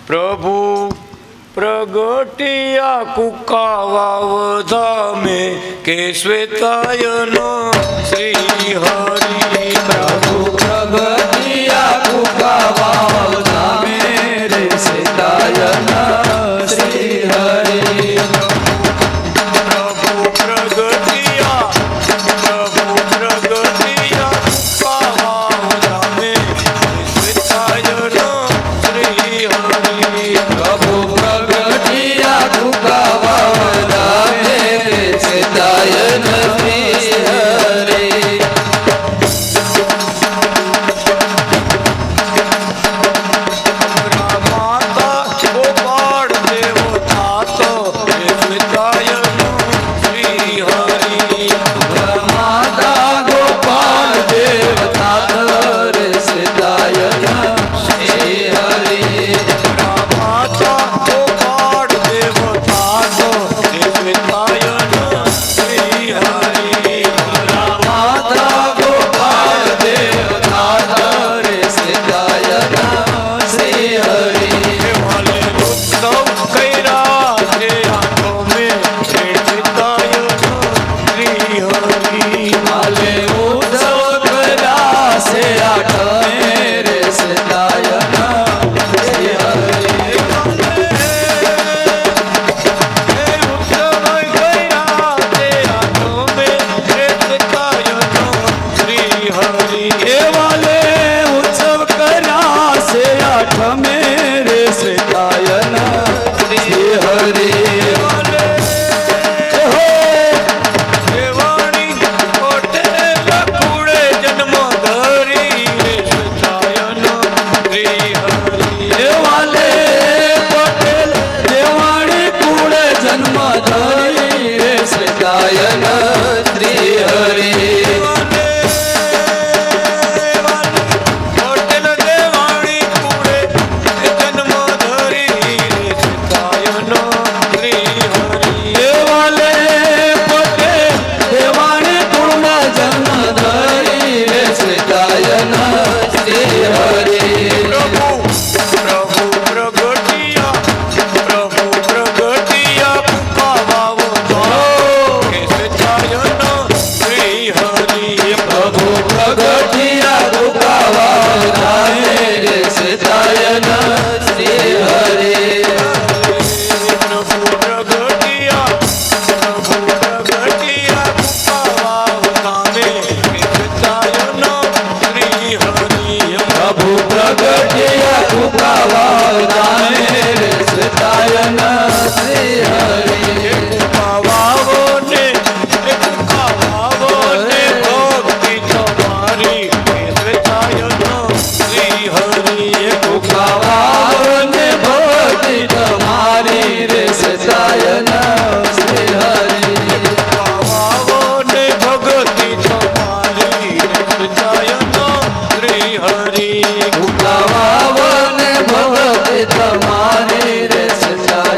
પ્રભુ પ્રગટિયા કુકાવાવ ધામે કે શ્વેતાયનો શ્રી હરિ. પ્રભુ પ્રગટિયા કુકાવાવ ધામે રે શ્વેતાયન શ્રી હરિ. પ્રભુ પ્રગટિયા કુકાવાવ ધામે શ્વેતાયનો શ્રી હરિ. પ્રભુ પ્રગટિયા કુકાવાવ ધામે રે શ્વેતાયન શ્રી હરિ. માતા ગોપાળ દેવતા તો શ્વેતાયનો શ્રી હરિ. માતા ગોપાલ દેવતા રે શ્વેતાયન શ્રી હરિ. માતા ગોપાળ દેવતા તો શ્વેતાયનો શ્રી હરિ. માતા ગોપાલ દેવતા રે શ્વેતાયન શ્રી હરિ. વાલે ઉત્સવ કર્યા છે આંખો મેં શ્વેતાયનો શ્રી હરિ. હાલે ઉત્સવ કર્યા છે આઠમે રે શ્વેતાયન શ્રી હરિ. એ વાલે ઉત્સવ કર્યા છે આઠમે રે શ્વેતાયન શ્રી હરિ. એ વાલે પટેલ દેવાણી કુળે જન્મ ધરી રે શ્વેતાયન શ્રી હરિ. એ વાલે પટેલ દેવાણી કુળમાં જન્મ ધરી રે શ્વેતાયન શ્રી હરિ. પ્રભુ પ્રગટિયા કુકાવાવ ધામે રે શ્વેતાયન શ્રી હરિ. પ્રભુ પ્રગટિયા કુકાવાવ ધામે રે શ્વેતાયન શ્રી હરિ. કુકાવાવ ને ભક્તિ તમારી રે શ્વેતાયન શ્રી હરિ. કુકાવાવ ને ભક્તિ તમારી રે શ્વેતાયન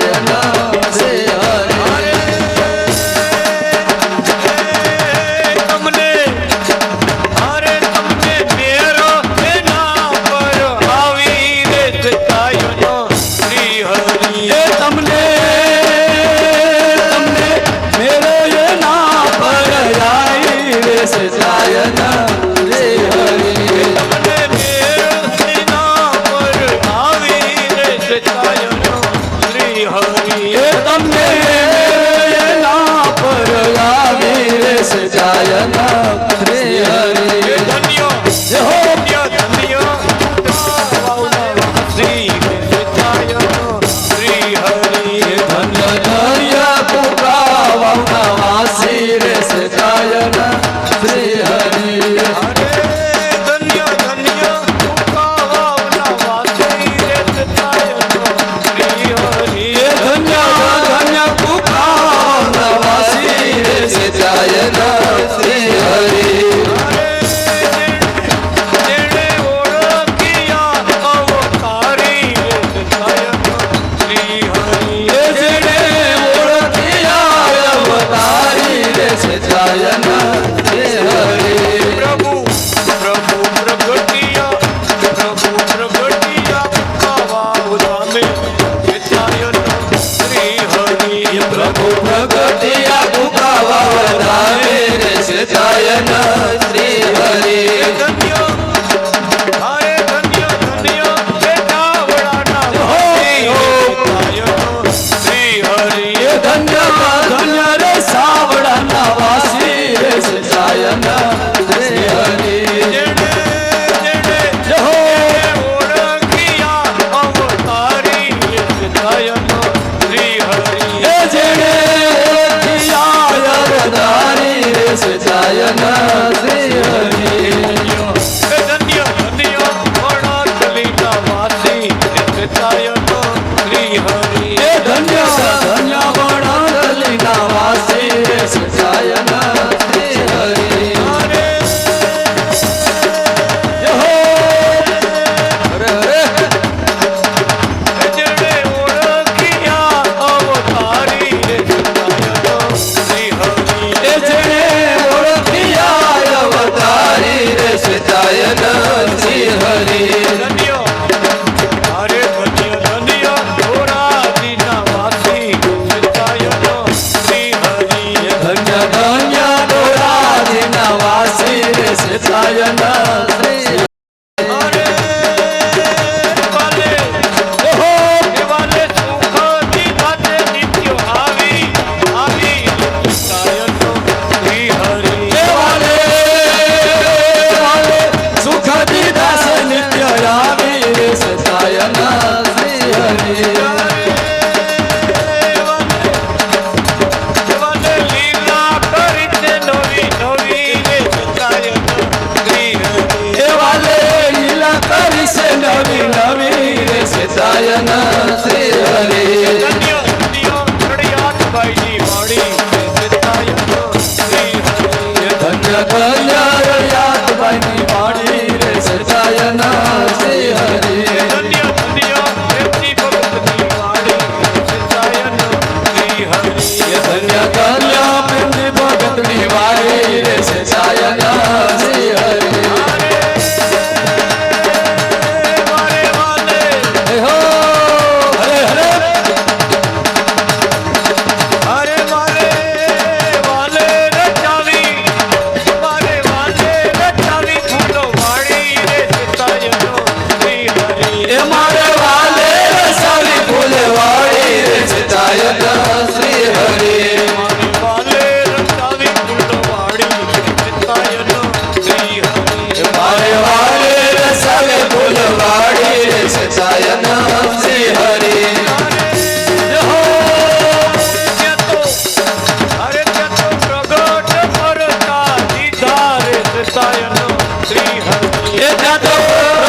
એ ત્યાં તો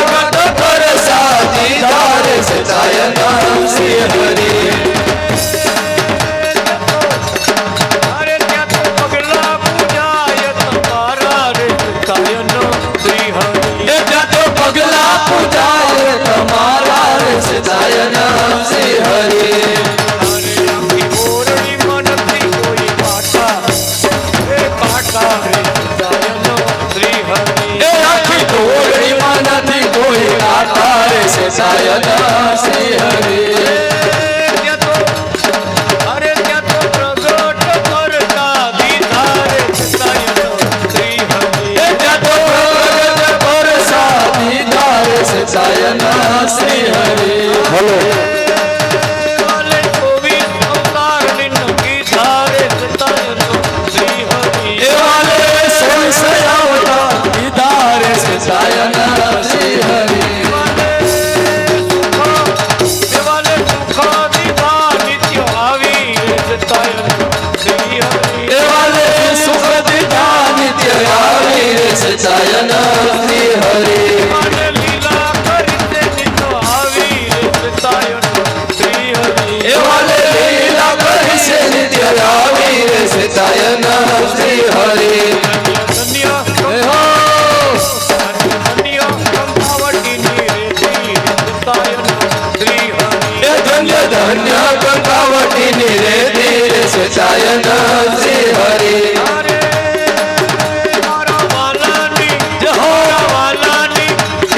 પ્રગટ પરસાદી ધારે સચાયન શ્રી હરિ અરે ત્યાં તો પગલા પૂજાય તમારા રે સતાયનો શ્રી હરિ એ ત્યાં તો પગલા પૂજાય તમારા રે સચાયન શ્રી હરિ આખી ગોળડીમાં નથી કોઈ કાંટા રે સતાયનો શ્રી હરિ સાયન શ્રી હરિ અરે ત્યાં તો પ્રગટ કરતા દીધા રે સતાયનો શ્રી હરિ એ ત્યાં તો પ્રગટ પરસાદી ધારે સચાયન શ્રી હરિ બોલો વાલે 24 અવતારની નકી ધારે સતાયનો શ્રી હરિ એવાલે સંશયાવતા દીદારે સચાયન શ્રી હરિ દેવાલે સુખાદી બા નિત્ય આવી સતાયનો શ્રી હરિ એવાલે સુખ દીધા નિત્ય આવી રે સચાયન શ્રી હરિ માને લીલા કરી નિત્ય આવી સતાયનો શ્રી હરિ એવાલે લીલા કરી છે નિત્ય આવી રે સચાયન શ્રી હરિ ધન્ય હે હો ધન્ય કંકાવટીની રેતી સતાયનો શ્રી હરિ એ ધન્ય ધન્ય કંકાવટી ની રેતી રે સચાયન શ્રી હરિ અરે મારા વાલાની જય હો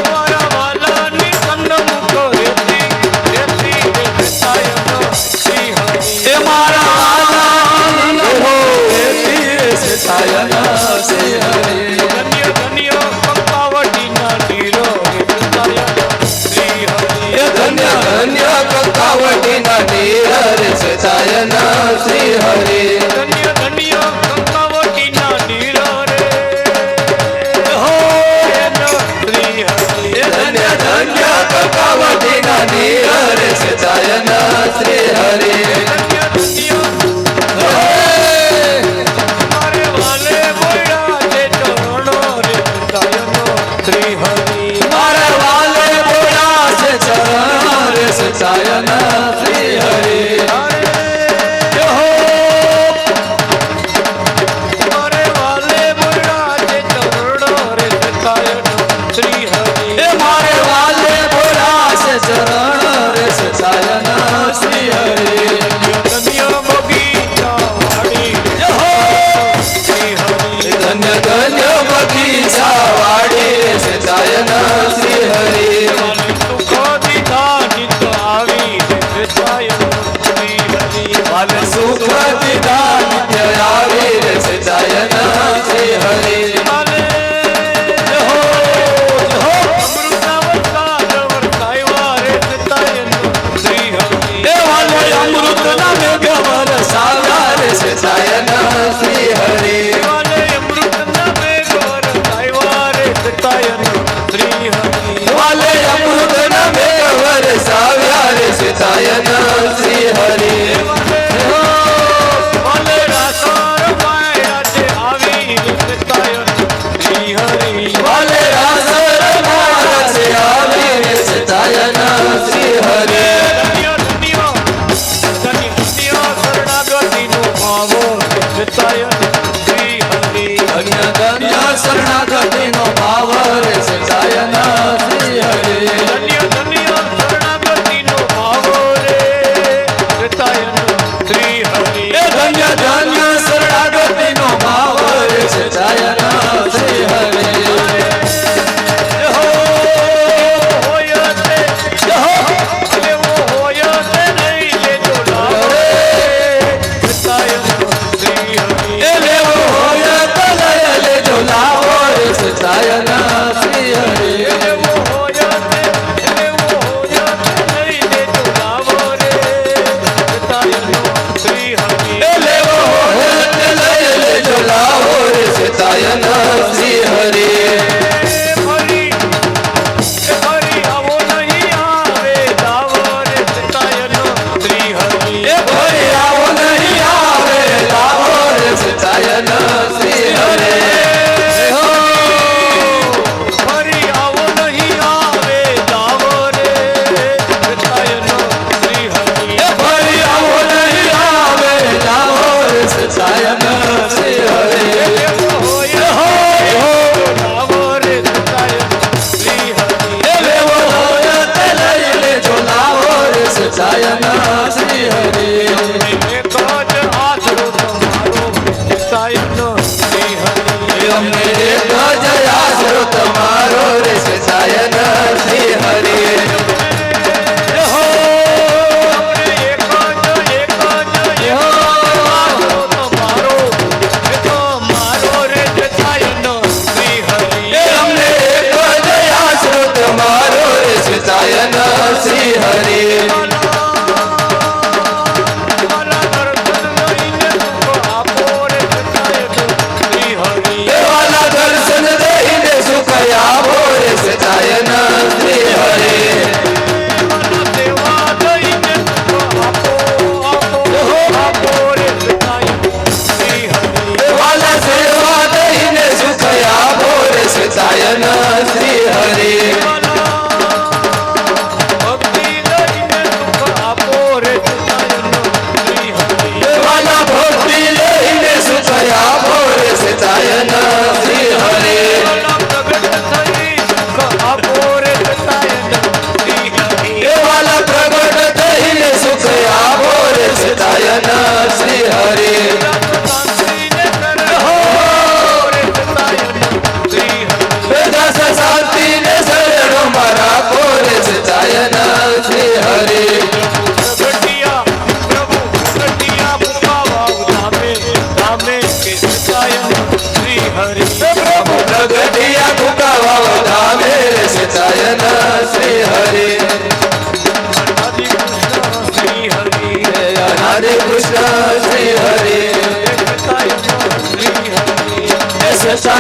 મારા વાલાની સન્મુખ રેતી સતાયનો શ્રી હરિ એ મારા આનંદ હો રેતી રે સચાયન શ્રી હરિ ધન્ય ધન્ય કંકાવટીના નીરો સતાયનો શ્રી હરિ એ ધન્ય ધન્ય કંકાવટી ના નીર રે સચાયન શ્રી હરિ ધન્ય ધન્ય કંકાવટીના નીરો રે હો શ્રી હરિ એ ધન્ય ધન્ય કંકાવટી ના નીર રે સચાયન શ્રી હરિ ધન્ય ધન્ય હે મારે વાલે બોલ્યા છે ચરણો રે સતાયનો શ્રી હરિ મારે વાલે બોલા છે ચરણ રે સચાયન શ્રી હરિ જય હો મારે વાલે બોલ્યા છે ચરણો રે સતાયનો શ્રી હરિ એ મારે વાલે બોલા છે ચરણ રે સચાયન શ્રી હરિ ધન્ય બગીચા વાળી જય હો શ્રી હરિ ધન્ય ધન્ય બગીચા વાડી રે સચાયન શ્રી હરિ સુખ દીધા નિત આવી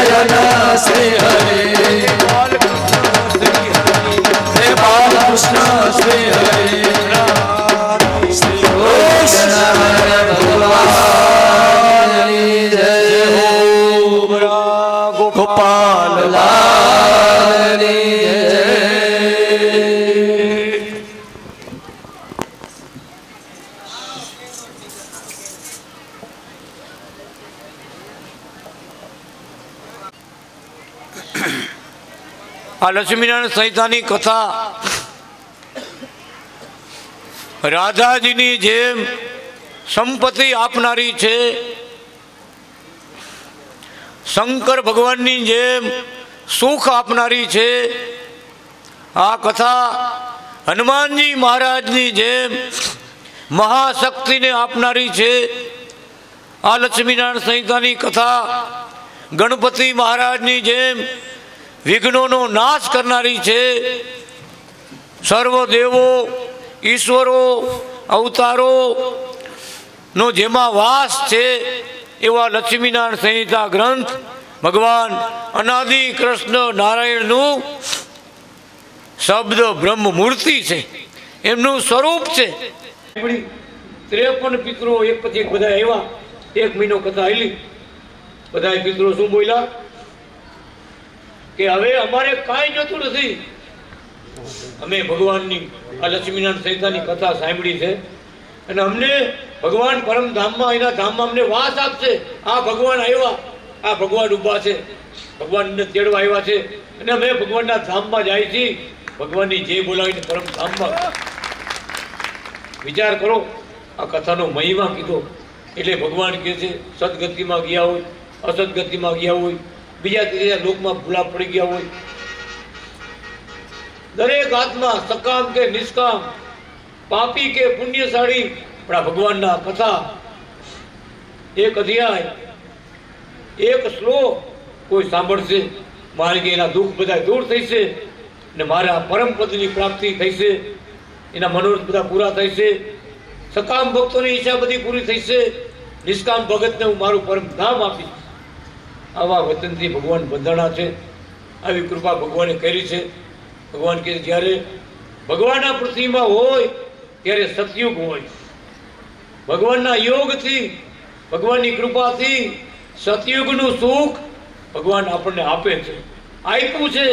શેષાયન શ્રી હરિ હે બાલકૃષ્ણ શ્રી હરિ શ્રી કૃષ્ણ ભગવાનની જય હો ગોપાલ લાલની જય આ લક્ષ્મીનારાયણ સંહિતાની કથા રાધાજીની જેમ સંપત્તિ આપનારી છે, શંકર ભગવાનની જેમ સુખ આપનારી છે. આ કથા હનુમાનજી મહારાજની જેમ મહાશક્તિને આપનારી છે. આ લક્ષ્મીનારાયણ સંહિતાની કથા ગણપતિ મહારાજની જેમ વિઘ્નોનો નાશ કરનારી છે. સર્વ દેવો ઈશ્વરો અવતારો નો જેમાં વાસ છે એવા લક્ષ્મીનારાયણ સંહિતા ગ્રંથ ભગવાન અનાદિ કૃષ્ણ નારાયણનું શબ્દ બ્રહ્મ મૂર્તિ છે, એમનું સ્વરૂપ છે. 53 પિતરો એક પછી એક બધા આવ્યા, 1 મહિનો કથા આવેલી. બધા પિતરો શું બોલ્યા કે હવે અમારે કાંઈ જોતું નથી, અમે ભગવાનની આ લક્ષ્મીનારાયણ સંહિતાની કથા સાંભળી છે અને અમને ભગવાન પરમધામમાં એના ધામમાં અમને વાસ આપશે. આ ભગવાન આવ્યા, આ ભગવાન ઊભા છે, ભગવાનને તેડવા આવ્યા છે અને અમે ભગવાનના ધામમાં જાય છીએ. ભગવાનની જે બોલાવીને પરમધામમાં. વિચાર કરો, આ કથાનો મહિમા કીધો એટલે ભગવાન કહે છે સદગતિમાં ગયા હોય, અસદગતિમાં ગયા હોય, બીજા ત્રીજા લોકમાં ભૂલા પડી ગયા હોય, દરેક આત્મા સકામ કે નિષ્કામ, પાપી કે પુણ્યશાળી, પણ આ ભગવાનના કથા એક અધ્યાય એક શ્લોક કોઈ સાંભળશે, મારે કે એના દુઃખ બધા દૂર થશે અને મારા પરમ પદની પ્રાપ્તિ થશે, એના મનોરથ બધા પૂરા થશે, સકામ ભક્તોની ઈચ્છા બધી પૂરી થશે, નિષ્કામ ભગતને હું મારું પરમ ધામ આપીશ. આવા વતનથી ભગવાન બંધાણા છે, આવી કૃપા ભગવાને કરી છે. ભગવાન કહે જ્યારે ભગવાનના પૃથ્વીમાં હોય ત્યારે સતયુગ હોય. ભગવાનના યોગથી, ભગવાનની કૃપાથી સતયુગનું સુખ ભગવાન આપણને આપે છે, આપ્યું છે.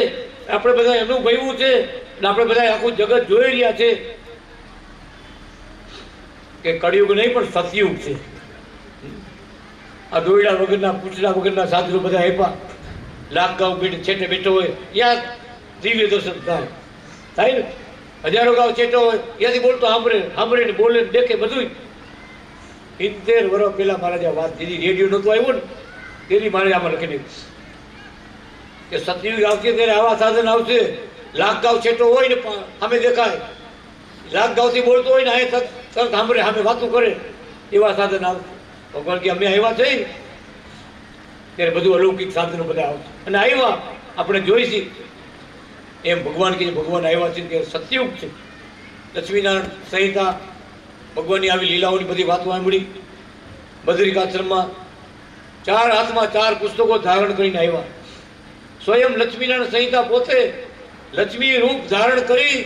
આપણે બધા અનુભવ્યું છે અને આપણે બધા આખું જગત જોઈ રહ્યા છે કે કળિયુગ નહીં પણ સતયુગ છે. આ દોયડા વગરના પૂછડા વગરના સાધુ બધા આપ્યા, લાખ ગાંવ છેટે બેઠો હોય ત્યાં દિવ્ય દર્શન થાય ને, હજારો ગાંવ છેટો હોય ત્યાંથી બોલતો સાંભળે ને બોલે ને દેખે બધું. 70 વર્ષ પહેલા મારા જે વાત દીધી, રેડિયો નહોતો આવ્યો ને તેની મારે આમાં લખી નાખ્યું કે સતયુગ આવશે ત્યારે આવા સાધન આવશે. લાખ ગાંવ છેટો હોય ને સામે દેખાય, લાખ ગાંવથી બોલતો હોય ને અહીં સાંભળે સામે વાતું કરે, એવા સાધન આવશે. ભગવાન કે અમે આવ્યા છે ત્યારે બધું અલૌકિક સાધનો બધા આવશે અને આવ્યા આપણે જોઈશી. એમ ભગવાન કે ભગવાન આવ્યા છે કે સતયુગ છે. લક્ષ્મીનારાયણ સંહિતા ભગવાનની આવી લીલાઓની બધી વાતો સાંભળી. બદ્રિકાશ્રમમાં 4 હાથમાં 4 પુસ્તકો ધારણ કરીને આવ્યા. સ્વયં લક્ષ્મીનારાયણ સંહિતા પોતે લક્ષ્મી રૂપ ધારણ કરી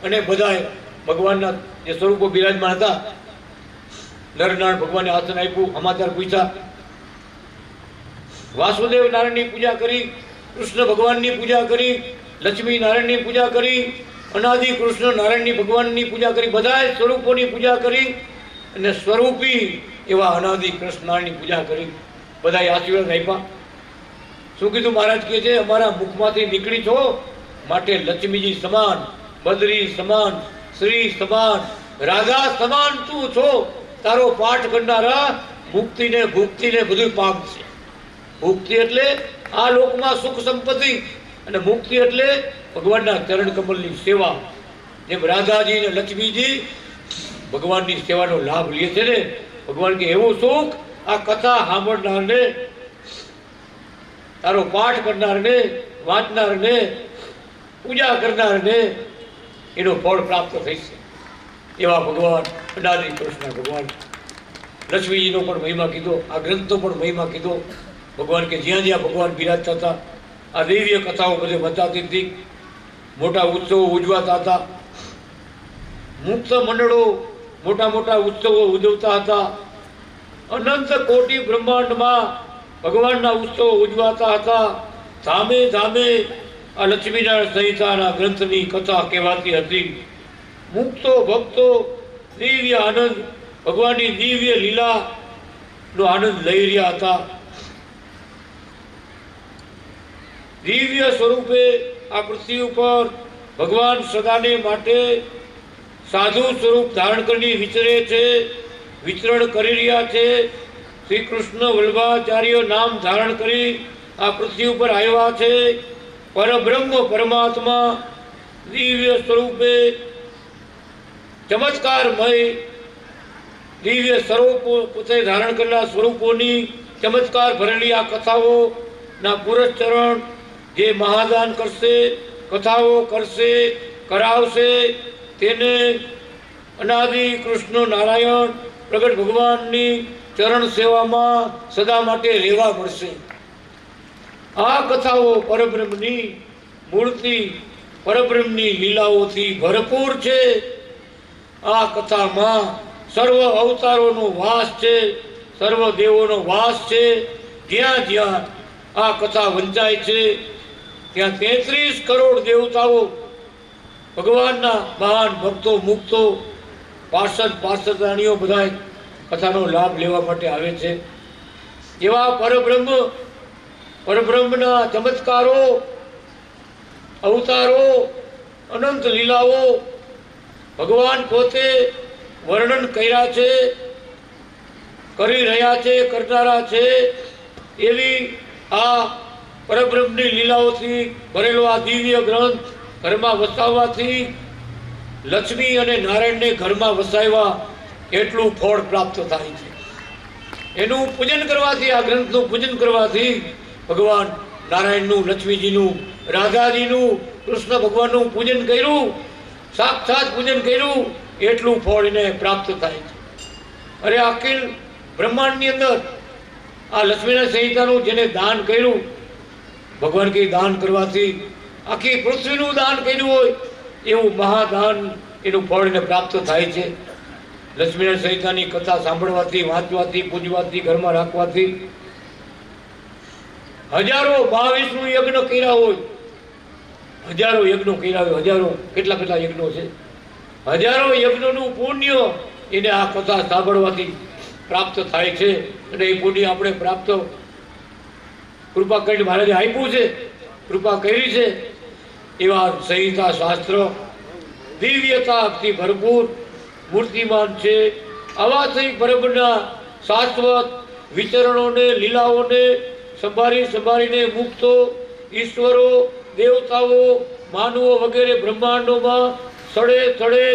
અને બધાએ ભગવાનના જે સ્વરૂપો બિરાજમાન હતા, નરનારાયણ ભગવાનને આસન આપ્યું, સમાચાર પૂછ્યા, વાસુદેવ નારાયણની પૂજા કરી, કૃષ્ણ ભગવાનની પૂજા કરી, લક્ષ્મી નારાયણની પૂજા કરી, અનાદિ કૃષ્ણ નારાયણની ભગવાનની પૂજા કરી, બધા સ્વરૂપોની પૂજા કરી અને સ્વરૂપી એવા અનાદિ કૃષ્ણ નારાયણની પૂજા કરી. બધાએ આશીર્વાદ આપ્યા. શું કીધું મહારાજ કહે છે અમારા મુખમાંથી નીકળી છો માટે લક્ષ્મીજી સમાન, બદ્રી સમાન, શ્રી સમાન, રાધા સમાન તું છો. તારો પાઠ કરનારા મુક્તિને ભુક્તિને બધું પામશે. ભુક્તિ એટલે આ લોકમાં સુખ સંપત્તિ અને મુક્તિ એટલે ભગવાનના ચરણ કમલની સેવા. જેમ રાધાજી અને લક્ષ્મીજી ભગવાનની સેવાનો લાભ લે છે ને, ભગવાન કે એવું સુખ આ કથા સાંભળનારને, તારો પાઠ કરનારને, વાંચનારને, પૂજા કરનારને એનો ફળ પ્રાપ્ત થશે. એવા ભગવાન અનાદિ કૃષ્ણ ભગવાન લક્ષ્મીજીનો પણ મહિમા કીધો, આ ગ્રંથનો પણ મહિમા કીધો. ભગવાન કે જ્યાં જ્યાં ભગવાન બિરાજતા હતા આ દૈવીય કથાઓ બધે બતાતી હતી, મોટા ઉત્સવો ઉજવાતા હતા, મુક્ત મંડળો મોટા મોટા ઉત્સવો ઉજવતા હતા, અનંત કોટી બ્રહ્માંડમાં ભગવાનના ઉત્સવો ઉજવાતા હતા. ધામે ધામે આ લક્ષ્મીનારાયણ સંહિતાના ગ્રંથની કથા કહેવાતી હતી. મુક્તો ભક્તો દિવ્ય આનંદ ભગવાનની દિવ્ય લીલાનો આનંદ લઈ રહ્યા હતા. દિવ્ય સ્વરૂપે આ પૃથ્વી ઉપર ભગવાન સદાને માટે સાધુ સ્વરૂપ ધારણ કરીને વિચરે છે, વિચરણ કરી રહ્યા છે. શ્રી કૃષ્ણ વલ્લભાચાર્ય નામ ધારણ કરી આ પૃથ્વી ઉપર આવ્યા છે. પરબ્રહ્મ પરમાત્મા દિવ્ય સ્વરૂપે ચમત્કારમય દિવ્ય સ્વરૂપો પોતે ધારણ કરેલા સ્વરૂપોની ચમત્કાર ભરેલી આ કથાઓના પુરસ્ચરણ જે મહાદાન કરશે, કથાઓ કરશે, કરાવશે, તેને અનાદિ કૃષ્ણ નારાયણ પ્રગટ ભગવાનની ચરણ સેવામાં સદા માટે રહેવા મળશે. આ કથાઓ પરબ્રહ્મની મૂર્તિ પરબ્રહ્મની લીલાઓથી ભરપૂર છે. આ કથામાં સર્વ અવતારોનો વાસ છે, સર્વ દેવોનો વાસ છે. જ્યાં જ્યાં આ કથા વંચાય છે ત્યાં 33 કરોડ દેવતાઓ ભગવાનના મહાન ભક્તો મુક્તો પાર્ષદાણીઓ બધા કથાનો લાભ લેવા માટે આવે છે. એવા પરબ્રહ્મના ચમત્કારો, અવતારો, અનંત લીલાઓ ભગવાન પોતે વર્ણન કર્યા છે, કરી રહ્યા છે, કરનારા છે. એવી આ પરબ્રહ્મની લીલાઓથી ભરેલો આ દિવ્ય ગ્રંથ ઘરમાં વસાવવાથી લક્ષ્મી અને નારાયણને ઘરમાં વસાવ્યા એટલું ફળ પ્રાપ્ત થાય છે. એનું પૂજન કરવાથી, આ ગ્રંથનું પૂજન કરવાથી ભગવાન નારાયણનું, લક્ષ્મીજીનું, રાધાજીનું, કૃષ્ણ ભગવાનનું પૂજન કર્યું, સાક્ષાત પૂજન કર્યું એટલું ફળ એને પ્રાપ્ત થાય છે. અરે અખિલ બ્રહ્માંડની અંદર આ લક્ષ્મીનારાયણ સંહિતાનું જેને દાન કર્યું, ભગવાન કે દાન કરવાથી આખી પૃથ્વીનું દાન કર્યું હોય એવું મહાદાન એનું ફળ એને પ્રાપ્ત થાય છે. લક્ષ્મીનારાયણ સંહિતાની કથા સાંભળવાથી, વાંચવાથી, પૂજવાથી, ઘરમાં રાખવાથી હજારો 22નું યજ્ઞ કર્યા હોય, હજારો યજ્ઞો કર્યા હોય, હજારો કેટલા યજ્ઞો છે, હજારો યજ્ઞોનું પુણ્ય એને આ કથા સાંભળવાથી પ્રાપ્ત થાય છે. અને એ પુણ્ય આપણે પ્રાપ્ત કૃપા કરીને મહારાજે આપ્યું છે, કૃપા કરી છે. એવા સંહિતા શાસ્ત્ર દિવ્યતાથી ભરપૂર મૂર્તિમાન છે. આવા થઈ પરબ્રહ્મના શાશ્વત વિચરણોને, લીલાઓને સંભાળીને મુક્તો, ઈશ્વરો, દેવતાઓ, માનવો વગેરે બ્રહ્માંડોમાં સ્થળે સ્થળે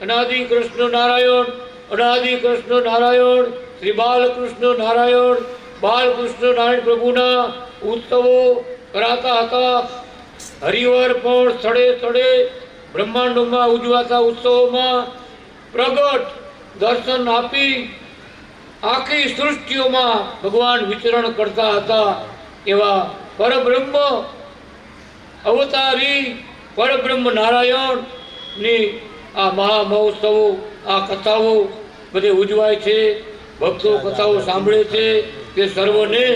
અનાદિ કૃષ્ણ નારાયણ, અનાદિ કૃષ્ણ નારાયણ, શ્રી બાલકૃષ્ણ નારાયણ, બાલકૃષ્ણ નારાયણ પ્રભુના ઉત્સવો કરાતા હતા. હરિવાર પણ સ્થળે સ્થળે બ્રહ્માંડોમાં ઉજવાતા ઉત્સવોમાં પ્રગટ દર્શન આપી આખી સૃષ્ટિઓમાં ભગવાન વિચરણ કરતા હતા. એવા પરબ્રહ્મ અવતારી પરબ્રહ્મ નારાયણની આ મહામહોત્સવો, આ કથાઓ બધે ઉજવાય છે. ભક્તો કથાઓ સાંભળે છે તે સર્વને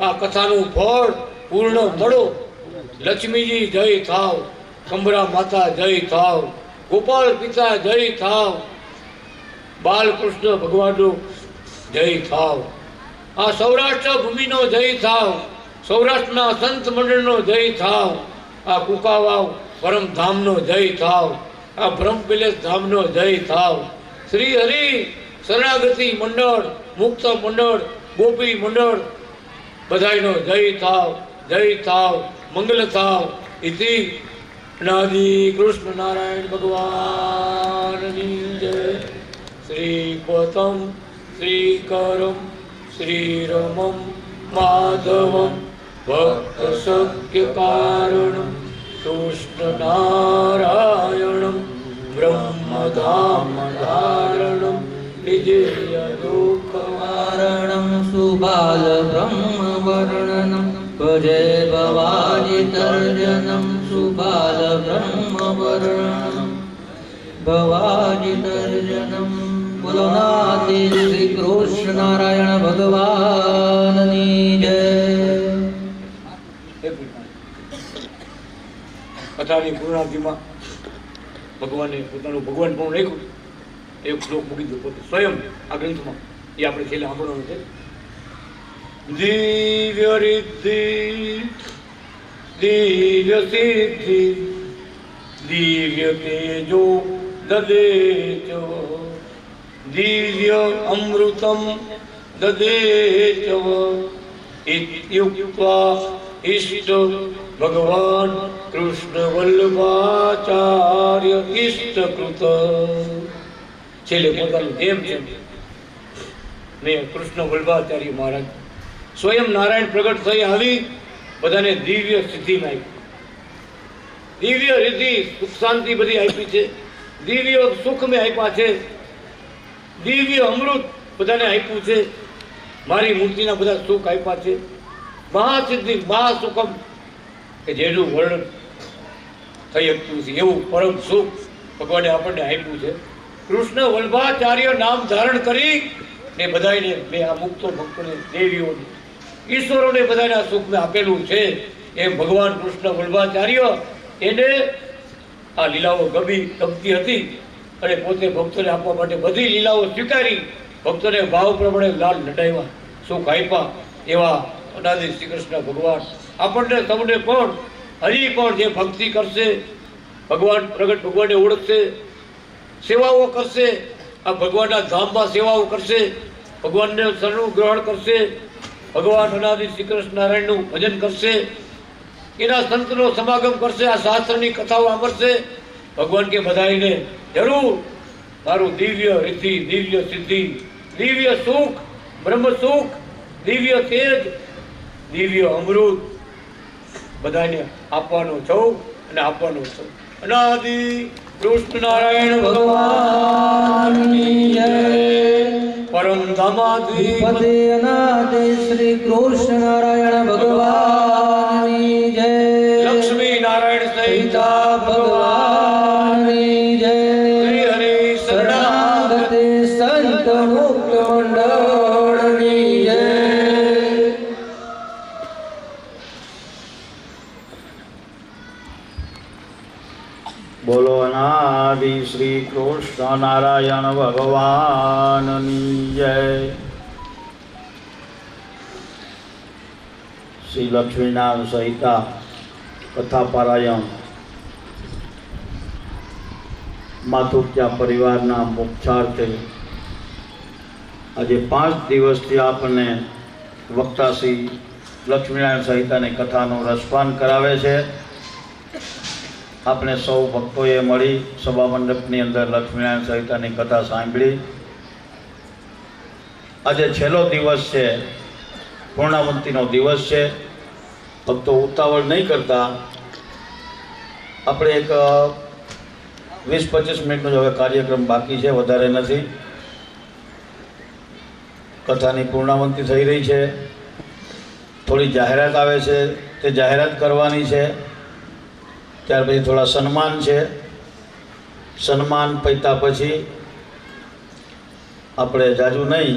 આ કથાનું ફળ પૂર્ણ મળો. લક્ષ્મીજી જય થાવ, કંબરા માતા જય થાવ, ગોપાલ પિતા જય થાવ, બાલકૃષ્ણ ભગવાનનો જય થાવ, આ સૌરાષ્ટ્ર ભૂમિનો જય થાવ, સૌરાષ્ટ્રના સંત મંડળનો જય થાવ, આ કુકાવાવ પરમધામનો જય થાવ, આ બ્રહ્મ પેલેસ ધામનો જય થાવ. શ્રી હરિ શરણાગતિ મંડળ, મુક્ત મંડળ, ગોપી મંડળ બધાયનો જય થાવ, જય થાવ, મંગલ થાવ. ઇતિ અનાદિ કૃષ્ણ નારાયણ ભગવાનની જય. શ્રીપતમ શ્રીકરમ શ્રીરમમ માધવમ ભક્ત સખ્ય કારણમ કૃષ્ણ નારાયણમ બ્રહ્મધામ ધારણમ વિજય દુઃખ વારણમ સુબાલ બ્રહ્મવર્ણનમ ભજે ભવાજીતર્જનમ સુબાલ બ્રહ્મવર્ણનમ ભવાજીતર્જનમ. બોલો નાથે શ્રી કૃષ્ણ નારાયણ ભગવાનની જય. કથાની પૂર્ણાવધિમાં ભગવાને પોતાનું ભગવાન પણ લખ્યું એક શ્લોક મૂકી દો પોતે સ્વયં આ ગ્રંથમાં, એ આપણે છેલ્લે સાંભળવાનું છે. દિવ્ય રિદ્ધિ દિવ્ય સિદ્ધિ દિવ્ય તેજો દદેચ દિવ્ય અમૃતમ દદેચ ઇત્યુક્ત્વા ઇષ્ટ ભગવાન કૃષ્ણ વલ્લભાચાર્ય ઇષ્ટકૃત. છેલ્લે પોતાનું એમ છે મેં કૃષ્ણ વલ્લભાચાર્ય મહારાજ સ્વયં નારાયણ પ્રગટ થઈ આવી બધાને દિવ્ય સિદ્ધિ આપી, દિવ્ય રિદ્ધિ સુખ શાંતિ બધી આપી છે, દિવ્ય સુખ મેં આપ્યા છે, દિવ્ય અમૃત બધાને આપ્યું છે, મારી મૂર્તિના બધા સુખ આપ્યા છે. મહાસિદ્ધિ મહાસુખમ કે જેનું વર્ણન થઈ શકતું છે એવું પરમ સુખ ભગવાને આપણને આપ્યું છે. કૃષ્ણ વલ્લભાચાર્ય નામ ધારણ કરી ને બધાને મેં આ મુક્તો ભક્તોને દેવીઓને ઈશ્વરોને બધાને આ સુખ મેં આપેલું છે. એમ ભગવાન કૃષ્ણ વલ્લભાચાર્ય એને આ લીલાઓ ગમતી હતી અને પોતે ભક્તોને આપવા માટે બધી લીલાઓ સ્વીકારી ભક્તોને ભાવ પ્રમાણે લાલ લડાવ્યા સુખ આપ્યા. એવા અનાદિ શ્રી કૃષ્ણ ભગવાન આપણને સૌને પણ હજી પણ જે ભક્તિ કરશે, ભગવાન પ્રગટ ભગવાનને ઓળખશે, સેવાઓ કરશે, આ ભગવાનના ધામમાં સેવાઓ કરશે, ભગવાનને શરણું ગ્રહણ કરશે, ભગવાન અનાદિ શ્રી કૃષ્ણ નારાયણનું ભજન કરશે, એના સંતનો સમાગમ કરશે, આ શાસ્ત્રની કથાઓ સાંભળશે, ભગવાન કે બધાઈને જરૂર મારું દિવ્ય રિદ્ધિ દિવ્ય સિદ્ધિ દિવ્ય સુખ બ્રહ્મ સુખ દિવ્ય તેજ દિવ્ય અમૃત બધાને આપવાનો છો અને આપવાનો છો. અનાદિ કૃષ્ણ નારાયણ ભગવાનની જય. પરમ ધામાધિપતિ અનાદિ શ્રી કૃષ્ણ નારાયણ ભગવાનની જય. લક્ષ્મી નારાયણ સહિતા ભગવાનની જય. શ્રી હરિ શરણાગતે સંત મુક્ત મંડળની જય. બોલો અનાદિ શ્રી કૃષ્ણ નારાયણ ભગવાનની જય. શ્રી લક્ષ્મીનારાયણ સહિતા કથા પારાયણ માતુક્યા પરિવારના મોક્ષાર્થે આજે 5 દિવસથી આપણને વક્તા શ્રી લક્ષ્મીનારાયણ સહિતાની કથાનું રસપાન કરાવે છે. આપણે સૌ ભક્તોએ મળી સભા મંડપની અંદર લક્ષ્મીનારાયણ સહિતાની કથા સાંભળી. આજે છેલ્લો દિવસ છે, પૂર્ણાવંતીનો દિવસ છે. ભક્તો ઉતાવળ નહીં કરતા, આપણે એક 20-25 મિનિટનો જ હવે કાર્યક્રમ બાકી છે, વધારે નથી. કથાની પૂર્ણાવંતી થઈ રહી છે, થોડી જાહેરાત આવે છે, તે જાહેરાત કરવાની છે. ત્યાર પછી થોડા સન્માન છે, સન્માન પત્યા પછી આપણે જાજુ નહીં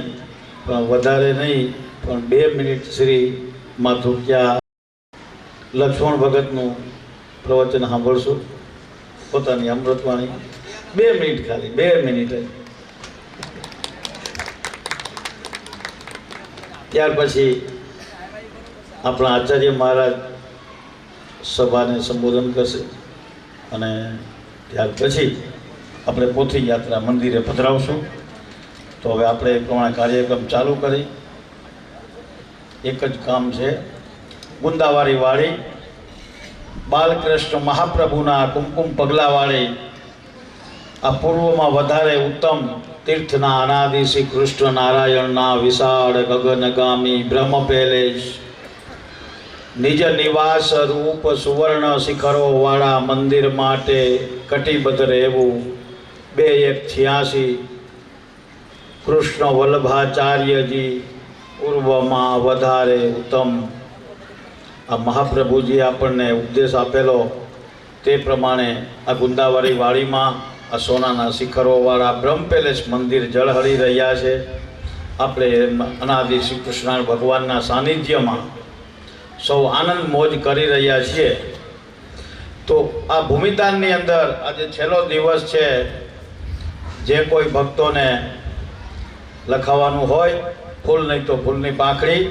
પણ વધારે નહીં પણ 2 મિનિટ શ્રી માતુક્યા લક્ષ્મણ ભગતનું પ્રવચન સાંભળશું, પોતાની અમૃતવાણી. 2 મિનિટ ખાલી, 2 મિનિટ. ત્યાર પછી આપણા આચાર્ય મહારાજ સભાને સંબોધન કરશે અને ત્યાર પછી આપણે પોથી યાત્રા મંદિરે પધરાવશું. તો હવે આપણે એ પ્રમાણે કાર્યક્રમ ચાલુ કરી. એક જ કામ છે, ગુંદાવાળી વાળી બાલકૃષ્ણ મહાપ્રભુના કુમકુમ પગલાવાળી આ પૂર્વમાં વધારે ઉત્તમ તીર્થના અનાદિ શ્રી કૃષ્ણ નારાયણના વિશાળ ગગનગામી બ્રહ્મ પેલેસ નિજ નિવાસ રૂપ સુવર્ણ શિખરો વાળા મંદિર માટે કટિબદ્ધ રહેવું. 2186 કૃષ્ણ વલ્લભાચાર્યજી પૂર્વમાં વધારે ઉત્તમ. આ મહાપ્રભુજીએ આપણને ઉપદેશ આપેલો તે પ્રમાણે આ ગુંદાવારી વાડીમાં આ સોનાના શિખરોવાળા બ્રહ્મ પેલેસ મંદિર ઝળહળી રહ્યા છે. આપણે અનાદિ શ્રી કૃષ્ણ ભગવાનના સાનિધ્યમાં સૌ આનંદ મોજ કરી રહ્યા છીએ. તો આ ભૂમિદાનની અંદર આજે છેલ્લો દિવસ છે. જે કોઈ ભક્તોને લખાવવાનું હોય, ફૂલ નહીં તો ફૂલની પાંખડી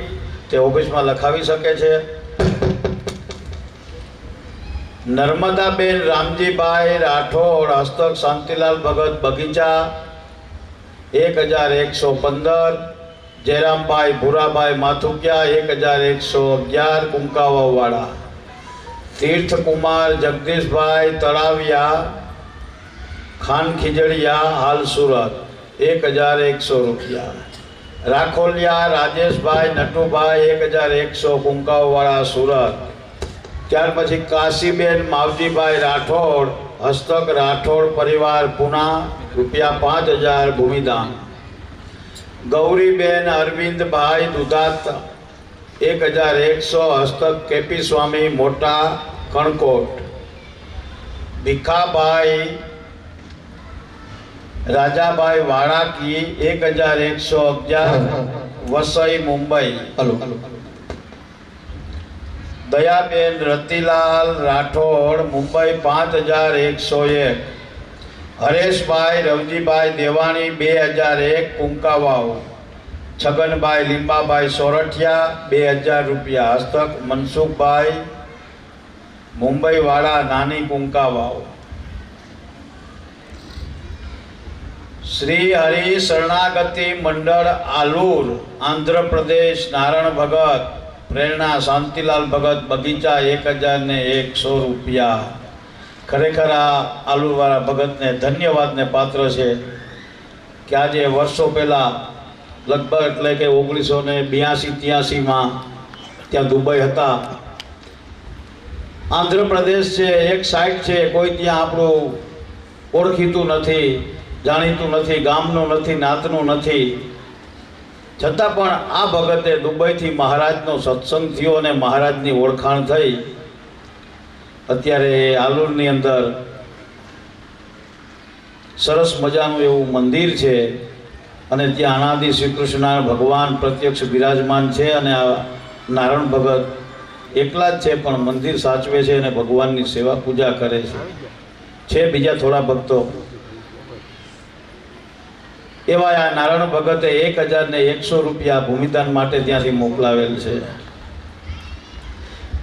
તે ઓફિસમાં લખાવી શકે છે. નર્મદાબેન રામજીભાઈ રાઠોડ, હસ્તક શાંતિલાલ ભગત, બગીચા 1115. જયરામભાઈ ભૂરાભાઈ માથુકિયા 1111 કુંકાવાવાળા. તીર્થકુમાર જગદીશભાઈ તળાવિયા, ખાન ખીજડીયા, હાલ સુરત 1100 રૂપિયા. રાખોલિયા રાજેશભાઈ નટુભાઈ 1100 કુંકાવાવાળા, સુરત. ત્યાર પછી કાશીબેન માવજીભાઈ રાઠોડ, હસ્તક રાઠોડ પરિવાર, પુના ₹5000 ભૂમિદાન. ગૌરીબેન અરવિંદભાઈ દુધાત 1100, હસ્તક કેપી સ્વામી, મોટા કણકોટ. ભીખાભાઈ રાજાભાઈ વાળાકી 1111, વસઈ, મુંબઈ. દયાબેન રતિલાલ રાઠોડ, મુંબઈ 5101. હરેશભાઈ રવજીભાઈ દેવાણી 2001, કુંકાવાવ. છગનભાઈ લીંબાભાઈ સોરઠિયા 2000 રૂપિયા, હસ્તક મનસુખભાઈ મુંબઈ વાળા, નાની કુંકાવાવ. શ્રી હરિ શરણાગતિ મંડળ આલુર, આંધ્રપ્રદેશ, નારણ ભગત, પ્રેરણા શાંતિલાલ ભગત, બગીચા 1001 રૂપિયા. ખરેખર આ આલુરવાળા ભગતને ધન્યવાદને પાત્ર છે કે આજે વર્ષો પહેલાં લગભગ એટલે કે 1982-83માં ત્યાં દુબઈ હતા. આંધ્રપ્રદેશ છે, એક સાઈડ છે, કોઈ ત્યાં આપણું ઓળખીતું નથી, જાણીતું નથી, ગામનું નથી, નાતનું નથી. છતાં પણ આ ભગતે દુબઈથી મહારાજનો સત્સંગ થયો અને મહારાજની ઓળખાણ થઈ. અત્યારે આલુરની અંદર સરસ મજાનું એવું મંદિર છે અને ત્યાં અનાદિ શ્રી કૃષ્ણ ભગવાન પ્રત્યક્ષ બિરાજમાન છે. અને આ નારાયણ ભગત એકલા જ છે પણ મંદિર સાચવે છે અને ભગવાનની સેવા પૂજા કરે છે. બીજા થોડા ભક્તો એવા આ નારાયણ ભગતે 1100 રૂપિયા ભૂમિદાન માટે ત્યાંથી મોકલાવેલ છે.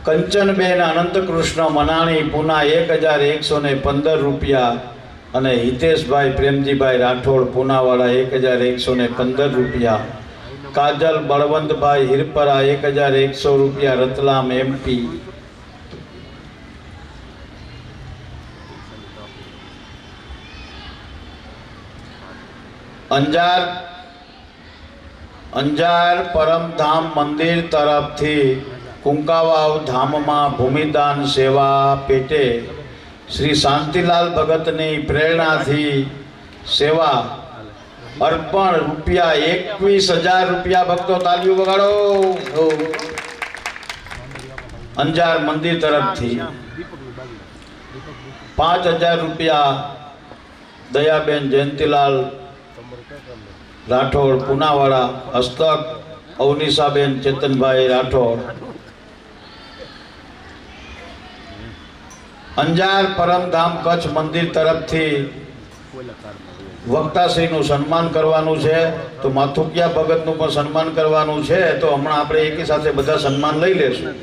કંચનબેન અનંતકૃષ્ણ મનાણી, પુના 1115 રૂપિયા. અને હિતેશભાઈ પ્રેમજીભાઈ રાઠોડ, પુનાવાળા 1115 રૂપિયા. કાજલ બળવંતભાઈ હિરપરા 1100 રૂપિયા, રતલામ, MP. અંજાર પરમધામ મંદિર તરફથી કુંકાવાવ ધામમાં ભૂમિદાન સેવા પેટે શ્રી શાંતિલાલ ભગતની પ્રેરણાથી સેવા અર્પણ ₹21,000 રૂપિયા. ભક્તો તાલીઓ વગાડો. અંજાર મંદિર તરફથી 5,000 રૂપિયા દયાબેન જયંતિલાલ રાઠોડ, પુનાવાળા, હસ્તક અવનિશાબેન ચેતનભાઈ રાઠોડ. અંજાર પરમધામ કચ્છ મંદિર તરફથી વક્તાશ્રીનું સન્માન કરવાનું છે. તો માથુકિયા ભગતનું પણ સન્માન કરવાનું છે. તો હમણાં આપણે એકી સાથે બધા સન્માન લઈ લેશું.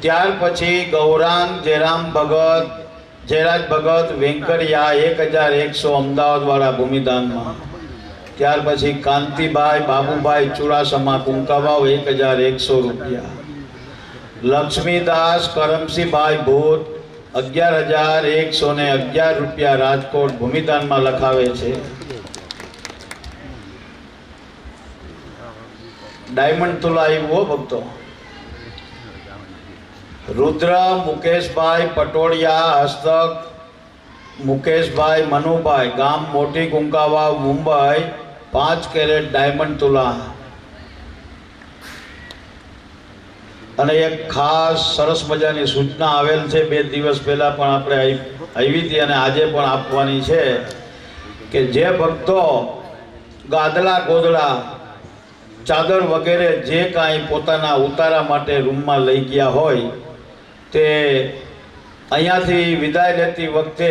ત્યાર પછી ગૌરાંગ જયરામ ભગત, જયરાજ ભગત, વેંકરિયા 1100 અમદાવાદ વાળા ભૂમિદાનમાં. ત્યાર પછી કાંતિભાઈ બાબુભાઈ ચુડાસમા, કુંકાવાવ 1100 રૂપિયા. લક્ષ્મીદાસ કરમસિંહભાઈ ભૂત 11,111 રૂપિયા, રાજકોટ ભૂમિદાનમાં લખાવે છે. ડાયમંડ તુલા આવ્યું ભક્તો. રુદ્ર મુકેશભાઈ પટોળિયા, હસ્તક મુકેશભાઈ મનુભાઈ, ગામ મોટી કુંકાવાવ, મુંબઈ, 5 કેરેટ ડાયમંડ તુલા. અને એક ખાસ સરસ મજાની સૂચના આવેલ છે, 2 દિવસ પહેલાં પણ આપણે આવી હતી અને આજે પણ આપવાની છે કે જે ભક્તો ગાદલા ગોદડા ચાદર વગેરે જે કાંઈ પોતાના ઉતારા માટે રૂમમાં લઈ ગયા હોય તે અહીંયાથી વિદાય લેતી વખતે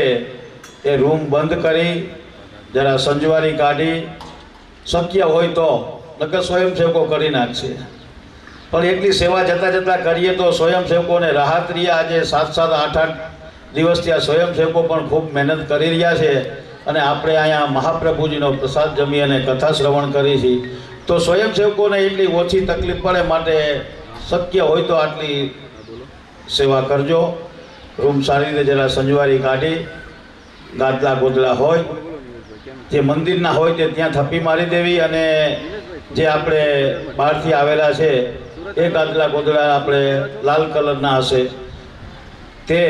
એ રૂમ બંધ કરી જરા સંજવારી કાઢી, શક્ય હોય તો નકર સ્વયંસેવકો કરી નાખશે, પણ એટલી સેવા જતાં જતાં કરીએ તો સ્વયંસેવકોને રાહત રહે. આજે 7-7, 8-8 દિવસથી આ સ્વયંસેવકો પણ ખૂબ મહેનત કરી રહ્યા છે અને આપણે અહીંયા મહાપ્રભુજીનો પ્રસાદ જમી અને કથા શ્રવણ કરી છે, તો સ્વયંસેવકોને એટલી ઓછી તકલીફ પડે માટે શક્ય હોય તો આટલી સેવા કરજો. રૂમ સારી રીતે જરા સંજવારી કાઢી, ગાદલા ગોદલા હોય જે મંદિરના હોય તે ત્યાં થપ્પી મારી દેવી અને જે આપણે બહારથી આવેલા છે એ ગાદલા ગોદડા આપણે લાલ કલરના હશે તે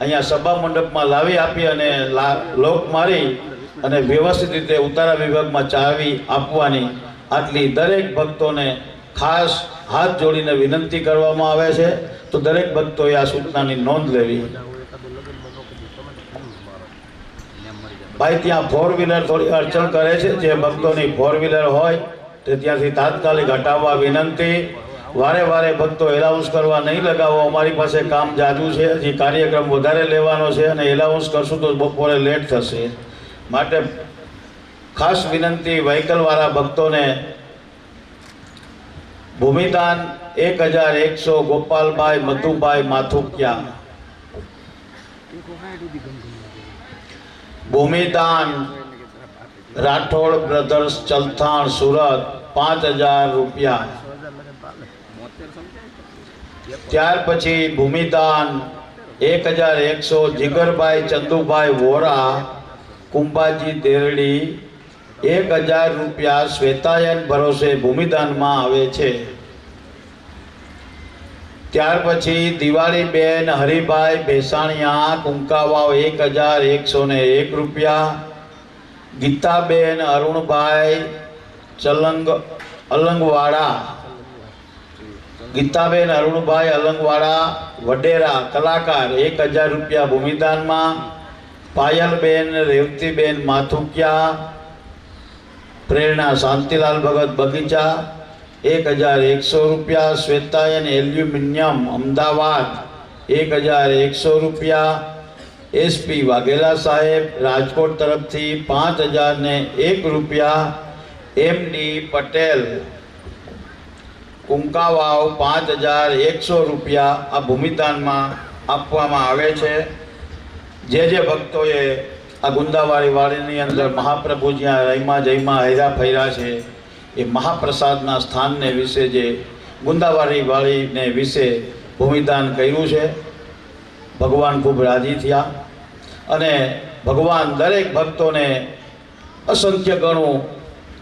અહીંયા સભા મંડપમાં લાવી આપી અને લોક મારી અને વ્યવસ્થિત રીતે ઉતારા વિભાગમાં ચાવી આપવાની આટલી દરેક ભક્તોને ખાસ હાથ જોડીને વિનંતી કરવામાં આવે છે. તો દરેક ભક્તોએ આ સૂચનાની નોંધ લેવી. ભાઈ ત્યાં 4-વ્હીલર થોડી અડચણ કરે છે, જે ભક્તોની 4-વ્હીલર હોય તે ત્યાંથી તાત્કાલિક હટાવવા વિનંતી. વારે વારે ભક્તો એલાઉન્સ કરવા નહીં લગાવો, અમારી પાસે કામ જાજુ છે, હજી કાર્યક્રમ વધારે લેવાનો છે અને એલાઉન્સ કરશું તો બપોરે લેટ થશે, માટે ખાસ વિનંતી. વ્હીકલવાળા ભક્તોને ભૂમિદાન 1100 ગોપાલભાઈ મધુભાઈ માથુકિયા. ભૂમિદાન રાઠોડ બ્રધર્સ ચલથાણ સુરત 5000 રૂપિયા. ત્યાર પછી ભૂમિદાન 1100 જીગરભાઈ ચંદુભાઈ વોરા કુંભાજી દેરડી 1000 રૂપિયા શ્વેતાયન ભરોસે ભૂમિદાનમાં આવે છે. ત્યાર પછી દિવાળીબેન હરિભાઈ ભેસાણિયા કુંકાવાવ 1101 રૂપિયા. ગીતાબેન અરુણભાઈ અલંગવાડા, ગીતાબેન અરુણભાઈ અલંગવાડા વડેરા કલાકાર 1000 રૂપિયા ભૂમિદાનમાં. પાયલબેન રેવતીબેન માથુકિયા પ્રેરણા શાંતિલાલ ભગત બગીચા 1100 રૂપિયા. શ્વેતાયન એલ્યુમિનિયમ અમદાવાદ 1100 રૂપિયા. એસપી વાઘેલા સાહેબ રાજકોટ તરફથી 5001 રૂપિયા. એમડી પટેલ કુંકાવાવ 5100 રૂપિયા આ ભૂમિદાનમાં આપવામાં આવે છે. જે ભક્તોએ આ ગુંદાવાડી વાડીની અંદર મહાપ્રભુ જ્યાં રહીમાં જયમાં હૈરા ફર્યા છે એ મહાપ્રસાદના સ્થાનને વિશે, જે ગુંદાવાડી વાડીને વિશે ભૂમિદાન કર્યું છે, ભગવાન ખૂબ રાજી થયા અને ભગવાન દરેક ભક્તોને અસંખ્ય ગણું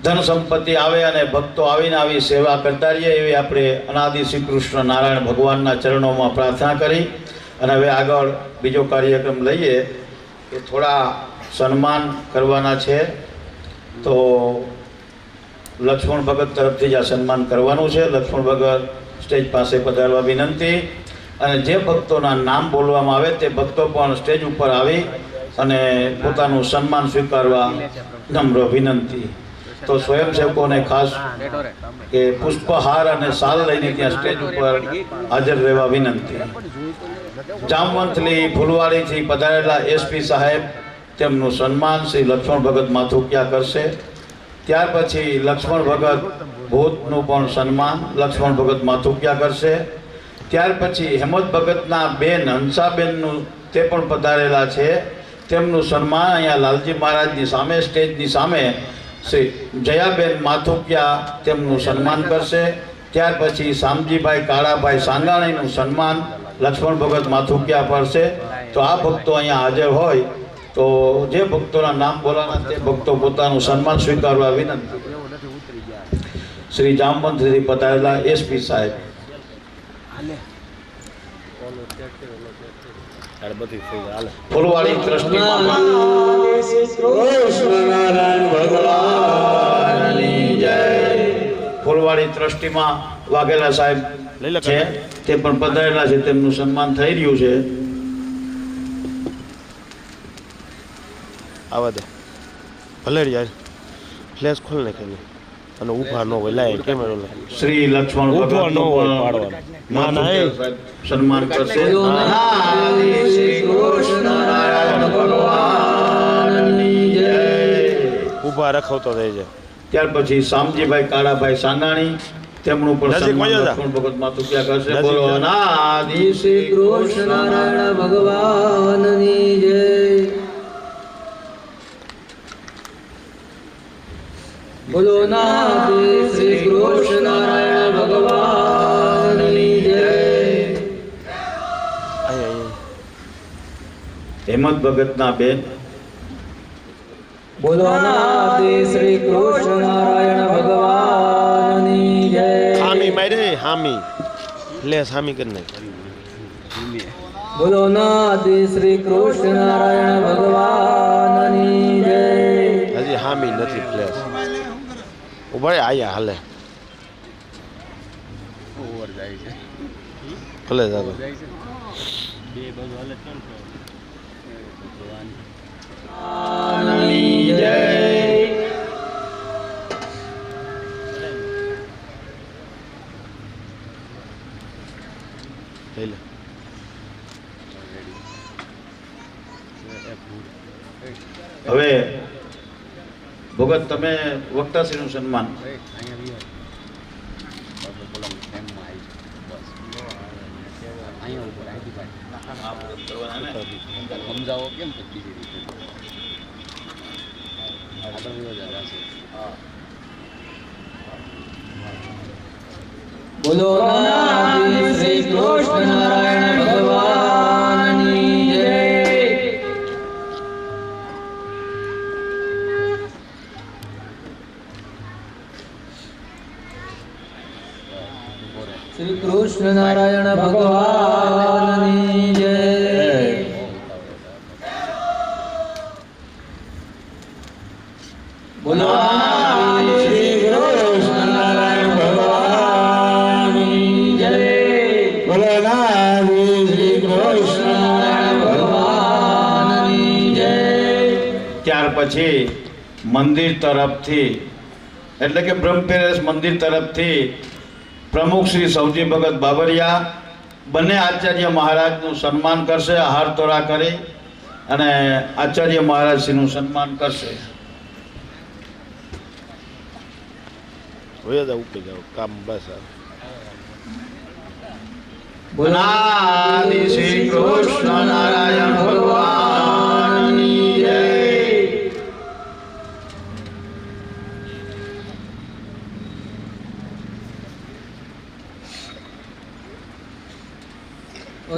ધન સંપત્તિ આવે અને ભક્તો આવીને આવી સેવા કરતા રહીએ એવી આપણે અનાદિ શ્રી કૃષ્ણ નારાયણ ભગવાનના ચરણોમાં પ્રાર્થના કરી અને હવે આગળ બીજો કાર્યક્રમ લઈએ કે થોડા સન્માન કરવાના છે. તો લક્ષ્મણ ભગત તરફથી જ આ સન્માન કરવાનું છે. લક્ષ્મણ ભગત સ્ટેજ પાસે પધારવા વિનંતી અને જે ભક્તોના નામ બોલવામાં આવે તે ભક્તો પણ સ્ટેજ ઉપર આવી અને પોતાનું સન્માન સ્વીકારવા નમ્ર વિનંતી. તો સ્વયંસેવકોને ખાસ કે પુષ્પહાર અને શાલ લઈને ત્યાં સ્ટેજ ઉપર હાજર રહેવા વિનંતી. જામવંથલી ફૂલવાડીથી પધારેલા એસપી સાહેબ તેમનું સન્માન શ્રી લક્ષ્મણ ભગત માથુકિયા કરશે. ત્યાર પછી લક્ષ્મણ ભગત ભૂતનું પણ સન્માન લક્ષ્મણ ભગત માથુકિયા કરશે. ત્યાર પછી હેમંત ભગતના બેન હંસાબેનનું તે પણ પધારેલા છે, તેમનું સન્માન અહીંયા લાલજી મહારાજની સામે સ્ટેજની સામે શ્રી જયાબેન માથુકિયા તેમનું સન્માન કરશે. ત્યાર પછી શામજીભાઈ કાળાભાઈ સાંગાણીનું સન્માન લક્ષ્મણ ભગત માથુકિયા કરશે. તો આ ભક્તો અહીંયા હાજર હોય તો જે ભક્તોના નામ બોલાના તે ભક્તો પોતાનું સન્માન સ્વીકારવા વિનંતી. શ્રી જામવંથથી પધારેલા એસપી સાહેબ. ફૂલવાડી ટ્રસ્ટીમાં કૃષ્ણનારાયણ ભગવાનની જય. ફૂલવાડી ટ્રસ્ટીમાં વાઘેલા સાહેબ છે, તે પણ પધારેલા છે, તેમનું સન્માન થઈ રહ્યું છે. આવા દે ભલે યાર ફ્લેશ ખોલ નાખે અને ઊભા ન હોય લાય કેમેરો લે શ્રી લક્ષ્મણ ઊભો ભગવાનનું ન હોય પણ પાડવાનું. ના, ના, માથું એ. સાહેબ સન્માન કરશે. શ્રી કૃષ્ણનારાયણ ભગવાનની જય. ઊભા રખવતો થઈ જાય. ત્યાર પછી શામજીભાઈ કાળાભાઈ સાંગાણી, તેમનું પણ નજીક સન્માન વયો જા. લક્ષ્મણ ભગત માથું ક્યાં કરશે. નજીક બોલો જા. અનાદિ શ્રી કૃષ્ણનારાયણ ભગવાનની જય. બોલો નાથ શ્રી કૃષ્ણનારાયણ ભગવાનની જય. અહીંયા હેમંત ભગતના બેન, બોલો નાથ શ્રી કૃષ્ણનારાયણ ભગવાનની જય. હામી મારે હામી ફ્લેશ હામી કરી નાખ. બોલો નાથ શ્રી કૃષ્ણનારાયણ ભગવાનની જય. હજી હામી નથી ફ્લેશ. ઉભા રે, આયા હાલે ભલે જાતો ભગવાનની જય. લઈ લે. હવે ભગત તમે વક્તાશ્રીનું સન્માન. સમજાવો કેમ થતી રીતે બોલો નાથ શ્રી કૃષ્ણનારાયણ ભગવાનની જય. શ્રી કૃષ્ણનારાયણ ભગવાનની જય. બોલો નાથ શ્રી કૃષ્ણનારાયણ ભગવાનની જય. બોલો નાથ શ્રી કૃષ્ણનારાયણ ભગવાનની જય. ત્યાર પછી મંદિર તરફથી એટલે કે બ્રહ્મ પેલેસ મંદિર તરફથી પ્રમુખ શ્રી સૌજી ભગત બાબરિયા બંને આચાર્ય મહારાજનું સન્માન કરશે. હાર તોરા કરી અને આચાર્ય મહારાજશ્રીનું સન્માન કરશે. હોય જાવ ઉપર જાવ કામ બસ આ. બોલો અનાદિ શ્રી કૃષ્ણનારાયણ ભગવાનની જય.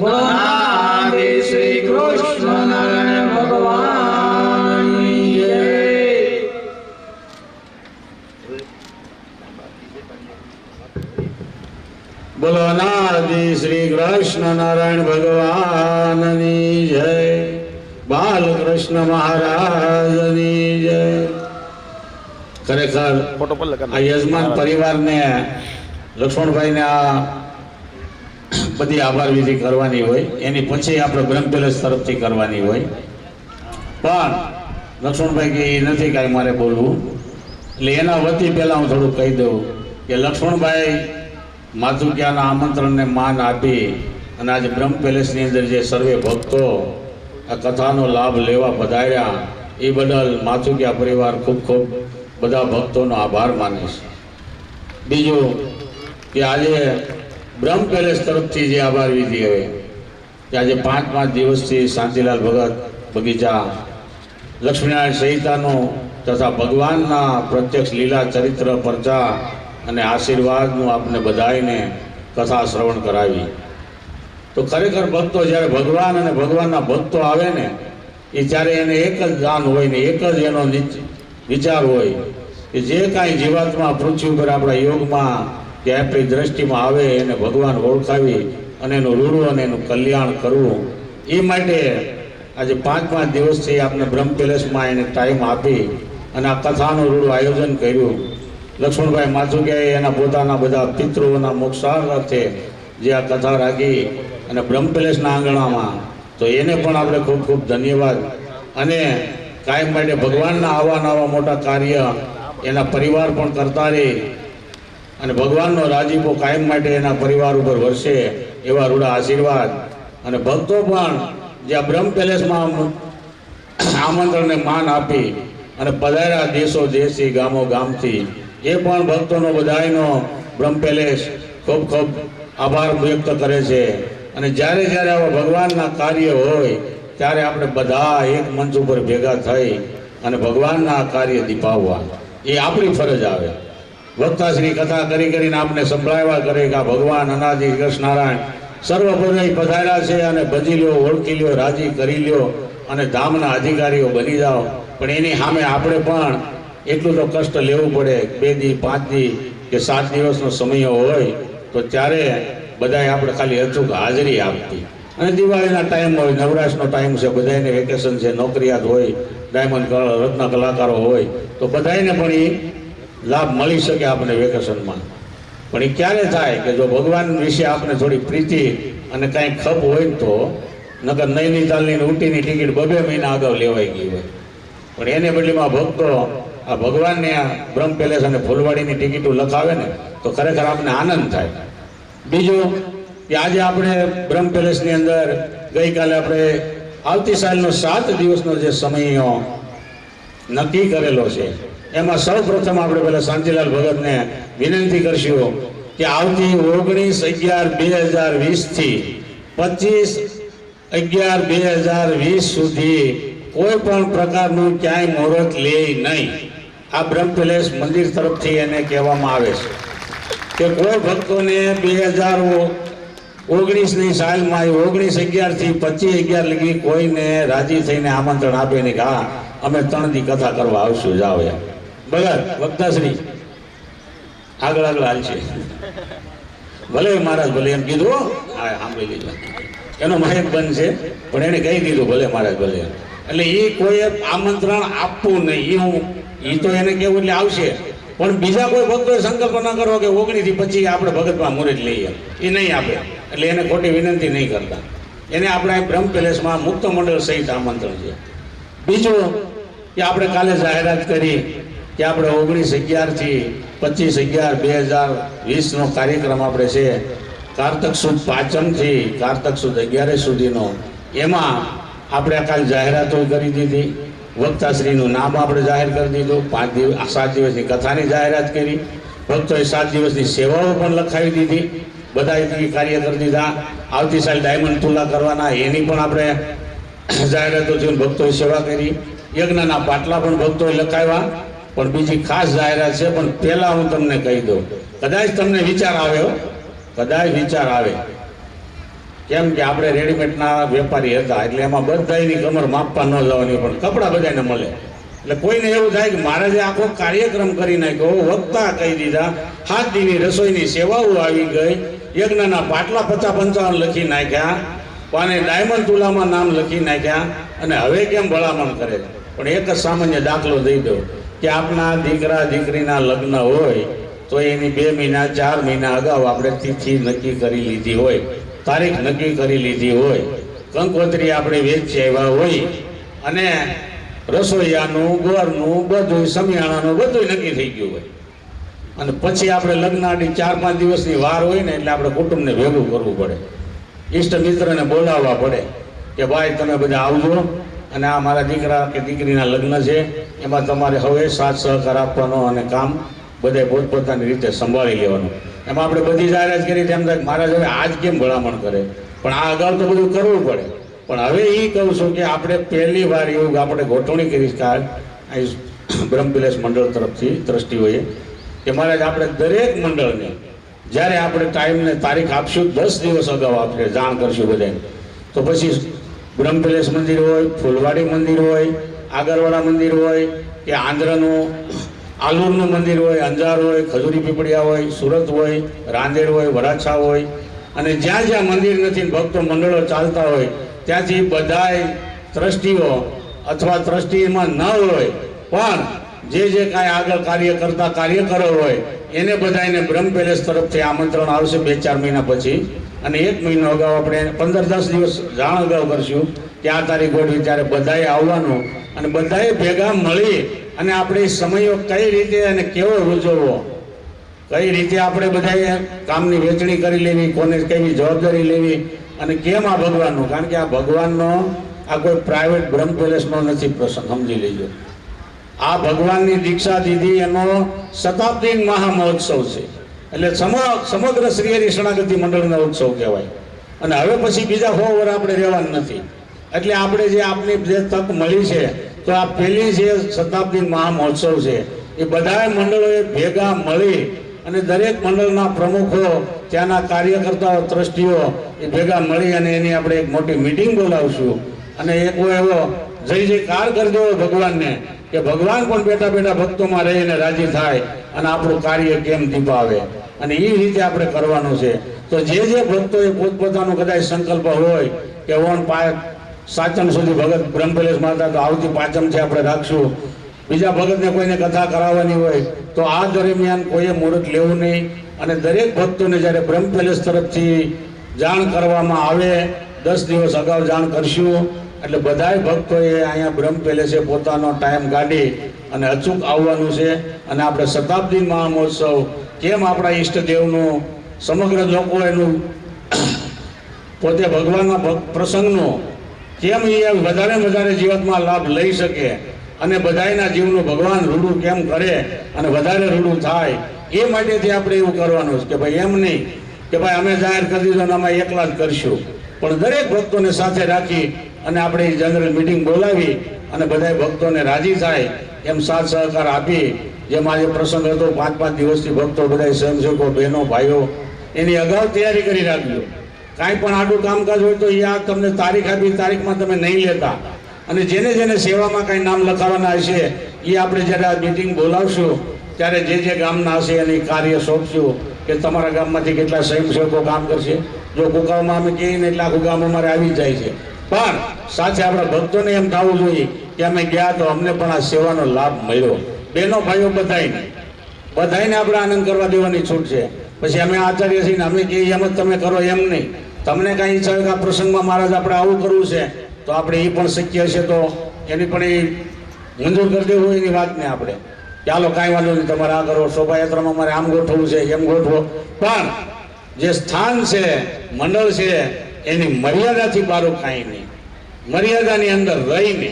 નાથ શ્રી કૃષ્ણનારાયણ ભગવાનની જય. બોલો નાથ શ્રી કૃષ્ણનારાયણ ભગવાનની જય. બાલકૃષ્ણ મહારાજની જય. ખરેખર ફોટો પર લગા આ યજમાન પરિવારને લક્ષ્મણભાઈને આ બધી આભાર વિધિ કરવાની હોય, એની પછી આપણે બ્રહ્મ પેલેસ તરફથી કરવાની હોય. પણ લક્ષ્મણભાઈ કે એ નથી કાંઈ મારે બોલવું, એટલે એના વતી પહેલાં હું થોડુંક કહી દઉં કે લક્ષ્મણભાઈ માધુક્યાના આમંત્રણને માન આપી અને આજે બ્રહ્મ પેલેસની અંદર જે સર્વે ભક્તો આ કથાનો લાભ લેવા પધાર્યા એ બદલ માથુકિયા પરિવાર ખૂબ ખૂબ બધા ભક્તોનો આભાર માને છે. બીજું કે આજે બ્રહ્મ પેલેસ તરફથી જે આભાર વિધિ હવે કે આજે 5 દિવસથી શાંતિલાલ ભગત બગીચા લક્ષ્મીનારાયણ સંહિતાનું તથા ભગવાનના પ્રત્યક્ષ લીલા ચરિત્ર પરચા અને આશીર્વાદનું આપને બધાઈને કથા શ્રવણ કરાવી. તો ખરેખર ભક્તો જ્યારે ભગવાન અને ભગવાનના ભક્તો આવે ને એ ત્યારે એને એક જ દાન હોય ને એક જ એનો વિચાર હોય કે જે કાંઈ જીવાત્મા પૃથ્વી ઉપર આપણા યોગમાં કે આપણી દ્રષ્ટિમાં આવે એને ભગવાન ઓળખાવી અને એનું રૂડું અને એનું કલ્યાણ કરવું. એ માટે આજે 5 દિવસથી આપણે બ્રહ્મ પેલેસમાં એને ટાઈમ આપી અને આ કથાનું રૂડું આયોજન કર્યું. લક્ષ્મણભાઈ માથુકિયાએ એના પોતાના બધા પિતૃઓના મોક્ષાર્થે જે આ કથા રાખી અને બ્રહ્મ પેલેસના આંગણામાં, તો એને પણ આપણે ખૂબ ખૂબ ધન્યવાદ. અને કાયમ માટે ભગવાનના આવા નવા મોટા કાર્ય એના પરિવાર પણ કરતા રહે અને ભગવાનનો રાજીપો કાયમ માટે એના પરિવાર ઉપર વરસે એવા રૂડા આશીર્વાદ. અને ભક્તો પણ જે આ બ્રહ્મ પેલેસમાં આમંત્રણને માન આપી અને પધાર્યા દેશો દેશથી ગામો ગામથી, એ પણ ભક્તોનો બધાયનો બ્રહ્મ પેલેસ ખૂબ ખૂબ આભાર વ્યક્ત કરે છે. અને જ્યારે જ્યારે આવા ભગવાનના કાર્ય હોય ત્યારે આપણે બધા એક મંચ ઉપર ભેગા થઈ અને ભગવાનના કાર્ય દીપાવવા એ આપણી ફરજ આવે. વક્તાશ્રી કથા કરીને આપણે સંભળાવ્યા કરે કે આ ભગવાન અનાદિ કૃષ્ણનારાયણ સર્વપદય પધાર્યા છે અને ભજી લ્યો, ઓળખી લ્યો, રાજી કરી લ્યો અને ધામના અધિકારીઓ બની જાઓ. પણ એની સામે આપણે પણ એટલું તો કષ્ટ લેવું પડે. 2 દી 5 દી કે 7 દિવસનો સમય હોય તો ત્યારે બધાએ આપણે ખાલી અચૂક હાજરી આપતી. અને દિવાળીના ટાઈમ હોય, નવરાશનો ટાઈમ છે, બધાને વેકેશન છે, નોકરિયાત હોય, ડાયમંડ રત્ન કલાકારો હોય, તો બધાને પણ એ લાભ મળી શકે આપણે વેકેશનમાં. પણ એ ક્યારે થાય કે જો ભગવાન વિશે આપણે થોડી પ્રીતિ અને કાંઈ ખપ હોય ને તો. નકર નૈનીતાલની ઊટીની ટિકિટ 2 મહિના અગાઉ લેવાઈ ગઈ હોય. પણ એને બદલીમાં ભક્તો આ ભગવાનને આ બ્રહ્મ પેલેસ અને ફૂલવાડીની ટિકિટો લખાવે ને તો ખરેખર આપણને આનંદ થાય. બીજું કે આજે આપણે બ્રહ્મ પેલેસની અંદર ગઈકાલે આપણે આવતી સાલનો 7 દિવસનો જે સમય નક્કી કરેલો છે, એમાં સૌ પ્રથમ આપણે પહેલાં શાંતિલાલ ભગતને વિનંતી કરશું કે આવતી 19/11/2020 થી 25/11/2020 સુધી કોઈ પણ પ્રકારનું ક્યાંય મુહૂર્ત લે નહીં. આ બ્રહ્મ પેલેસ મંદિર તરફથી એને કહેવામાં આવે છે કે કોઈ ભક્તોને 2019ની સાલમાં 19/11 થી 25/11 લગી કોઈને રાજી થઈને આમંત્રણ આપે નહીં કે હા અમે 3 દી કથા કરવા આવશું, જાઓ યાર. ભગત વક્તાશ્રી આગળ હાલશે, ભલે મહારાજ ભલે એમ કીધું. હા, સાંભળી લીધું. એનો માહિત બંધ છે પણ એને કહી દીધું ભલે મહારાજ ભલે. એટલે એ કોઈએ આમંત્રણ આપવું નહીં. એ તો એને કેવું એટલે આવશે. પણ બીજા કોઈ ભક્તોએ સંકલ્પ ન કરો કે 19 થી 25 આપણે ભગતમાં મુહૂર્ત લઈએ, એ નહીં આપે. એટલે એને ખોટી વિનંતી નહીં કરતા. એને આપણે બ્રહ્મ પેલેસમાં મુક્ત મંડળ સહિત આમંત્રણ છે. બીજું કે આપણે કાલે જાહેરાત કરી કે આપણે 19/11 થી 25/11/2020નો કાર્યક્રમ આપણે છે કારતક સુદ પાંચમથી કારતક સુદ 11 સુધીનો. એમાં આપણે કાલ જાહેરાતો કરી દીધી, વક્તાશ્રીનું નામ આપણે જાહેર કરી દીધું, 7 દિવસની કથાની જાહેરાત કરી, ભક્તોએ 7 દિવસની સેવાઓ પણ લખાવી દીધી, બધાએ કાર્ય કરી દીધા. આવતી સાલ ડાયમંડ તુલા કરવાના એની પણ આપણે જાહેરાતો થઈને ભક્તોએ સેવા કરી. યજ્ઞના પાટલા પણ ભક્તોએ લખાવ્યા. પણ બીજી ખાસ જાહેરાત છે, પણ પહેલાં હું તમને કહી દઉં, કદાચ તમને વિચાર આવ્યો, કદાચ વિચાર આવે કેમ કે આપણે રેડીમેડના વેપારી હતા એટલે એમાં બધાની કમર માપવા ન જવાની, પણ કપડાં બધાને મળે. એટલે કોઈને એવું થાય કે મહારાજે આખો કાર્યક્રમ કરી નાખ્યો, વક્તા કહી દીધા, 7 દીની રસોઈની સેવાઓ આવી ગઈ, યજ્ઞના પાટલા 50-55 લખી નાખ્યા, અને ડાયમંડ તુલામાં નામ લખી નાખ્યા, અને હવે કેમ ભલામણ કરે. પણ એક જ સામાન્ય દાખલો દઈ દો કે આપણા દીકરા દીકરીના લગ્ન હોય તો એની 2 મહિના 4 મહિના અગાઉ આપણે તિથિ નક્કી કરી લીધી હોય, તારીખ નક્કી કરી લીધી હોય, કંકોત્રી આપણે વેચી આવ્યા હોય, અને રસોઈયાનું ગોળનું બધું સમિયાણાનું બધું નક્કી થઈ ગયું હોય, અને પછી આપણે લગ્નાની 4-5 દિવસની વાર હોય ને એટલે આપણે કુટુંબને ભેગું કરવું પડે, ઈષ્ટ મિત્રને બોલાવવા પડે કે ભાઈ તમે બધા આવજો અને આ મારા દીકરા કે દીકરીના લગ્ન છે, એમાં તમારે હવે સાથ સહકાર આપવાનો અને કામ બધાએ પોતપોતાની રીતે સંભાળી લેવાનું. એમાં આપણે બધી જાહેરાત કરી તેમ થાય મહારાજ હવે આજ કેમ ભલામણ કરે, પણ આ અગાઉ તો બધું કરવું પડે. પણ હવે એ કહું છું કે આપણે પહેલી વાર એવું આપણે ગોઠવણી કરી અહીં બ્રહ્મ પેલેસ મંડળ તરફથી ટ્રસ્ટીઓએ કે મહારાજ આપણે દરેક મંડળને જ્યારે આપણે ટાઈમને તારીખ આપશું 10 દિવસ અગાઉ આપણે જાણ કરશું બધાને. તો પછી બ્રહ્મ પેલેસ મંદિર હોય, ફૂલવાડી મંદિર હોય, આગરવાડા મંદિર હોય કે આંધ્રનું આલુરનું મંદિર હોય, અંજાર હોય, ખજૂરી પીપળિયા હોય, સુરત હોય, રાંદેર હોય, વરાછા હોય, અને જ્યાં જ્યાં મંદિર નથી ને ભક્તો મંડળો ચાલતા હોય ત્યાંથી બધાય ટ્રસ્ટીઓ અથવા ટ્રસ્ટીમાં ન હોય પણ જે કાંઈ આગળ કાર્ય કરતા કાર્યકરો હોય એને બધાને બ્રહ્મ પેલેસ તરફથી આમંત્રણ આવશે 2-4 મહિના પછી, અને 1 મહિનો અગાઉ આપણે 15-10 દિવસ જાણ અગાઉ કરશું કે આ તારીખ ગોઠવી ત્યારે બધાએ આવવાનું અને બધાએ ભેગા મળી અને આપણે સમયો કઈ રીતે અને કેવો ઉજવવો, કઈ રીતે આપણે બધાએ કામની વહેંચણી કરી લેવી, કોને કેવી જવાબદારી લેવી અને કેમ આ ભગવાનનું, કારણ કે આ ભગવાનનો આ કોઈ પ્રાઇવેટ બ્રહ્મ પેલેસનો નથી પ્રસંગ, સમજી લેજો. આ ભગવાનની દીક્ષા દીધી એનો શતાબ્દી મહામહોત્સવ છે. એટલે સમગ્ર શ્રી હરિ શરણાગતિ મંડળનો ઉત્સવ કહેવાય. અને હવે પછી બીજા 100 વર્ષ આપણે રહેવાનું નથી. એટલે આપણે જે આપની જે તક મળી છે તો આ પહેલી જે શતાબ્દી મહામહોત્સવ છે એ બધા મંડળોએ ભેગા મળી અને દરેક મંડળના પ્રમુખો, ત્યાંના કાર્યકર્તાઓ, ટ્રસ્ટીઓ એ ભેગા મળી અને એની આપણે એક મોટી મિટિંગ બોલાવશું અને એવો જય જયકાર કરજો ભગવાનને કે ભગવાન પણ બેઠા બેઠા ભક્તોમાં રહીને રાજી થાય અને આપણું કાર્ય કેમ દીપાવે, અને એ રીતે આપણે કરવાનું છે. તો જે ભક્તોએ પોતપોતાનો કદાચ સંકલ્પ હોય કે ઓન સાચમ સુધી ભગત બ્રહ્મ પેલેસમાં હતા તો આવતી પાંચમથી આપણે રાખશું, બીજા ભગતને કોઈને કથા કરાવવાની હોય તો આ દરમિયાન કોઈએ મુહૂર્ત લેવું નહીં. અને દરેક ભક્તોને જ્યારે બ્રહ્મ પેલેસ તરફથી જાણ કરવામાં આવે 10 દિવસ અગાઉ જાણ કરશું, એટલે બધાય ભક્તોએ અહીંયા બ્રહ્મ પેલેસે પોતાનો ટાઈમ કાઢી અને અચૂક આવવાનું છે. અને આપણે શતાબ્દી મહામહોત્સવ કેમ આપણા ઈષ્ટદેવનું સમગ્ર લોકો એનું પોતે ભગવાનના પ્રસંગનો કેમ એ વધારે જીવનમાં લાભ લઈ શકે અને બધાના જીવનું ભગવાન રૂડું કેમ કરે અને વધારે રૂડું થાય, એ માટેથી આપણે એવું કરવાનું છે કે ભાઈ એમ નહીં કે ભાઈ અમે જાહેર કરી દીધો ને અમે એકલા જ કરશું, પણ દરેક ભક્તોને સાથે રાખી અને આપણે જનરલ મિટિંગ બોલાવી અને બધા ભક્તોને રાજી થાય એમ સાથ સહકાર આપી, જેમ આજે પ્રસંગ હતો 5-5 દિવસથી ભક્તો બધા સ્વયંસેવકો, બહેનો, ભાઈઓ એની અગાઉ તૈયારી કરી રાખજો. કાંઈ પણ આડું કામકાજ હોય તો એ આ તમને તારીખ આપી, તારીખમાં તમે નહીં લેતા, અને જેને સેવામાં કાંઈ નામ લખાવવાના હશે એ આપણે જ્યારે આ મિટિંગ બોલાવશું ત્યારે જે ગામના હશે એની કાર્ય સોંપશું કે તમારા ગામમાંથી કેટલા સ્વયંસેવકો કામ કરશે. જો કુકામાં અમે કહીએ ને એટલે આખું ગામ અમારે આવી જાય છે, પણ સાથે આપણા ભક્તોને એમ થવું જોઈએ કે અમે ગયા તો અમને પણ આ સેવાનો લાભ મળ્યો. બહેનો ભાઈઓ બધાને આપણે આનંદ કરવા દેવાની છૂટ છે. પછી અમે આચાર્ય છીએ ને અમે કહીએ એમ જ તમે કરો એમ નહીં. તમને કાંઈ ઈચ્છા હોય કે આ પ્રસંગમાં મહારાજ આપણે આવું કરવું છે તો આપણે એ પણ શક્ય છે તો એની પણ એ મંજૂર કરી દેવું એની વાતને આપણે ચાલો કાંઈ વાંધો નહીં, તમારે આ કરો, શોભાયાત્રામાં મારે આમ ગોઠવવું છે એમ ગોઠવો, પણ જે સ્થાન છે મંડળ છે એની મર્યાદાથી બારું કાંઈ નહીં, મર્યાદાની અંદર રહીને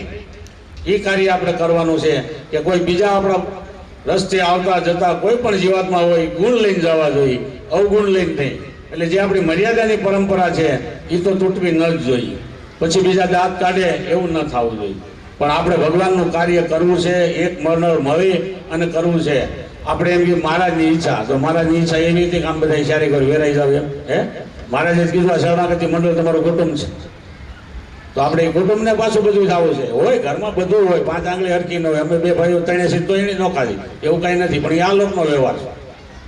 એ કાર્ય આપણે કરવાનું છે. કે કોઈ બીજા આપણા રસ્તે આવતા જતા કોઈ પણ જીવાતમાં હોય ગુણ લઈને જવા જોઈએ, અવગુણ લઈને નહીં. એટલે જે આપણી મર્યાદાની પરંપરા છે એ તો તૂટવી ન જ જોઈએ, પછી બીજા દાંત કાઢે એવું ન થવું જોઈએ. પણ આપણે ભગવાનનું કાર્ય કરવું છે, એક મંડળ મળી અને કરવું છે. આપણે એમ કે મહારાજની ઈચ્છા, તો મહારાજની ઈચ્છા એવી હતી કે આમ બધા ઇશારી કરી વેરાઈ જાવ એમ. મહારાજે કીધું આ શરણાગતિ મંડળ તમારું કુટુંબ છે તો આપણે એ કુટુંબને પાછું બધું થવું છે. હોય ઘરમાં બધું હોય, 5 આંગળી હરકી ન હોય, અમે 2 ભાઈઓ 3 સીધ તો એની ન ખાધી એવું કાંઈ નથી, પણ એ આ લોકનો વ્યવહાર છે.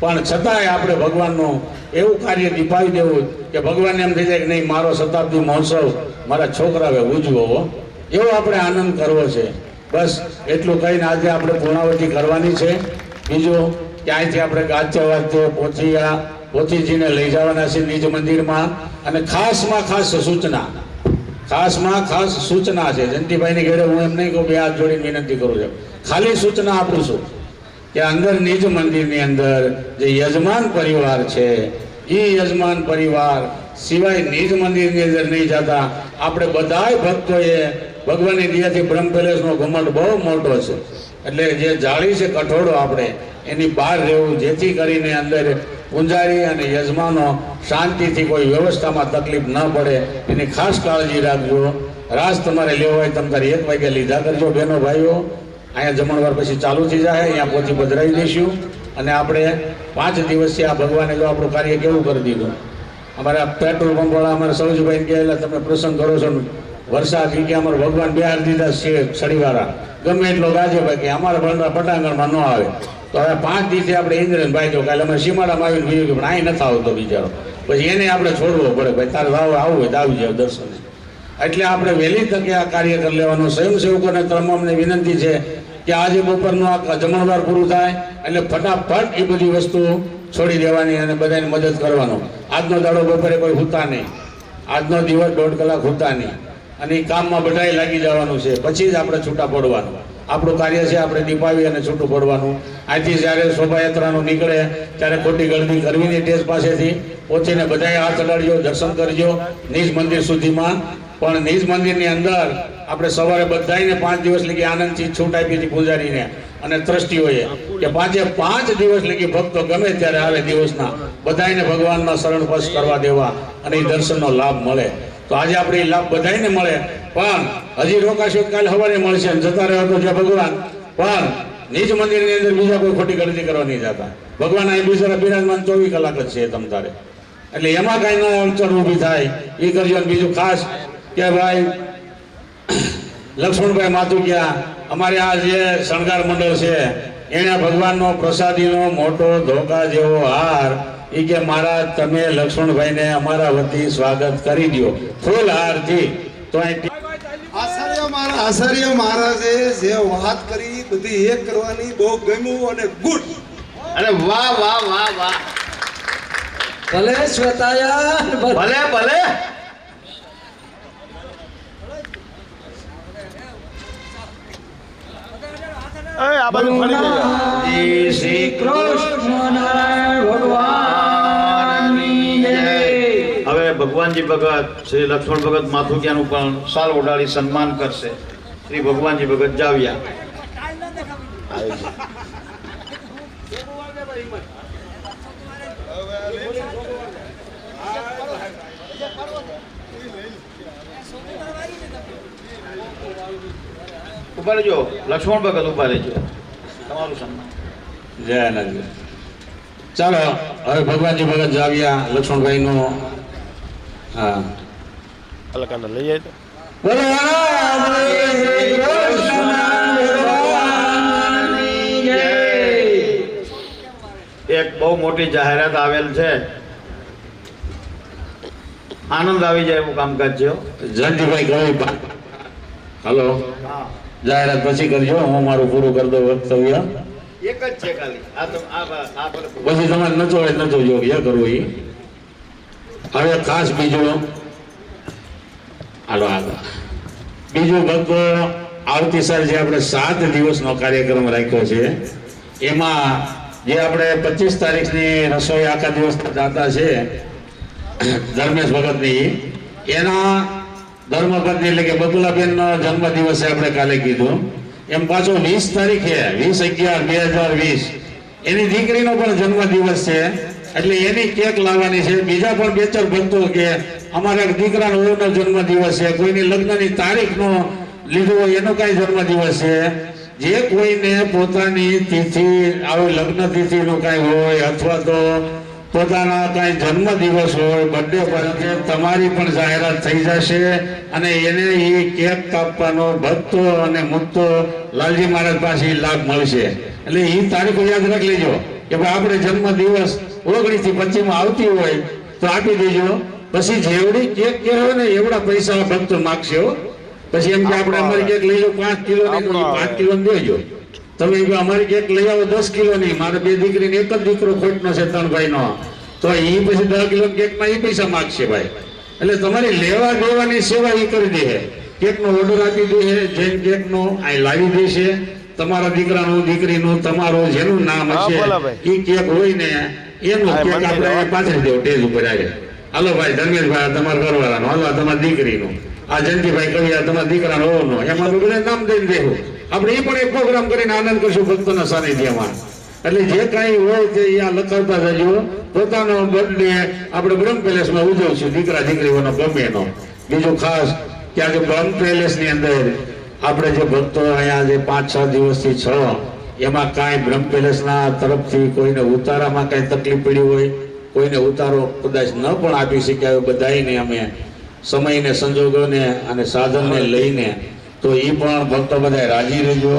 પણ છતાંય આપણે ભગવાનનું એવું કાર્ય દીપાવી દેવું કે ભગવાનને એમ થઈ જાય કે નહીં મારો શતાબ્દી મહોત્સવ મારા છોકરાએ ઉજવો, એવો આપણે આનંદ કરવો છે. બસ એટલું કહીને આજે આપણે પૂર્ણાવતી કરવાની છે. બીજું ક્યાંયથી આપણે ગાજતે વાજતે પોથીજીને લઈ જવાના છે નિજ મંદિરમાં. અને ખાસમાં ખાસ સૂચના છે જયંતિભાઈની ઘરે હું એમ નહીં કહું બે હાથ જોડીને વિનંતી કરું છું, ખાલી સૂચના આપું છું કે અંદર નિજ મંદિરની અંદર જે યજમાન પરિવાર છે એ યજમાન પરિવાર સિવાય નિજ મંદિરની અંદર નહીં જતા. આપણે બધાય ભક્તોએ ભગવાનની દયાથી બ્રહ્મ પેલેસનો ઘમંડ બહુ મોટો છે, એટલે જે જાળી છે કઠોળો આપણે એની બહાર રહેવું, જેથી કરીને અંદર પૂંજારી અને યજમાનો શાંતિથી કોઈ વ્યવસ્થામાં તકલીફ ન પડે એની ખાસ કાળજી રાખજો. રાસ તમારે લેવો હોય તમે તારે 1 વાગ્યા લીધા કરજો બહેનો ભાઈઓ. અહીંયા જમણવાર પછી ચાલુ થઈ જાય, અહીંયા પોથી પધરાવી દઈશું. અને આપણે 5 દિવસથી આ ભગવાને જો આપણું કાર્ય કેવું કરી દીધું. અમારા પેટ્રોલ પંપવાળા અમારા સૌજીભાઈને કહેલા તમે પ્રસંગ કરો છો ને વરસાદ કે અમારે ભગવાન બિહાર દીધા છે છડીવાળા ગમે એટલો ગાજો ભાઈ કે અમારા પટાંગણમાં ન આવે. તો હવે 5 દિવસે આપણે ઇન્દ્રનભાઈ જો કાલે અમે સીમાડામાં આવીને બીજું કે પણ અહીં નથી આવતો બિચારો, પછી એને આપણે છોડવો પડે, ભાઈ તારે આવવું હોય તો આવી જાવ દર્શને. એટલે આપણે વહેલી તકે આ કાર્ય કરી લેવાનું. સ્વયંસેવકોને તમામને વિનંતી છે કે આજે બપોરનું આ જમણવાર પૂરું થાય એટલે ફટાફટ એ બધી વસ્તુ છોડી દેવાની અને બધાને મદદ કરવાનો. આજનો દાડો બપોરે કોઈ હુતા નહીં, આજનો દિવસ 1.5 કલાક હુતા નહીં અને એ કામમાં બધાએ લાગી જવાનું છે. પછી જ આપણે છૂટા પડવાનું. આપણું કાર્ય છે આપણે દીપાવી અને છૂટું પડવાનું. આજથી જ્યારે શોભાયાત્રાનું નીકળે ત્યારે ખોટી ગળદી કરવી નહીં. ટેજ પાસેથી પહોંચીને બધાએ હાથ અડાડજો, દર્શન કરજો નિજ મંદિર સુધીમાં. પણ નિજ મંદિરની અંદર આપણે સવારે બધાને 5 દિવસ લગી આનંદથી છૂટ આપી હતી પૂજારીને અને ટ્રસ્ટીઓએ કે 5 દિવસ લગી ભક્તો ગમે ત્યારે આવે દિવસના બધાને ભગવાનના શરણ સ્પર્શ કરવા દેવા અને એ દર્શનનો લાભ મળે. તો આજે આપણે એ લાભ બધાને મળે. પણ હજી રોકાશો કાલે સવારે મળશે અને જતા રહ્યો તો જે ભગવાન. પણ નિજ મંદિરની અંદર બીજા કોઈ ખોટી ગણતરી કરવા નહીં જતા. ભગવાન અહીં બીજા બિરાજમાન 24 કલાક જ છે તમ તારે. એટલે એમાં કાંઈ ન અડચણ ઊભી થાય એ કરજો. અને બીજું ખાસ કે ભાઈ લક્ષ્મણભાઈ માતુકિયા અમારે આ જે શણગાર મંડળ છે એને ભગવાનનો પ્રસાદીનો મોટો ધોકા જેવો હાર એ કે મહારાજ તમે લક્ષ્મણભાઈને અમારા વતી સ્વાગત કરી દો ફૂલ હારથી. તો આચાર્ય મહારાજે જે વાત કરી બધી એક કરવાની બહુ ગમ્યું અને ગુડ. અરે વાહ વાહ વાહ વાહ, ભલે શ્વેતાયા ભલે ભલે. આ બાજુ ફરી લેજો. જય શ્રી કૃષ્ણ ભગવાનની જય. હવે ભગવાનજી ભગત શ્રી લક્ષ્મણ ભગત માથુકિયાનું પણ સાલ ઓઢાડી સન્માન કરશે. શ્રી ભગવાનજી ભગત જાવ્યા. ઉભા રહેજો લક્ષ્મણ ભગત, ઉભા રહેજો, તમારું સન્માન. જય આનંદ. ચાલો હવે ભગવાનજી ભગત જાવ્યા લક્ષ્મણભાઈ નો. હા અલકાને લઈ જાય તો બોલો શ્રી કૃષ્ણ ભગવાનની જય. એક બહુ મોટી જાહેરાત આવેલ છે, આનંદ આવી જાય એવું કામકાજ છે. જયંતિભાઈ ગળી. હલો, જાહેરાત પછી કરજો, હું મારું પૂરું કરી દઉં વક્તવ્ય. એક જ છે ખાલી. આ તો આ પછી તમારે નચો હોય નચો જો એ કરવું એ. હવે ખાસ બીજું હાલો આગળ બીજું ભક્તો આવતી સાલ જે આપણે 7 દિવસનો કાર્યક્રમ રાખ્યો છે એમાં જે આપણે 25 તારીખની રસોઈ આખા દિવસ જાતા છે ધર્મેશ ભગતની, એના ધર્મપત્ની એટલે કે બતુલાબેનનો જન્મદિવસ છે આપણે કાલે કીધું. એમ પાછો 20 તારીખે 20/11/2020 એની દીકરીનો પણ જન્મદિવસ છે એટલે એની કેક લાવવાની છે. બીજા પણ 2-4 ભક્તો કે અમારા દીકરાનો જન્મદિવસ છે, કોઈની લગ્નની તારીખનો લીધું હોય એનો કાંઈ જન્મદિવસ છે. જે કોઈને પોતાની તિથિ આવી લગ્ન તિથિનું કાંઈ હોય અથવા તો પોતાના કાંઈ જન્મદિવસ હોય, બર્થડે પર તમારી પણ જાહેરાત થઈ જશે અને એને એ કેક કાપવાનો ભક્તો અને મુક્તો લાલજી મહારાજ પાસે લાભ મળશે. એટલે એ તારીખો યાદ રાખી લેજો કે ભાઈ આપણે જન્મદિવસ 19 થી 25 આવતી હોય તો આપી દેજો. પછી જેવડી કેક કહેવાય ને એવડા પૈસા ભક્તો માગશે હો. પછી એમ કે આપણે અમારી કેક લઈ લો 5 કિલો ની, 5 કિલો દેજો. તમે અમારી કેક લઈ આવો 10 કિલો ની, મારે 2 દીકરીને એક જ દીકરો ખોટનો છે 3 ભાઈનો, તો એ પછી 10 કિલો કેકમાં એ પૈસા માગશે ભાઈ. એટલે તમારી લેવા દેવાની સેવા એ કરી દે. કેકનો ઓર્ડર આપી દે, જૈન કેકનો આ લાવી દેશે. તમારા દીકરાનું દીકરીનું તમારું જેનું નામ હશે એ કેક હોય ને એનું કેક આપણે પાછળ દેવું ટેજ ઉપર આવે. હાલો ભાઈ ધર્મેશભાઈ તમારા ઘરવાળાનો, હાલો તમારા દીકરીનું, આ જયંતિભાઈ કવિયા તમારા દીકરાનો હોવાનો, એમાં બધા નામ દઈને દેવું. આપણે એ પણ એક પ્રોગ્રામ કરીને આનંદ કરશું ભક્તોના સાનિધ્યમાં. એટલે જે કાંઈ હોય તે અહીંયા લખાવતા જજો. પોતાનો બર્થડે આપણે બ્રહ્મ પેલેસમાં ઉજવશું, દીકરા દીકરીઓનો ગમે એનો. બીજું ખાસ કે આજે બ્રહ્મ પેલેસની અંદર આપણે જે ભક્તો અહીંયા જે 5-6 દિવસથી 6 એમાં કાંઈ બ્રહ્મ પેલેસના તરફથી કોઈને ઉતારામાં કાંઈ તકલીફ પડી હોય, કોઈને ઉતારો કદાચ ન પણ આપી શક્યા હોય, બધાને અમે સમયને સંજોગોને અને સાધનને લઈને તો એ પણ ભક્તો બધા રાજી રહેજો.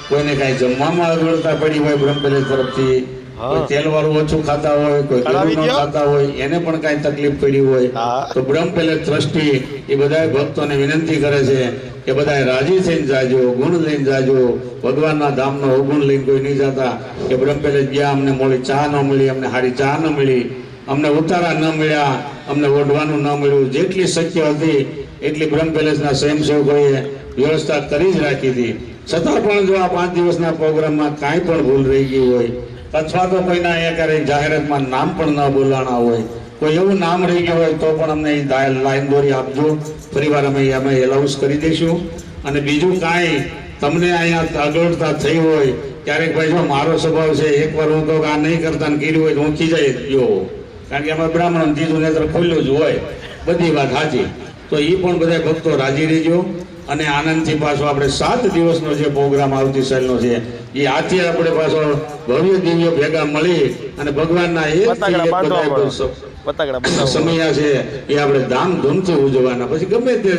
કોઈને કાંઈ જમવામાં અગવડતા પડી હોય બ્રહ્મ પેલેસ તરફથી હા. કોઈ તેલવાળું ઓછું ખાતા હોય, કોઈ કરાવી ઘીનું ન દ્યો. ખાતા હોય, એને પણ કાંઈ તકલીફ પડી હોય હા. તો બ્રહ્મ પેલેસ ટ્રસ્ટી એ બધા ભક્તોને વિનંતી કરે છે કે બધા રાજી થઈને જાજો, ગુણ લઈને જાજો. ભગવાનના ધામનો અવગુણ લઈને કોઈ નહીં જતા કે બ્રહ્મ પેલેસ ગયા, અમને મોડી ચા ન મળી, અમને સારી ચા ન મળી, અમને ઉતારા ન મળ્યા, અમને ઓઢવાનું ન મળ્યું. જેટલી શક્ય હતી એટલી બ્રહ્મ પેલેસના સ્વયંસેવકોએ વ્યવસ્થા કરી જ રાખી હતી. છતાં પણ જો આ 5 દિવસના પ્રોગ્રામમાં કાંઈ પણ ભૂલ રહી ગઈ હોય અથવા તો કોઈના અહીંયા ક્યારેય જાહેરાતમાં નામ પણ ન બોલાણા હોય, કોઈ એવું નામ રહી ગયું હોય તો પણ અમને એ લાઈન દોરી આપજો. ફરીવાર અમે એલાઉન્સ કરી દઈશું. અને બીજું કાંઈ તમને અહીંયા અગવડતા થઈ હોય, ક્યારેક ભાઈ જો મારો સ્વભાવ છે, એકવાર હું કહું કે આ નહીં કરતા ને કર્યું હોય તો હું ખીજાઈ ગયો, કારણ કે અમે બ્રાહ્મણ ત્રીજું નેત્ર ખુલ્લું જ હોય, બધી વાત સાચી. તો એ પણ બધા ભક્તો રાજી રહેજો. અને આનંદથી પાછો આપણે 7 દિવસનો જે પ્રોગ્રામ આવતી સાલનો છે એ આથી આપણે પાછો ભવ્ય દિવ્ય ભેગા મળી અને ભગવાનના પતાગડા બાંધવા મળો. પતાગડા બાંધવા સમય છે એ આપણે ધામધૂમથી ઉજવવાના. પછી ગમે તે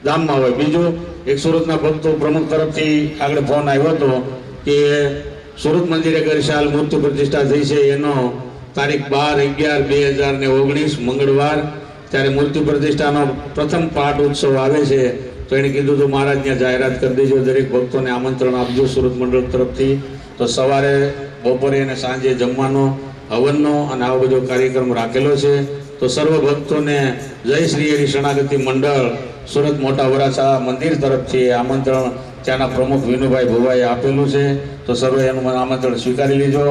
ધામમાં હોય. બીજું એક સુરતના ભક્તો પ્રમુખ તરફથી આગળ ફોન આવ્યો હતો કે સુરત મંદિરે ગઈસાલ મૂર્તિ પ્રતિષ્ઠા થઈ છે, એનો તારીખ 12/11/2019 મંગળવાર ત્યારે મૂર્તિ પ્રતિષ્ઠાનો પ્રથમ પાઠ ઉત્સવ આવે છે. તો એને કીધું તો મહારાજ ત્યાં જાહેરાત કરી દેજો, દરેક ભક્તોને આમંત્રણ આપજો સુરત મંડળ તરફથી. તો સવારે, બપોરે અને સાંજે જમવાનો, હવનનો અને આવો બધો કાર્યક્રમ રાખેલો છે. તો સર્વ ભક્તોને જય શ્રી હરિ શરણાગતિ મંડળ સુરત મોટા વરાછા મંદિર તરફથી આમંત્રણ ત્યાંના પ્રમુખ વિનુભાઈ ભુવાએ આપેલું છે. તો સર્વે એનું આમંત્રણ સ્વીકારી લેજો.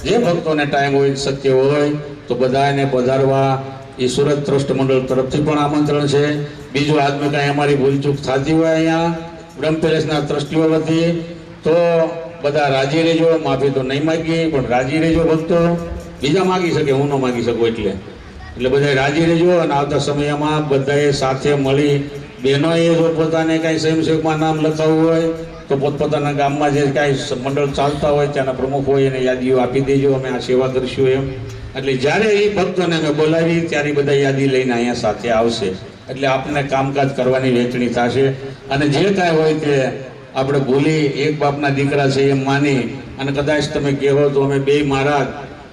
જે ભક્તોને ટાઈમ હોય, શક્ય હોય તો બધાને પધારવા એ સુરત ટ્રસ્ટ મંડળ તરફથી પણ આમંત્રણ છે. બીજું આજનું કાંઈ અમારી ભૂલચૂક થતી હોય અહીંયા બ્રહ્મ પેલેસના ટ્રસ્ટીઓ વતી તો બધા રાજી રહેજો. માફી તો નહીં માગી પણ રાજી રહેજો ભક્તો. બીજા માગી શકે, હું ન માગી શકું એટલે બધા રાજી રહેજો. અને આવતા સમયમાં બધાએ સાથે મળી, બહેનોએ જો પોતાને કાંઈ સ્વયંસેવકમાં નામ લખાવવું હોય તો પોતપોતાના ગામમાં જે કાંઈ મંડળ ચાલતા હોય ત્યાંના પ્રમુખ હોય એને યાદીઓ આપી દેજો, અમે આ સેવા કરીશું એમ. એટલે જ્યારે એ ભક્તોને અમે બોલાવી ત્યારે બધા યાદી લઈને અહીંયા સાથે આવશે. એટલે આપણને કામકાજ કરવાની વહેંચણી થશે. અને જે કાંઈ હોય તે આપણે ભૂલી એક બાપના દીકરા છે એમ માની અને કદાચ તમે કહેવો તો અમે બે મહારાજ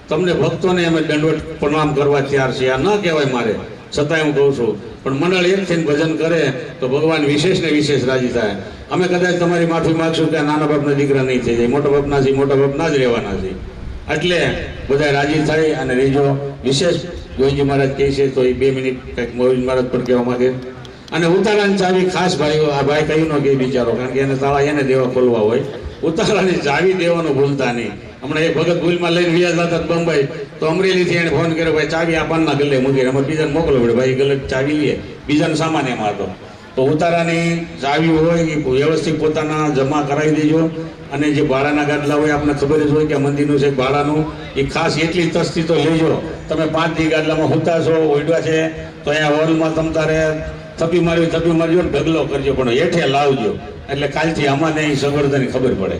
તમને ભક્તોને અમે દંડવત પ્રણામ કરવા તૈયાર છે. આ ન કહેવાય મારે, છતાંય હું કહું છું. પણ મંડળ એક થઈને ભજન કરે તો ભગવાન વિશેષ ને વિશેષ રાજી થાય. અમે કદાચ તમારી માફી માગશું કે નાના બાપના દીકરા નહીં થઈ જાય, મોટા બાપના છે, મોટા બાપના જ રહેવાના છે. એટલે બધા રાજી થાય અને રેજો. વિશેષ ગોવિંદજી મહારાજ કહે છે તો એ 2 મિનિટ કંઈક ગોવિંદ મહારાજ પણ કહેવા માંગે. અને ઉતારાની ચાવી ખાસ ભાઈ, આ ભાઈ કહ્યું ન કે બિચારો, કારણ કે એને તાળા એને દેવા ખોલવા હોય. ઉતારાની ચાવી દેવાનું ભૂલતા નહીં. હમણાં એક ભગત ભૂલમાં લઈને વ્યાજ હતા બંબાઈ, તો અમરેલીથી એને ફોન કર્યો, ભાઈ ચાવી આ પાનના ગલ્લે મૂકી, અમારે બીજાને મોકલો પડે, ભાઈ ગલત ચાવી લે, બીજાને સામાન એમાં હતો. તો ઉતારાની ચાવી હોય એ વ્યવસ્થિત પોતાના જમા કરાવી દેજો. અને જે ભાડાના ગાડલા હોય આપણને ખબર જ હોય કે આ મંદિરનું છે ભાડાનું, એ ખાસ એટલી તસ્તી તો લેજો. તમે 5 દી ગાડલામાં હુતા છો, ઓઢવા છે તો અહીંયા હોલમાં તમ તારે થપ્પી મારજો ને ઢગલો કરજો, પણ હેઠે લાવજો. એટલે કાલથી અમાને એ સગવડતાની ખબર પડે.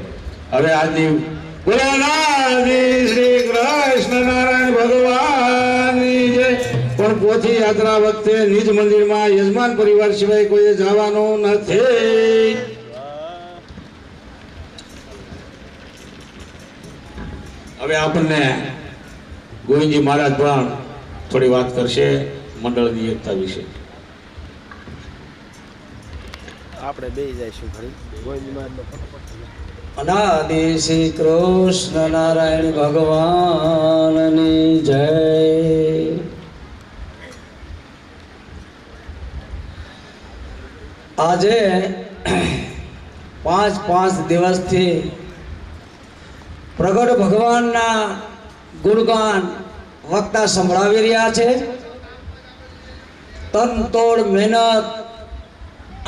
હવે આજની બોલાનાથી શ્રી કૃષ્ણ નારાયણ ભગવાનની જય. પણ પોથી યાત્રા વખતે નિજ મંદિરમાં યજમાન પરિવાર સિવાય કોઈ જવાનું નથી. હવે આપણને ગોવિંદજી મહારાજ પણ થોડી વાત કરશે મંડળની એકતા વિશે. આપણે બે જઈશું ખરી ગોવિંદ મહારાજનો અનાદિ શ્રી કૃષ્ણ નારાયણ ભગવાનની જય. આજે 5 દિવસથી પ્રગટ ભગવાનના ગુણગાન વક્તા સંભળાવી રહ્યા છે. તનતોડ મહેનત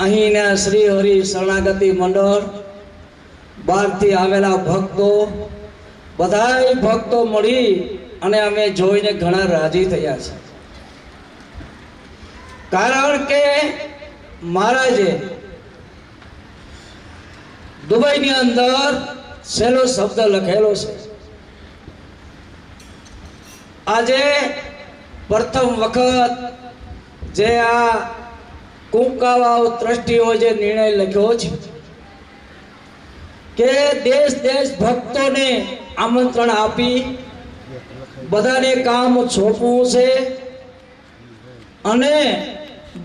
અહીંના શ્રી હરિ શરણાગતિ મંડળ, બહારથી આવેલા ભક્તો, બધાય ભક્તો મળી અને અમે જોઈને ઘણા રાજી થયા છે. કારણ કે મહારાજે દુબઈની અંદર સહેલો શબ્દ લખેલો છે. આજે પ્રથમ વખત જે આ કુંકાવાવ ટ્રસ્ટીઓ જે નિર્ણય લખ્યો છે કે દેશ ભક્તોને આમંત્રણ આપી બધાને કામ સોંપવું છે અને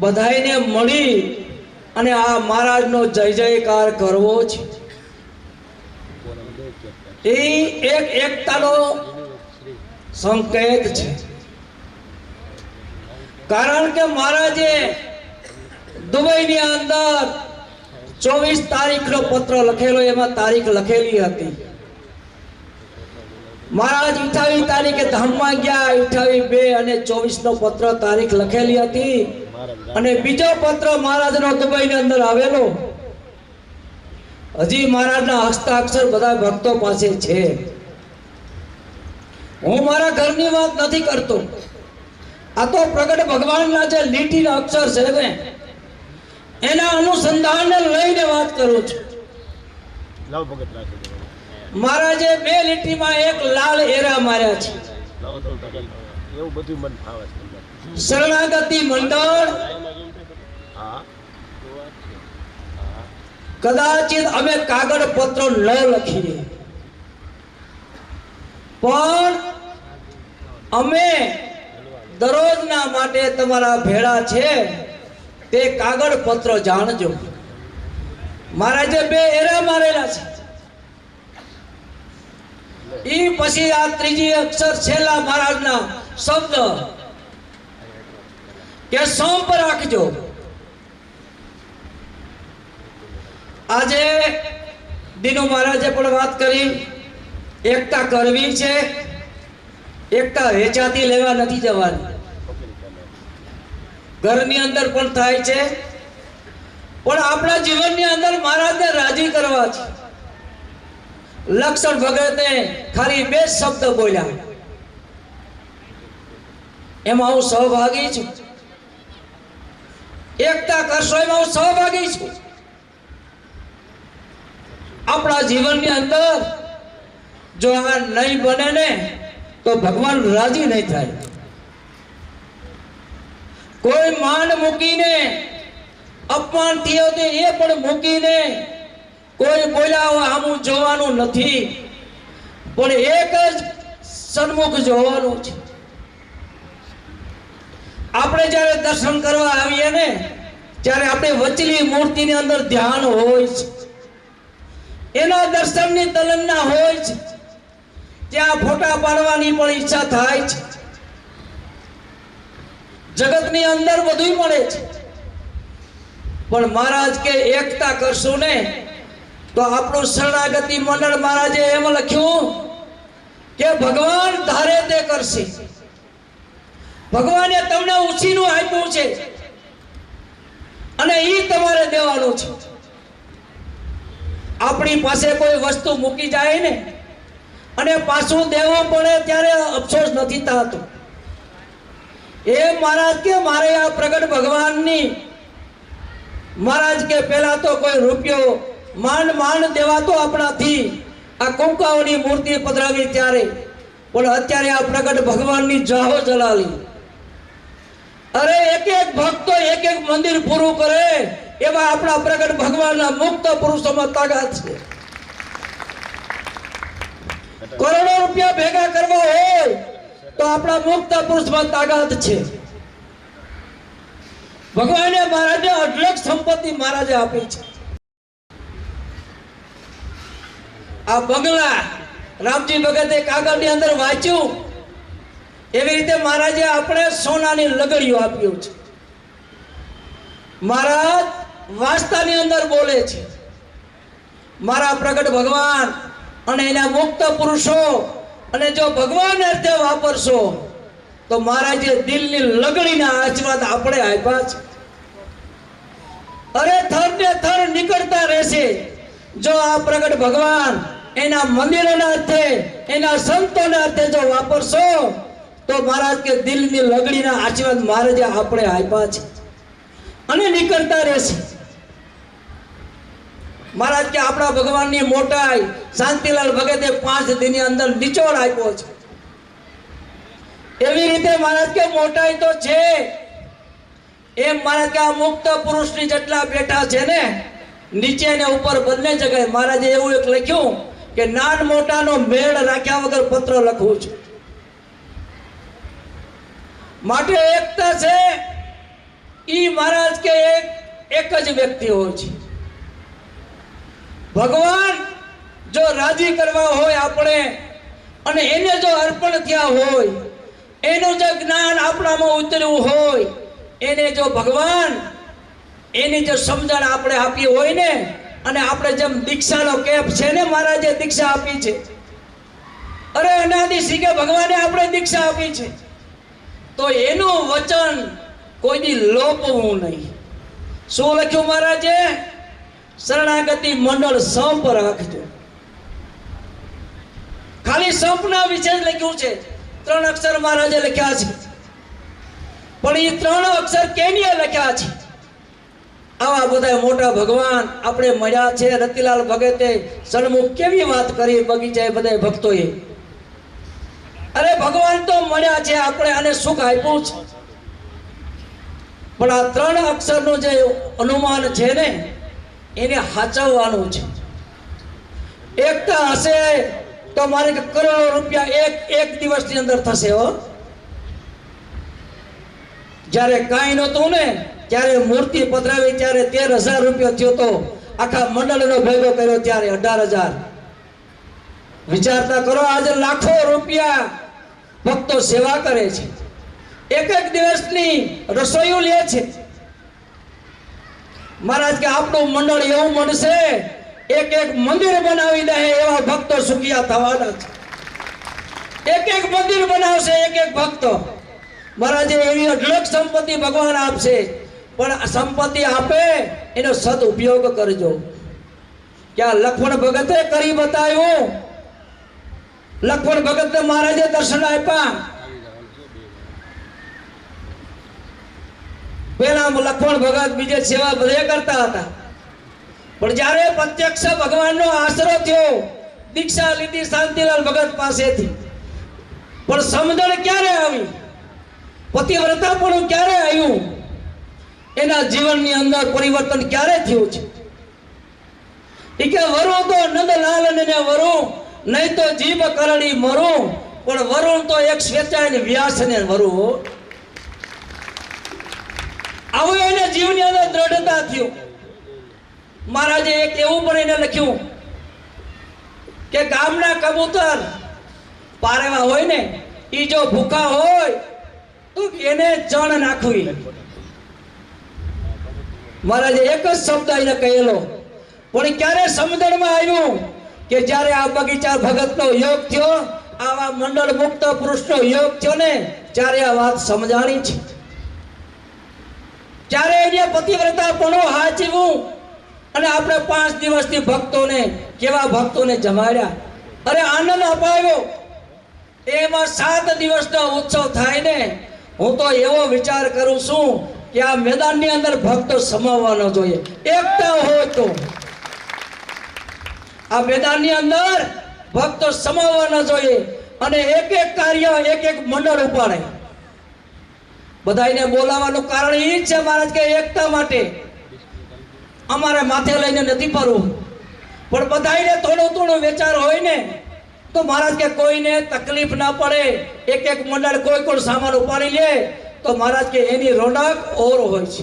બધાને મળી અને આ મહારાજનો જય જયકાર કરવો છે. એ એક એકતાનો સંકેત છે. કારણ કે મહારાજે દુબઈની અંદર 24 તારીખનો પત્ર લખેલો, એમાં તારીખ લખેલી હતી. મહારાજ 28 તારીખે ધામમાં ગયા, 28/2 અને 24 નો પત્ર તારીખ લખેલી હતી. અને બીજો પત્ર મહારાજનો દુબઈની અંદર આવેલો હજી મહારાજના હસ્તાક્ષર બધા ભક્તો પાસે છે. હું મારા ઘરની વાત નથી કરતો, આ તો પ્રગટ ભગવાનના જે લીટીના અક્ષર છે ને એના અનુસંધાનને લઈને વાત કરું છું. લાવ ભગત રાખી દો. મહારાજે 2 લીટીમાં એક લાલ એરા માર્યા છે. લાવો તો ભગત. એવું બધું મન ફાવે છે. શરણાગતિ મંડળ હા કદાચિત અમે કાગળ પત્રો ન લખીએ, પણ અમે દરરોજના માટે તમારા ભેળા છે તે કાગળ પત્ર જાણજો. મહારાજે 2 એરા મારેલા છે. એ પછી આ ત્રીજી અક્ષર છેલ્લા મહારાજના શબ્દ કે સોંપ રાખજો. આજે દિનુ મહારાજે પણ વાત કરી, એકતા કરવી છે, એકતા વેચાતી લેવા નથી જવાની. ઘરની અંદર પણ થાય છે, પણ આપણા જીવનની અંદર મહારાજને રાજી કરવા છે. લક્ષણ ભગતે ખાલી 2 શબ્દ બોલ્યા, એમાં હું સહભાગી છું. એકતા કરશો એમાં હું સહભાગી છું. આપણા જીવનની અંદર જો આ નહીં બને ને તો ભગવાન રાજી નહીં થાય. કોઈ માન મૂકીને અપમાન થયો તો એ પણ મૂકીને કોઈ બોલાવો આમું જોવાનું નથી, પણ એક જ સન્મુખ જોવાનું છે. આપણે જ્યારે દર્શન કરવા આવીએ ને ત્યારે આપણે વચલી મૂર્તિની અંદર ધ્યાન હોય છે, એના દર્શનની તલન્ના હોય છે. ત્યાં ફોટા પાડવાની પણ ઈચ્છા થાય છે. જગતની અંદર બધું મળે છે, પણ મહારાજ કે એકતા કરશું ને તો આપણું શરણાગતિ મંડળ મહારાજે એમ લખ્યું કે ભગવાન ધારે તે કરશે. ભગવાને તમને ઉછીનું આપ્યું છે અને એ તમારે દેવાનું છે. આપણી પાસે કોઈ વસ્તુ મૂકી જાય ને અને પાછું દેવું પડે ત્યારે અફસોસ નથી થતો. એ મહારાજ કે મારે આ પ્રગટ ભગવાનની, મહારાજ કે પહેલા તો કોઈ રૂપિયો માંડ દેવાતો આપણાથી આ કુંકાઓની મૂર્તિ પધરાવી ત્યારે, પણ અત્યારે આ પ્રગટ ભગવાનની જાહો જલાલી. અરે એક એક ભક્તો એક એક મંદિર પૂરું કરે એવા આપણા પ્રગટ ભગવાનના મુક્ત પુરુષોમાં તાકાત છે. કરોડો રૂપિયા ભેગા કરવા હોય તો આપણા મુક્ત પુરુષમાં તાકાત છે. ભગવાને મહારાજને અઢળક સંપત્તિ મહારાજે આપી છે. આ બંગલા રામજી ભગતે કાગળની અંદર વાંચ્યું એવી રીતે મહારાજે આપણે સોનાની લગડીઓ આપ્યું છે. મહારાજ વાસ્તાની અંદર બોલે છે, મારા પ્રગટ ભગવાન અને એના મુક્ત પુરુષો, અને જો ભગવાન અર્થે વાપરશો તો મહારાજે દિલની લગડીના આશીર્વાદ આપણે આપ્યા છે. અરે થર ને થર નીકળતા રહેશે જો આ પ્રગટ ભગવાન એના મંદિરોના અર્થે, એના સંતોના અર્થે જો વાપરશો તો મહારાજ કે દિલની લગડીના આશીર્વાદ મહારાજે આપણે આપ્યા છે અને નીકળતા રહેશે. મહારાજ કે આપણા ભગવાનની મોટાઈ શાંતિલાલ ભગતે 5 દિનની અંદર નિચોડ આપ્યો છે. એવી રીતે મહારાજ કે મોટાઈ તો છે, એમ મહારાજ કે આ મુક્ત પુરુષની જેટલા બેઠા છે ને નીચે ને ઉપર બંને જગ્યાએ મહારાજે એવું એક લખ્યું કે નાન મોટાનો મેળ રાખ્યા વગર પત્ર લખું છું. માટે એકતા છે ઈ મહારાજ કે એક જ વ્યક્તિ હોય છે. ભગવાન જો રાજી કરવા હોય આપણે અને એને જો અર્પણ થયા હોય, એનું જે જ્ઞાન આપણામાં ઉતર્યું હોય, એને જો ભગવાન એની જો સમજણ આપણે આપી હોય ને, અને આપણે જેમ દીક્ષાનો કેપ છે ને, મહારાજે દીક્ષા આપી છે, અરે અનાદિ શીખે ભગવાને આપણે દીક્ષા આપી છે, તો એનું વચન કોઈ દી લોપવું નહીં. શું લખ્યું મહારાજે? શરણાગતિ મંડળ સંપ રાખજો. ખાલી સંપના વિશે જ લખ્યું છે. 3 અક્ષર મહારાજે લખ્યા છે, પણ એ 3 અક્ષર કેનીએ લખ્યા છે? આવા બધા મોટા ભગવાન આપણે મળ્યા છે. રતિલાલ ભગતે સન્મુખ કેવી વાત કરી બગીચાએ બધા ભક્તોએ. અરે ભગવાન તો મળ્યા છે, આપણે આને સુખ આપ્યું છે, પણ આ 3 અક્ષરનું જે અનુમાન છે ને, એને સાચવવાનું છે. એકતા હશે તો મારે કરોડો રૂપિયા એક દિવસની અંદર થશે. હો, જ્યારે કાંઈ નહોતું ને, ત્યારે મૂર્તિ પધરાવી ત્યારે 13,000 રૂપિયા થયો તો, આખા મંડળનો ભેગો કર્યો ત્યારે 18,000. વિચારતા કરો, આજે લાખો રૂપિયા ભક્તો સેવા કરે છે, એક દિવસની રસોઈઓ લે છે. મહારાજ કે આપણું મંડળ એવું બનશે, એક મંદિર બનાવી દે એવા ભક્તો સુખિયા થવાના છે. એક મંદિર બનાવશે એક ભક્તો. મહારાજે એવી અઢળક સંપત્તિ ભગવાન આપશે, પણ સંપત્તિ આપે એનો સદઉપયોગ કરજો. ક્યાં લક્ષ્મણ ભગતે કરી બતાવ્યું. લક્ષ્મણ ભગતને મહારાજે દર્શન આપ્યા. પેલા લક્ષ્મણ ભગત બીજે સેવા બધે કરતા હતા, પણ જ્યારે પ્રત્યક્ષ ભગવાનનો આશરો થયો, દીક્ષા લીધી શાંતિલાલ ભગત પાસેથી, પણ સમજણ ક્યારે આવી, પતિવ્રતાપણું ક્યારે આવ્યું, એના જીવનની અંદર પરિવર્તન ક્યારે થયું છે? એ કે વરું તો નંદલાલ ને વરું, નહીં તો જીભ કરડી મરું, પણ વરુણ તો એક સ્વેચ્છાય વ્યાસ ને વરું. આવું એને જીવની અંદર દ્રઢતા થયું. મહારાજે એક એવું પણ એને લખ્યું કે ગામના કબૂતર પારેવા હોય ને, એ જો ભૂખા હોય તો એને ચણ નાખવી. મહારાજે એક જ શબ્દ એને કહેલો, પણ ક્યારે સમજણમાં આવ્યું કે જ્યારે આ બગીચા ભગતનો યોગ થયો, આવા મંડળ મુક્ત પુરુષનો યોગ થયો ને, ત્યારે આ વાત સમજાણી છે. ત્યારે એને પતિવ્રતાપણું હાચવું. અને આપણે 5 દિવસથી ભક્તોને, કેવા ભક્તોને જમાડ્યા, અરે આનંદ અપાવ્યો. એમાં 7 દિવસનો ઉત્સવ થાય ને, હું તો એવો વિચાર કરું છું કે આ મેદાનની અંદર ભક્તો સમાવવાનો જોઈએ. એકતા હોય તો આ મેદાનની અંદર ભક્તો સમાવવાનો જોઈએ, અને એક કાર્ય એક મંડળ ઉપાડે. બધાને બોલાવવાનું કારણ એ જ છે મહારાજ કે એકતા માટે. અમારે માથે લઈને નથી ફરવું, પણ બધાને થોડું વિચાર હોય ને, તો મહારાજ કે કોઈને તકલીફ ના પડે. એક મંડળ કોઈ સામાન ઉપાડી લે તો મહારાજ કે એની રોનક ઓર હોય છે.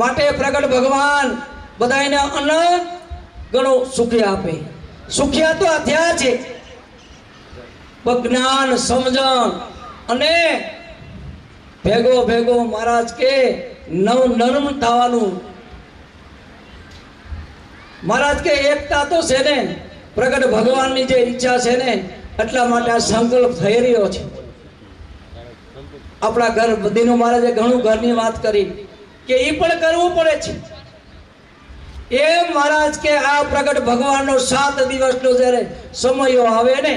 માટે પ્રગટ ભગવાન બધાને અનંત ઘણું સુખી આપે. સુખિયા તો થયા છે, જ્ઞાન સમજણ અને ભેગો મહારાજ કે નરમ થવાનું. મહારાજ કે એકતા તો છે ને, પ્રગટ ભગવાનની જે ઈચ્છા છે ને, એટલા માટે આ સંકલ્પ થઈ રહ્યો છે. આપણા ઘર બધીનું મહારાજે ઘણું ઘરની વાત કરી કે એ પણ કરવું પડે છે. એમ મહારાજ કે આ પ્રગટ ભગવાનનો 7 દિવસનો જ્યારે સમયો આવે ને,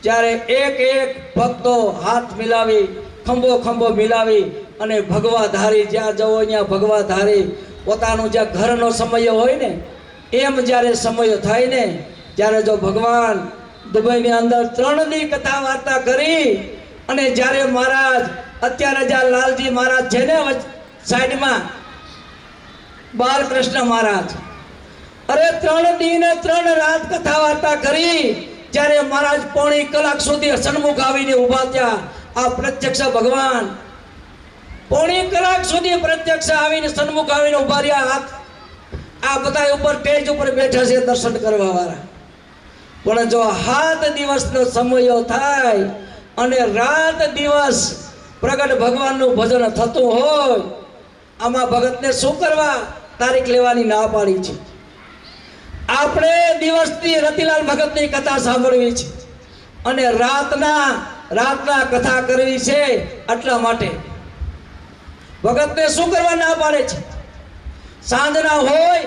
ત્યારે એક ભક્તો હાથ મિલાવી, ખંભો મિલાવી અને ભગવા ધારી, જ્યાં જવો ત્યાં ભગવા ધારી, પોતાનું જ્યાં ઘરનો સમય હોય ને, એમ જ્યારે સમય થાય ને, ત્યારે જો ભગવાન દુબઈની અંદર 3 દી કથા વાર્તા કરી, અને જ્યારે મહારાજ અત્યારે જ્યાં લાલજી મહારાજ છે ને સાઈડમાં, બાલકૃષ્ણ મહારાજ, અરે 3 દી ને 3 રાત કથા વાર્તા કરી. જ્યારે મહારાજ 1.5 કલાક સુધી સન્મુખ આવીને ઉભા થયા, આ પ્રત્યક્ષ ભગવાન પોણી કલાક સુધી પ્રત્યક્ષ આવીને સન્મુખ આવીને ઉભા રહ્યા. હાથ આ બધા ઉપર સ્ટેજ ઉપર બેઠા છે દર્શન કરવા વાળા. પણ જો 7 દિવસનો સમય થાય અને રાત દિવસ પ્રગટ ભગવાનનું ભજન થતું હોય, આમાં ભગતને શું કરવા તારીખ લેવાની ના પાડી છે? આપણે દિવસની રતિલાલ ભગતની કથા સાંભળવી છે અને રાતના કથા કરવી છે. એટલા માટે ભગતને શું કરવા ના પાડે છે? સાંજના હોય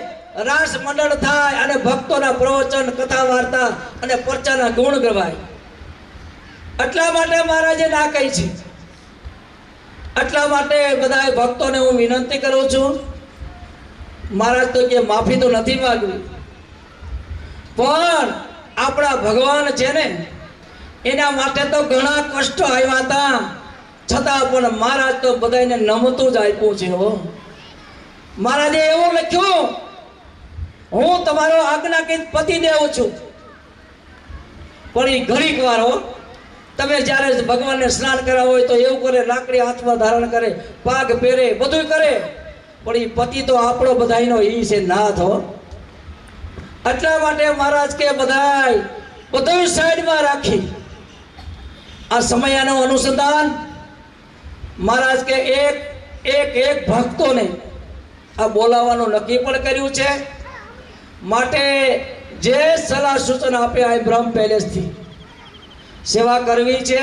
રાસ મંડળ થાય અને ભક્તોના પ્રવચન, કથા વાર્તા અને પરચાના ગુણ ગવાય. એટલા માટે મહારાજે ના કહી છે. એટલા માટે બધા ભક્તોને હું વિનંતી કરું છું, મહારાજ તો કે માફી તો નથી માંગવી, પણ આપણા ભગવાન છે ને એના માટે તો ઘણા કષ્ટો આવ્યા હતા, છતાં પણ મહારાજ તો બધાને નમતું જ આપ્યું છે. હો, મહારાજે એવું લખ્યું, હું તમારો આજ્ઞાકીત પતિ દેવ છું. પણ એ ઘડીક વાર હો, તમે જ્યારે ભગવાનને સ્નાન કરાવો હોય તો એવું કરે, લાકડી હાથમાં ધારણ કરે, પાગ પહેરે, બધું કરે, પણ એ પતિ તો આપણો બધાયનો ઈ છે નાથ. હો, એટલા માટે મહારાજ કે બધું સાઈડમાં રાખી આ સમયનું અનુસંધાન મહારાજ કે એક ભક્તોને આ બોલાવવાનું નક્કી પણ કર્યું છે. માટે જે સલાહ સૂચન આપે આ બ્રહ્મ પેલેસથી સેવા કરવી છે.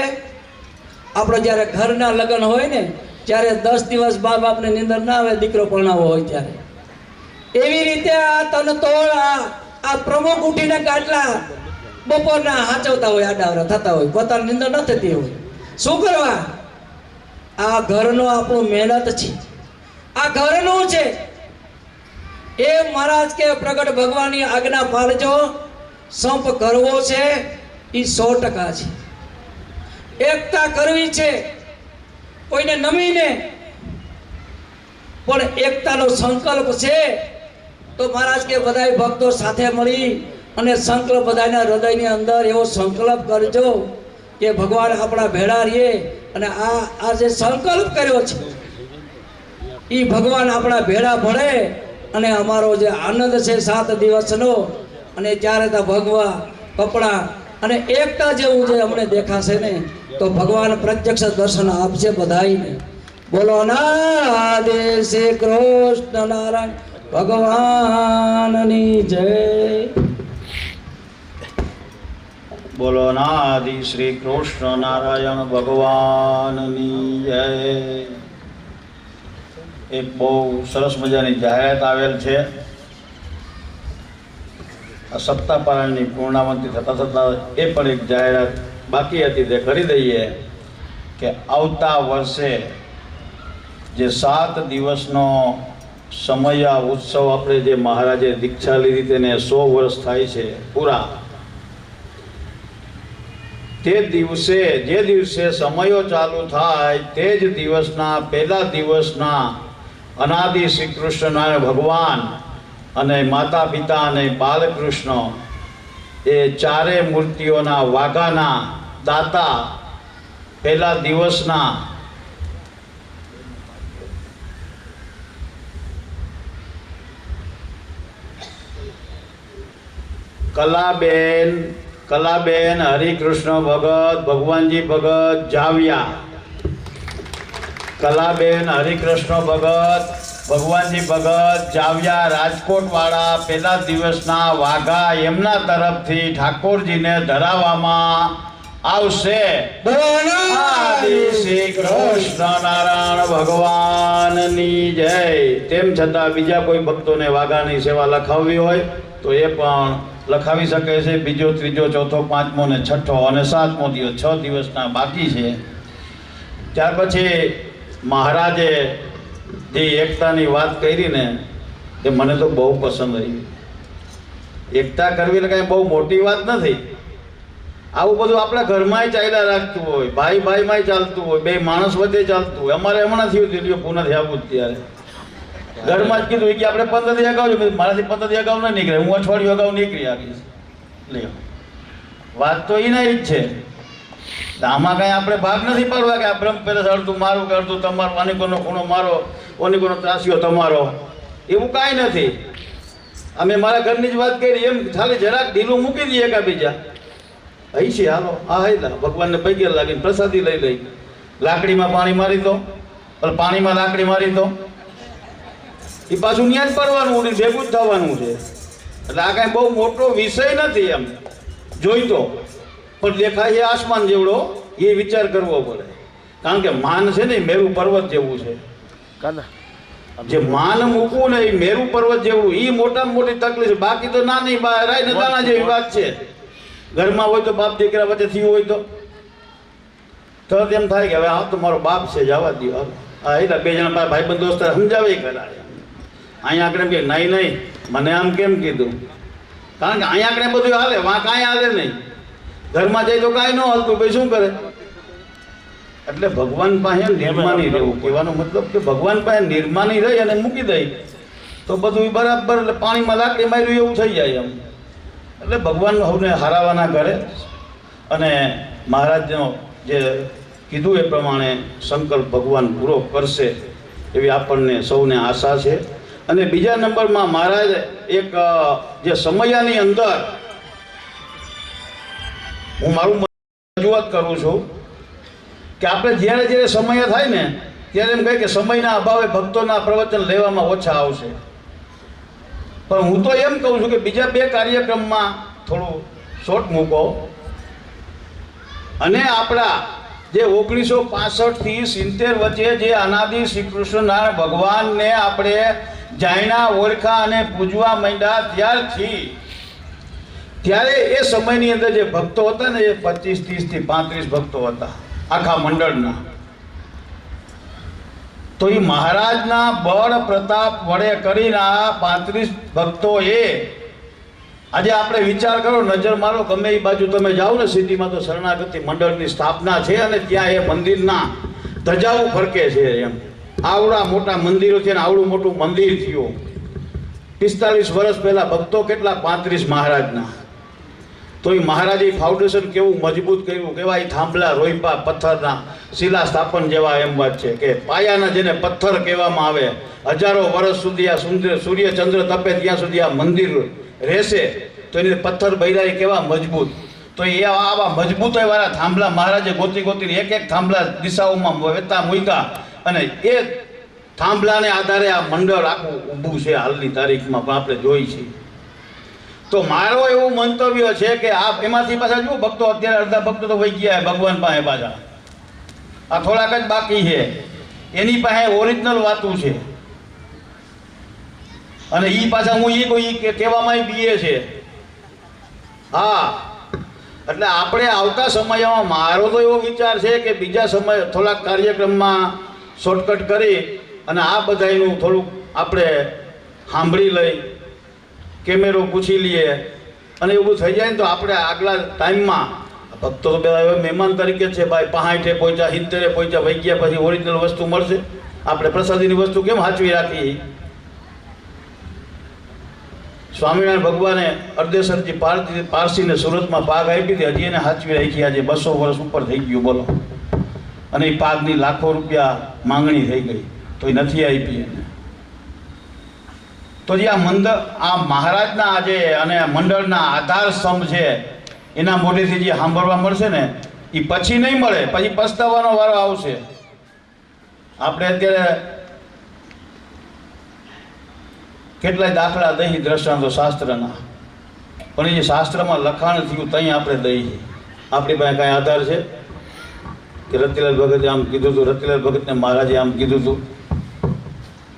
આપણે જ્યારે ઘરના લગ્ન હોય ને ત્યારે 10 દિવસ બાપને નિંદર ના આવે, દીકરો પરણાવો હોય ત્યારે, એવી રીતે આ તનતોડ આ પ્રમુખ ઉઠીને ગાટલા બપોરના હાચવતા હોય, આડાવરા થતા હોય, પોતાની નિંદર ન થતી હોય. શું કરવા? આ ઘરનો આપણું મહેનત છે, આ ઘરનું છે. એ મહારાજ કે પ્રગટ ભગવાનની આજ્ઞા પાળજો. સંપ કરવો છે એ 100% છે. એકતા કરવી છે, કોઈને નમીને, પણ એકતાનો સંકલ્પ છે. તો મહારાજ કે બધા ભક્તો સાથે મળી અને સંકલ્પ બધાના હૃદયની અંદર એવો સંકલ્પ કરજો કે ભગવાન આપણા ભેળા રહીએ અને આ જે સંકલ્પ કર્યો છે એ ભગવાન આપણા ભેળા ભળે અને અમારો જે આનંદ છે 7 દિવસનો, અને ત્યારે તો ભગવા કપડા અને એકતા જેવું જે અમને દેખાશે ને તો ભગવાન પ્રત્યક્ષ દર્શન આપશે બધાઈને. બોલો નાદે શ્રી કૃષ્ણ નારાયણ ભગવાનની જય. બોલો નાદિ શ્રી કૃષ્ણ નારાયણ ભગવાનની જય. એક બહુ સરસ મજાની જાહેરાત આવેલ છે. આ સપ્તાહપારાયણની પૂર્ણાવંતિ થતાં એ પણ એક જાહેરાત બાકી હતી, તે કરી દઈએ કે આવતા વર્ષે જે 7 દિવસનો સમય ઉત્સવ આપણે જે મહારાજે દીક્ષા લીધી તેને 100 વર્ષ થાય છે પૂરા. તે દિવસે જે દિવસે સમયો ચાલુ થાય તે જ દિવસના પહેલા દિવસના અનાદિ શ્રી કૃષ્ણ ભગવાન અને માતા પિતા અને બાલકૃષ્ણ એ ચારે મૂર્તિઓના વાઘાના દાતા પહેલા દિવસના કલાબેન હરિકૃષ્ણ ભગત, ભગવાનજી ભગત જાવિયા. કલાબેન હરિકૃષ્ણ ભગત, ભગવાનજી ભગત જાવિયા રાજકોટ વાળા પહેલા દિવસના વાઘા એમના તરફથી ઠાકોરજીને ધરાવવામાં આવશે. આદિ શ્રી કૃષ્ણ નારાયણ ભગવાનની જય. તેમ છતાં બીજા કોઈ ભક્તોને વાઘાની સેવા લખાવવી હોય તો એ પણ લખાવી શકે છે. બીજો, ત્રીજો, ચોથો, પાંચમો ને છઠ્ઠો અને 7મો દિવસ, 6 દિવસના બાકી છે. ત્યાર પછી મહારાજે જે એકતાની વાત કરી ને એ મને તો બહુ પસંદ આવી. એકતા કરવી એટલે કાંઈ બહુ મોટી વાત નથી. આવું બધું આપણા ઘરમાં ચાલ્યા રાખતું હોય, ભાઈ ભાઈમાં ચાલતું હોય, બે માણસ વચ્ચે ચાલતું હોય. અમારે હમણાં થયું દિલ્હી પૂનાથી આવું જ ત્યારે ઘરમાં જ કીધું કે આપણે 15 દી અગાઉ, મારાથી 15 દી અગાઉ ન નીકળે, હું અઠવાડિયું અગાઉ નીકળી આવીશ. લે વાત તો એના જ છે. એટલે આમાં કાંઈ આપણે ભાગ નથી પાડવા કે આ બ્રહ્મ પેલેસ અડધું મારું કે અડધું તમારું, અનેકોનો ખૂણો મારો, અનેકોનો ત્રાસીઓ તમારો, એવું કાંઈ નથી. અમે મારા ઘરની જ વાત કરી, એમ ખાલી જરાક ઢીલું મૂકી દઈએ એકાબીજા. અહીં છે હાલો, હા હાઈલા ભગવાનને પૈકે લાગીને પ્રસાદી લઈ લઈ, લાકડીમાં પાણી મારી દો, પાણીમાં લાકડી મારી દો, એ પાછું ન્યા જ પડવાનું, ઉડી ભેગું જ થવાનું છે. એટલે આ કાંઈ બહુ મોટો વિષય નથી એમ જોઈતો, પણ દેખાય એ આસમાન જેવડો, એ વિચાર કરવો પડે. કારણ કે માન છે ને એ મેરુ પર્વત જેવું છે. કાના જે માન મૂકવું ને એ મેરુ પર્વત જેવું, એ મોટામાં મોટી તકલીફ છે. બાકી તો નાની રાય ને દાણા જેવી વાત છે. ઘરમાં હોય તો બાપ દીકરા વચ્ચે થયું હોય તો એમ થાય કે હવે આ તો મારો બાપ છે, જવા દો. હા એટલે બે જણા ભાઈબંધ દોસ્ત સમજાવે કરાય. અહીંયા આપણે કે નહીં મને આમ કેમ કીધું? કારણ કે અહીંયા આપણે બધું હાલે, વાં કાંઈ હાલે નહીં. ઘરમાં જાય તો કાંઈ ન હાલતું, ભાઈ શું કરે? એટલે ભગવાન પાસે નિર્માની રહેવું, કહેવાનો મતલબ કે ભગવાન પાસે નિર્માની રહી અને મૂકી દઈ તો બધું બરાબર. એટલે પાણીમાં લાકડી માર્યું એવું થઈ જાય એમ. એટલે ભગવાન સૌને હારાવાના કરે. અને મહારાજનો જે કીધું એ પ્રમાણે સંકલ્પ ભગવાન પૂરો કરશે એવી આપણને સૌને આશા છે. અને બીજા નંબરમાં મહારાજ એક જે સમયાની અંદર હું મારું રજૂઆત કરું છું કે આપણે જ્યારે જ્યારે સમય થાય ને ત્યારે એમ કહે કે સમયના અભાવે ભક્તોના પ્રવચન લેવામાં ઓછા આવશે. પણ હું તો એમ કહું છું કે બીજા 2 કાર્યક્રમમાં થોડું શોર્ટ મૂકો અને આપણા જે 1965 થી 70 વચ્ચે જે અનાદિ શ્રી કૃષ્ણનારાયણ ભગવાનને આપણે જાણ્યા, ઓળખા અને પૂજવા માંડ્યા ત્યારથી ત્યારે એ સમયની અંદર જે ભક્તો હતા ને એ 25, 30 થી 35 ભક્તો હતા આખા મંડળના. તો એ મહારાજના બળ પ્રતાપ વડે કરીને આ 35 ભક્તોએ આજે આપણે વિચાર કરો, નજર મારો ગમે એ બાજુ તમે જાઓ ને સિટીમાં તો શરણાગતિ મંડળની સ્થાપના છે અને ત્યાં એ મંદિરના ધજાઓ ફરકે છે. એમ આવડા મોટા મંદિરો છે ને આવડું મોટું મંદિર થયું. 45 વર્ષ પહેલા ભક્તો કેટલા? 35 મહારાજના. તો એ મહારાજે ફાઉન્ડેશન કેવું મજબૂત કર્યું, કેવા એ થાંભલા રોઈપા પથ્થરના શિલા સ્થાપન જેવા. એમ વાત છે કે પાયાના જેને પથ્થર કહેવામાં આવે, હજારો વર્ષ સુધી આ સૂર્ય ચંદ્ર તપે ત્યાં સુધી આ મંદિર રહેશે. તો એને પથ્થર બૈરાઈ કેવા મજબૂત. તો એ આવા મજબૂતાઈવાળા થાંભલા મહારાજે ગોતી એક થાંભલા દિશાઓમાં વેતા મૂક્યા અને એ થાંભલાને આધારે આ મંડળ આખું ઊભું છે હાલની તારીખમાં પણ આપણે જોઈ છીએ. તો મારો એવું મંતવ્ય છે કે આ એમાંથી પાછા જુઓ ભક્તો, અત્યારે અડધા ભક્તો તો વહી ગયા ભગવાન પાસે, પાછા આ થોડાક જ બાકી છે. એની પાસે ઓરિજિનલ વાતું છે અને એ પાછા હું કહેવામાં બીએ છે. હા, એટલે આપણે આવતા સમયમાં મારો તો એવો વિચાર છે કે બીજા સમય થોડાક કાર્યક્રમમાં શોર્ટકટ કરી અને આ બધાનું થોડુંક આપણે સાંભળી લઈ, કેમેરો પૂછી લઈએ અને એવું થઈ જાય ને તો આપણે આગલા ટાઈમમાં ભક્તો તો બધા મહેમાન તરીકે છે ભાઈ, 65 પહોંચ્યા, 70 પહોંચ્યા, વહી ગયા પછી ઓરિજિનલ વસ્તુ મળશે. આપણે પ્રસાદીની વસ્તુ કેમ સાચવી રાખી? સ્વામિનારાયણ ભગવાને અર્ધેસરજી પારસીને સુરતમાં પાગ આપી હતી, હજી એને સાચવી રાખી. આજે 200 વર્ષ ઉપર થઈ ગયું, બોલો. અને એ પાગની લાખો રૂપિયા માંગણી થઈ ગઈ તો એ નથી આપી એને. તો જે આ મહારાજના આજે અને મંડળના આધાર સ્તંભ છે એના મોઢેથી જે સાંભળવા મળશે ને એ પછી નહીં મળે, પછી પસ્તાવાનો વારો આવશે. આપણે અત્યારે કેટલાય દાખલા દઈ દ્રષ્ટાંતો શાસ્ત્રના, પણ એ જે શાસ્ત્રમાં લખાણ થયું ત્યાં આપણે દઈએ. આપણી પાસે કાંઈ આધાર છે કે રતિલાલ ભગતે આમ કીધું હતું, રતિલાલ ભગતને મહારાજે આમ કીધું હતું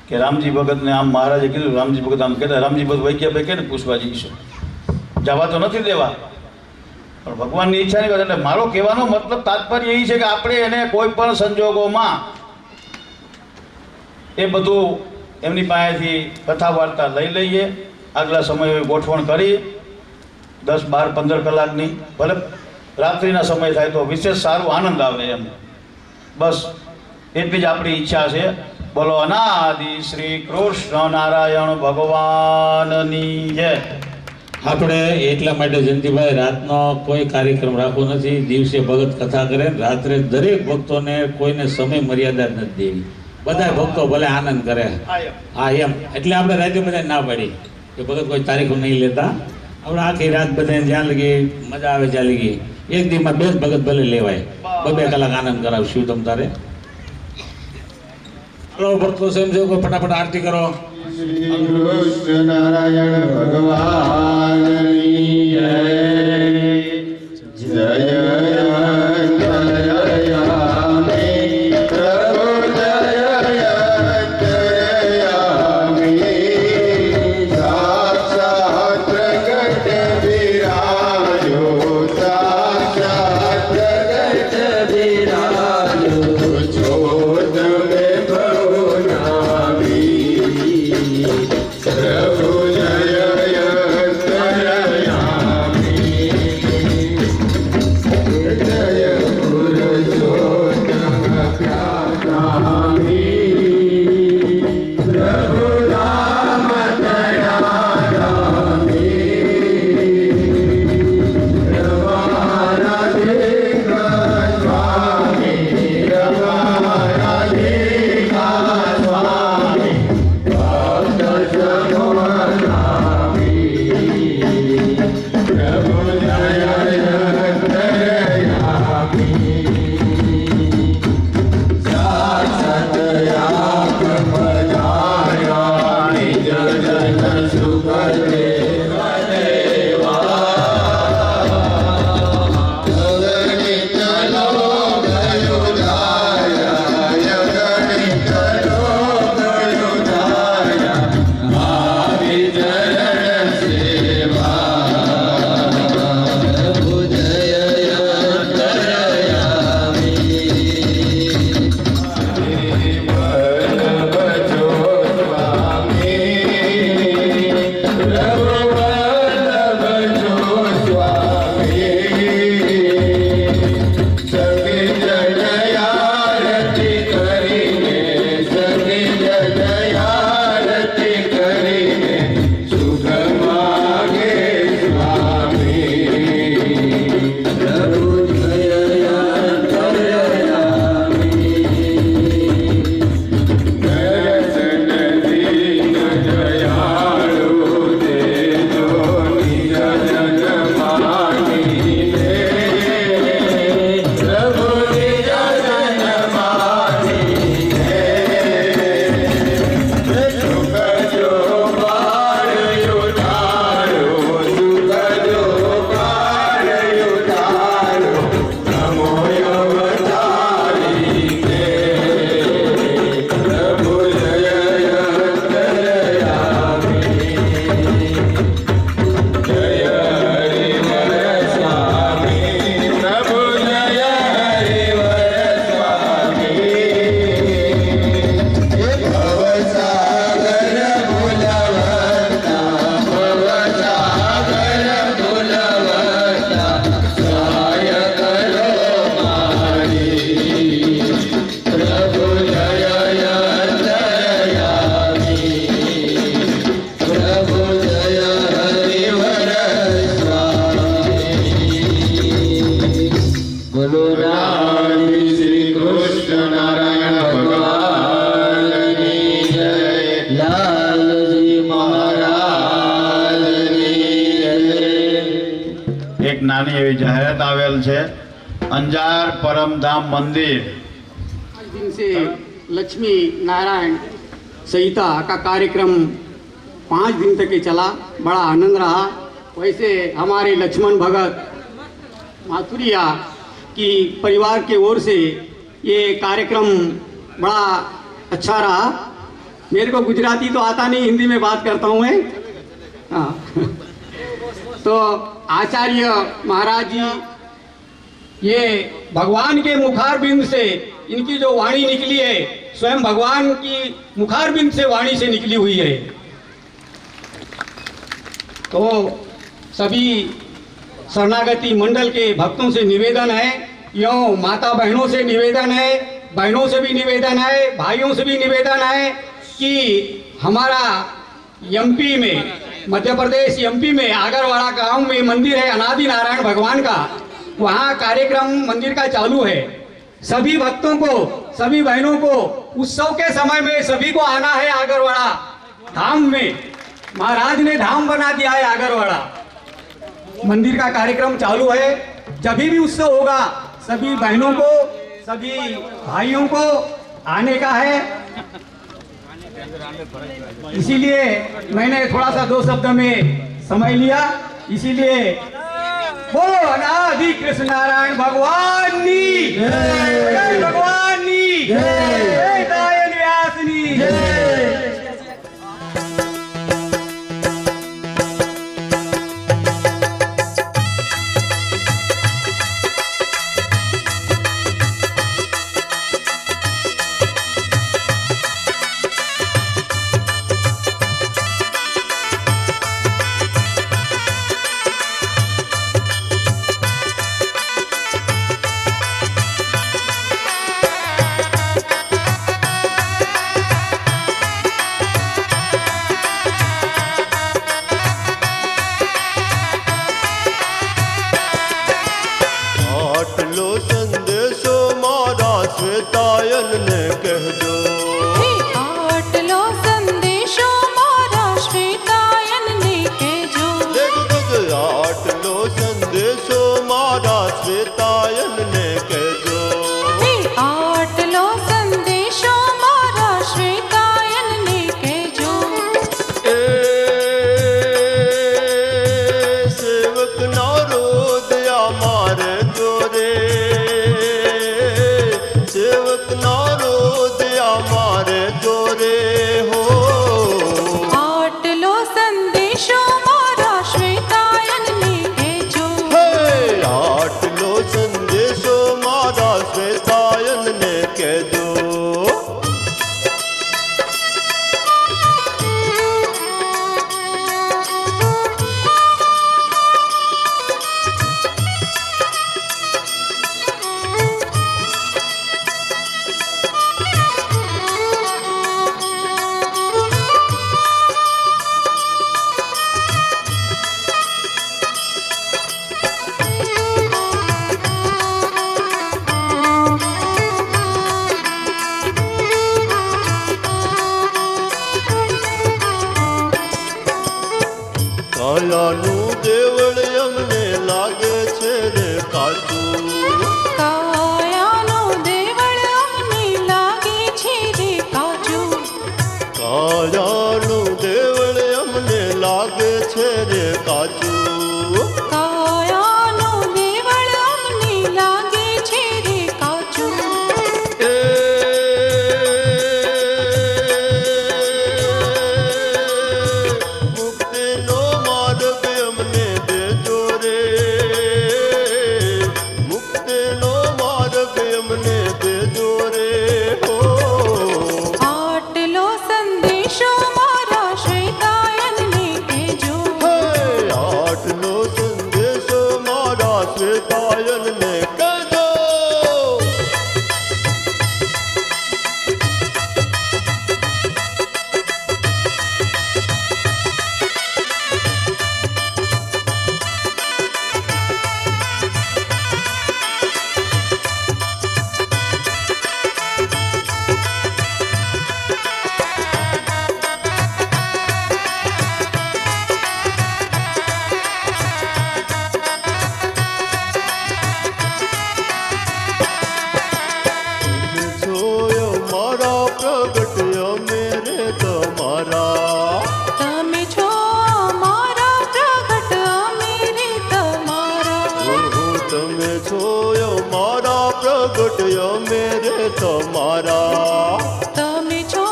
કે રામજી ભગતને આમ મહારાજે કીધું, રામજી ભગત આમ કહેતા, રામજી ભગત વૈગ્યા ભાઈ કે ને પૂછવા જઈશું, જવા તો નથી દેવા, પણ ભગવાનની ઈચ્છાની વાત. એટલે મારો કહેવાનો મતલબ તાત્પર્ય એ છે કે આપણે એને કોઈ પણ સંજોગોમાં એ બધું એમની પાસેથી કથા વાર્તા લઈ લઈએ, આગલા સમયે ગોઠવણ કરી 10, 12, 15 કલાકની, ભલે રાત્રિના સમય થાય તો વિશેષ સારું આનંદ આવે એમ. બસ એટલી જ આપણી ઈચ્છા છે. બોલો અનાદિ શ્રી કૃષ્ણ નારાયણ ભગવાનની જય. આપણે એટલા માટે જયંતિભાઈ રાતનો કોઈ કાર્યક્રમ રાખવો નથી. દિવસે ભગત કથા કરે, રાત્રે દરેક ભક્તોને કોઈને સમય મર્યાદા જ નથી દેવી. બધા ભક્તો ભલે આનંદ કરે. હા એમ એટલે આપણે રાતે બધા ના પાડી કે ભગત કોઈ તારીખો નહીં લેતા. આપણે આખી રાત બધાને જ્યાં લગી મજા આવે ત્યાં લગી એક દિવસમાં 2 ભગત ભલે લેવાય, 2 કલાક આનંદ કરાવશું તમ તારે. હલો ભક્તો સેમ છે કોઈ ફટાફટ આરતી કરો. શ્રી કૃષ્ણ નારાયણ ભગવાનની જય. જય અંતરયામી પ્રભુ જય અંતરયામી. સાક્ષાત પ્રગટ વિરાજો, સાક્ષાત પ્રગટ વિરાજો. જોત મેં ભવનાવી પ્રભુ જય અંતરયામી. જય પુરુષોત્તમ ખ્યાતામી પ્રભુ રામ તયામી. રમારાધિકા સ્વામી, રમારાધિકા સ્વામી ભક્ત સમોનામી. પ્રભુ જય અંતરયામી. સાક્ષાત આપ પધાર્યા નિજ જન સુખ દેવા દેવા. ગણિત લોક યુધાય, ગણિત લોક યુધાય આવી ચરણ સેવા. પ્રભુ જય અંતરયામી. વલ્લભજો સ્વામી, પ્રભુ વલ્લભજો સ્વામી. સખી જન આરતી કરીને, સખી જન આરતી કરીને સુખ માગે સ્વામી. પ્રભુ જય અંતરયામી. દર્શન દીન દયાળુ દેજો નિજ જન માનીને. પ્રભુ નિજ જન માનીને. સુખ જો પાડ્યો તારો, સુખ જો પાડ્યો તારો નમો અવતારી કે. પ્રભુ જય અંતરયામી. જય હરિવર સ્વામી, પ્રભુ જય હરિવર સ્વામી. ભવસાગર ભૂલવતા, ભવસાગર ભૂલવતા સહાય કરો મારી. પ્રભુ જય અંતરયામી. પ્રભુ જય હરિવર સ્વામી. બોલો રામ શ્રી કૃષ્ણ નારાયણ ભગવાનની જય. લાલજી મહારાજની જય. એક નાની એવી જાહેરાત આવેલ છે. અંજાર પરમધામ મંદિર आज दिन से लक्ष्मी नारायण संहिता का कार्यक्रम 5 दिन तक ही चला, बड़ा आनंद रहा। वैसे हमारे लक्ष्मण भगत माथुरिया की परिवार की ओर से ये कार्यक्रम बड़ा अच्छा रहा। मेरे को गुजराती तो आता नहीं, हिंदी में बात करता हूँ मैं। हाँ तो आचार्य महाराज जी ये भगवान के मुखारबिंद से इनकी जो वाणी निकली है, स्वयं भगवान की मुखारबिंद से वाणी से निकली हुई है। तो सभी शरणागति मंडल के भक्तों से निवेदन है, यों माता बहनों से निवेदन है, बहनों से भी निवेदन है, भाइयों से भी निवेदन है कि हमारा एमपी में मध्य प्रदेश एमपी में आगरवाड़ा गांव में मंदिर है अनादि नारायण भगवान का। वहाँ कार्यक्रम मंदिर का चालू है। सभी भक्तों को, सभी बहनों को उत्सव के समय में सभी को आना है आगरवाड़ा धाम में। महाराज ने धाम बना दिया है आगरवाड़ा। मंदिर का कार्यक्रम चालू है। जब भी उत्सव होगा सभी बहनों को, सभी भाइयों को आने का है। इसीलिए मैंने थोड़ा सा 2 शब्द में समय लिया। इसीलिए बोलो अनादि कृष्ण नारायण भगवान की जय, भगवान की जय, दायन व्यास की जय। આટલો સંદેશો મારા શ્વેતાયન ને કહેજો, આટલો સંદેશો મારા શ્વેતાયન ને કહેજો, આટલો સંદેશો મારા શ્વેતાયન ને કહેજો, આટલો સંદેશો મારા શ્વેતાયન ને કહેજો. એ સેવક નારો દયા મારે જોરે, સેવક નારો દયા મારે જોરે હો, આટલો સંદેશો મારા શ્વેતાયન ને કહેજો. હે આટલો સંદેશો મારા શ્વેતાયન ને કહેજો. કાયાનું દેવળ અમને લાગે છે રે કાચું, કાયાનો દેવળ અમને લાગે છે રે કાચું, કાયાનું દેવળ અમને લાગે છે રે કાચું, કાયાનો દેવળ અમને લાગે છે રે કાચું. એ મુક્તિનો માર્ગ અમને દેજો રે, મુક્તિનો માર્ગ અમને દેજો રે હો, આટલો સંદેશો મારા શ્વેતાયન ને કહેજો. હે આટલો સંદેશો મારા શ્વેતાયન ને કહેજો. જોયો મારા પ્રગટ અમે રે તમારા, તમે છો મારા પ્રગટ અમે રે તમારા. ઓહો તમે જોયો મારા પ્રગટ અમે રે તમારા, તમે છો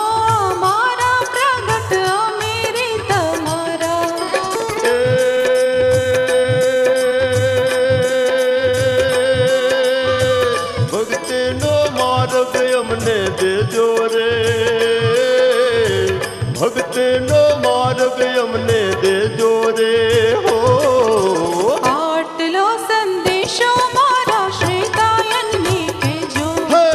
મારા પ્રગટ અમે રે તમારા. એ ભક્તિનો માર્ગ અમને દેજો રે, ભક્તિનો માર્ગ અમને દેજો રે હો, આટલો સંદેશો મારા શ્વેતાયન ને કહેજો. હે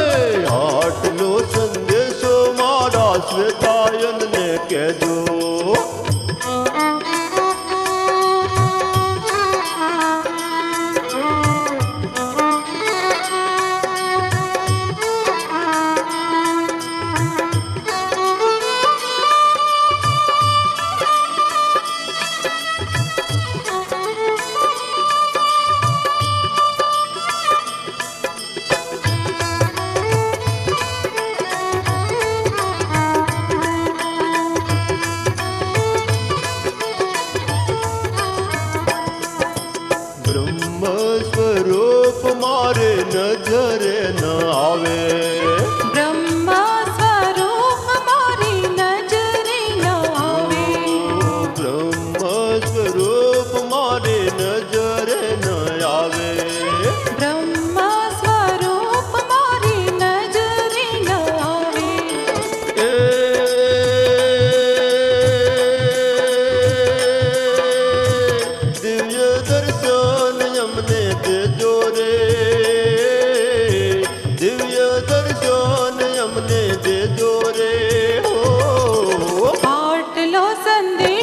આટલો સંદેશો મારા શ્વેતાયન ને કહેજો.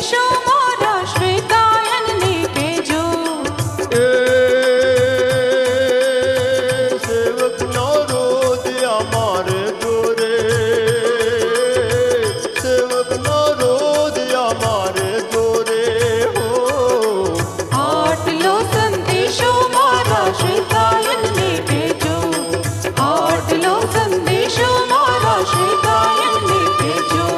સંદેશો મારા શ્વેતાયનને કહેજો. સેવકનો રોજ અમારે જોરે, સેવકનો રોજ અમારે જોરે હો. આટલો સંદેશો મારા શ્વેતાયનને કહેજો. આટલો સંદેશો મારા શ્વેતાયનને કહેજો.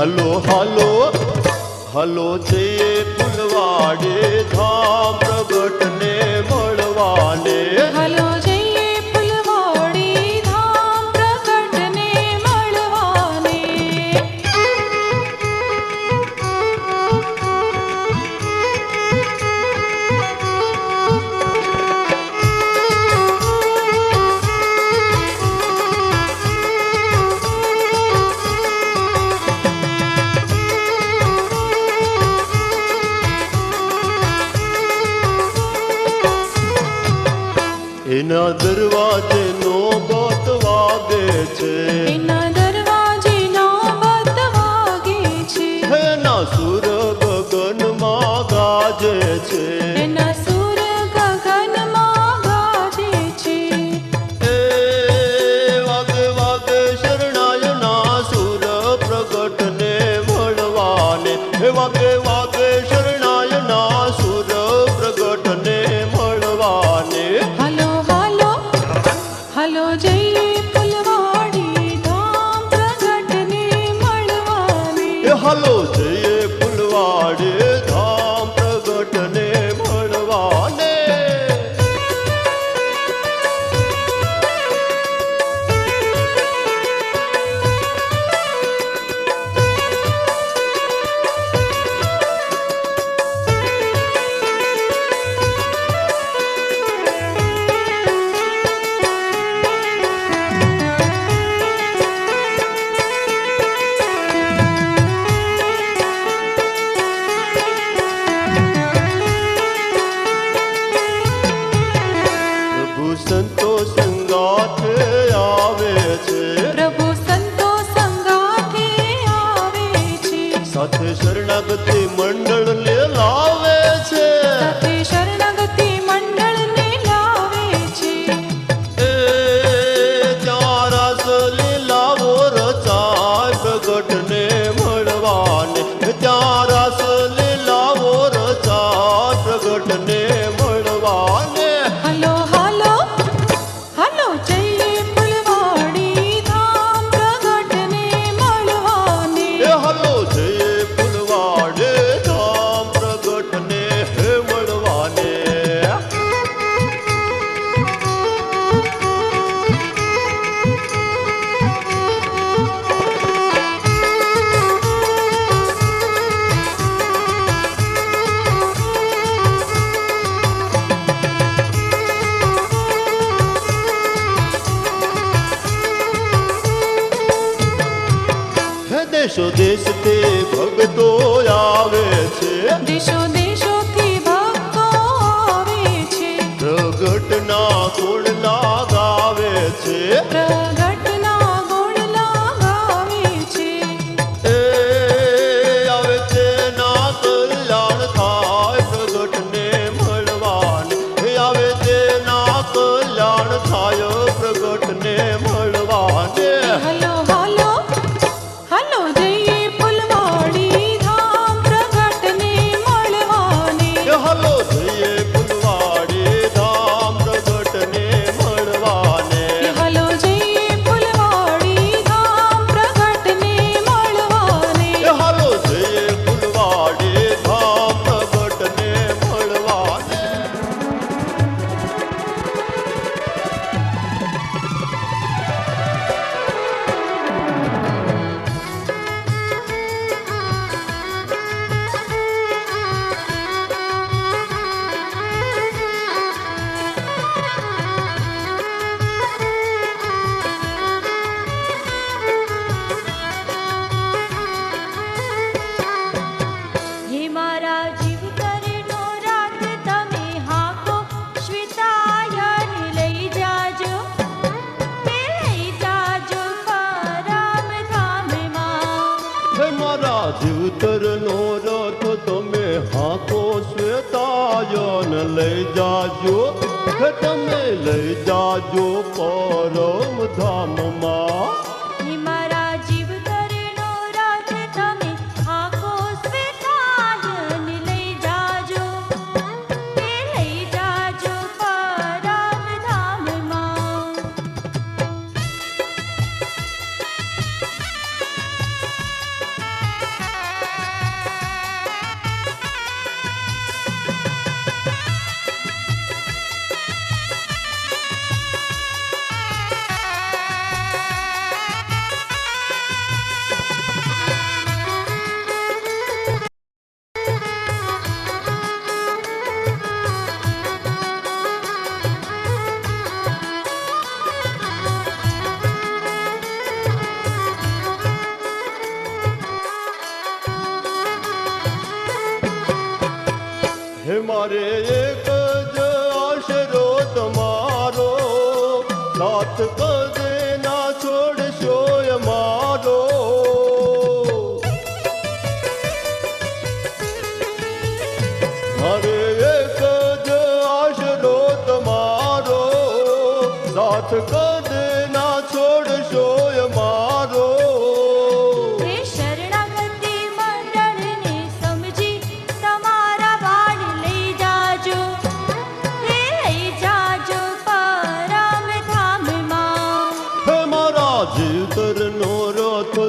હલો હલો હલો જઈએ ફૂલવાડે ધામ પ્રગટને મળવાને હલો જઈએ ફૂલવાડી ધામ પ્રગટને મળવાને. એના દરવાજે નો ગોત વાગે છે એના દરવાજે નોબત વાગે છે. એના સુર ગગનમાં ગાજે છે એના સૂર ગગનમાં ગાજે છે. એ વાગે વાગે શરણાયના સુર પ્રગટને મળવાને હે વાગે વાગે શરણાયના સુર પ્રગટને મળવાને હલો હલો હલો જઈએ ફૂલવાડી ધામ પ્રગટને મળવાને. એ હલો જઈએ ફૂલવાડે ધામ પ્રગટને મળવાને પ્રભુ સંતો સંગાથે આવે છે પ્રભુ સંતો સંગાથે આવે છે. સાથે શરણાગતિ મંડળને લાવે છે સાથે શરણાગતિ મંડળને લાવે છે. એ ત્યાં રાસ લીલાઓ રચાય પ્રગટને મળવાને ત્યાં રાસ લીલાઓ રચાય પ્રગટને મળવાને હલો હલો હલો જઈએ ફૂલવાડી ધામ પ્રગટને મળવાને. એ હલો જઈએ ફૂલવાડે ધામ પ્રગટને મળવાને હે દેશો દેશથી ભક્તો આવે છે દેશો દેશોથી ભક્તો આવે છે. પ્રગટના ગુણ લાગાવે છે પ્રગટના ગુણ લગાવે છે. એ આવે તેના કલ્યાણ થાય પ્રગટને મળવાને એ આવે તેના કલ્યાણ થાય પ્રગટને મળવાને હલો હલો હલો જઈએ ફૂલવાડી ધામ પ્રગટને મળવાને. એ હલો જઈએ ફૂલવાડે ધામ પ્રગટને મળવાને હલો જઈએ ફૂલવાડી ધામ પ્રગટને મળવાને. એ હલો જઈએ ફૂલવાડે ધામ પ્રગટને મળવાને હે મારા જીવ તરેનો રાત તમે હાકો શ્વેતાયન લઈ જાજો તે લઈ જાજો પરમ ધામમાં. હે મારા જીવતરનો રથ તમે હાકો શ્વેતાયન લઈ જાજો હે તમે લઈ જાજો પરમ ધામમાં હે મારા જીવ તરેનો રાત તમે હાકો શ્વેતાયન લઈ જાજો તે લઈ જાજો પરમ ધામમાં.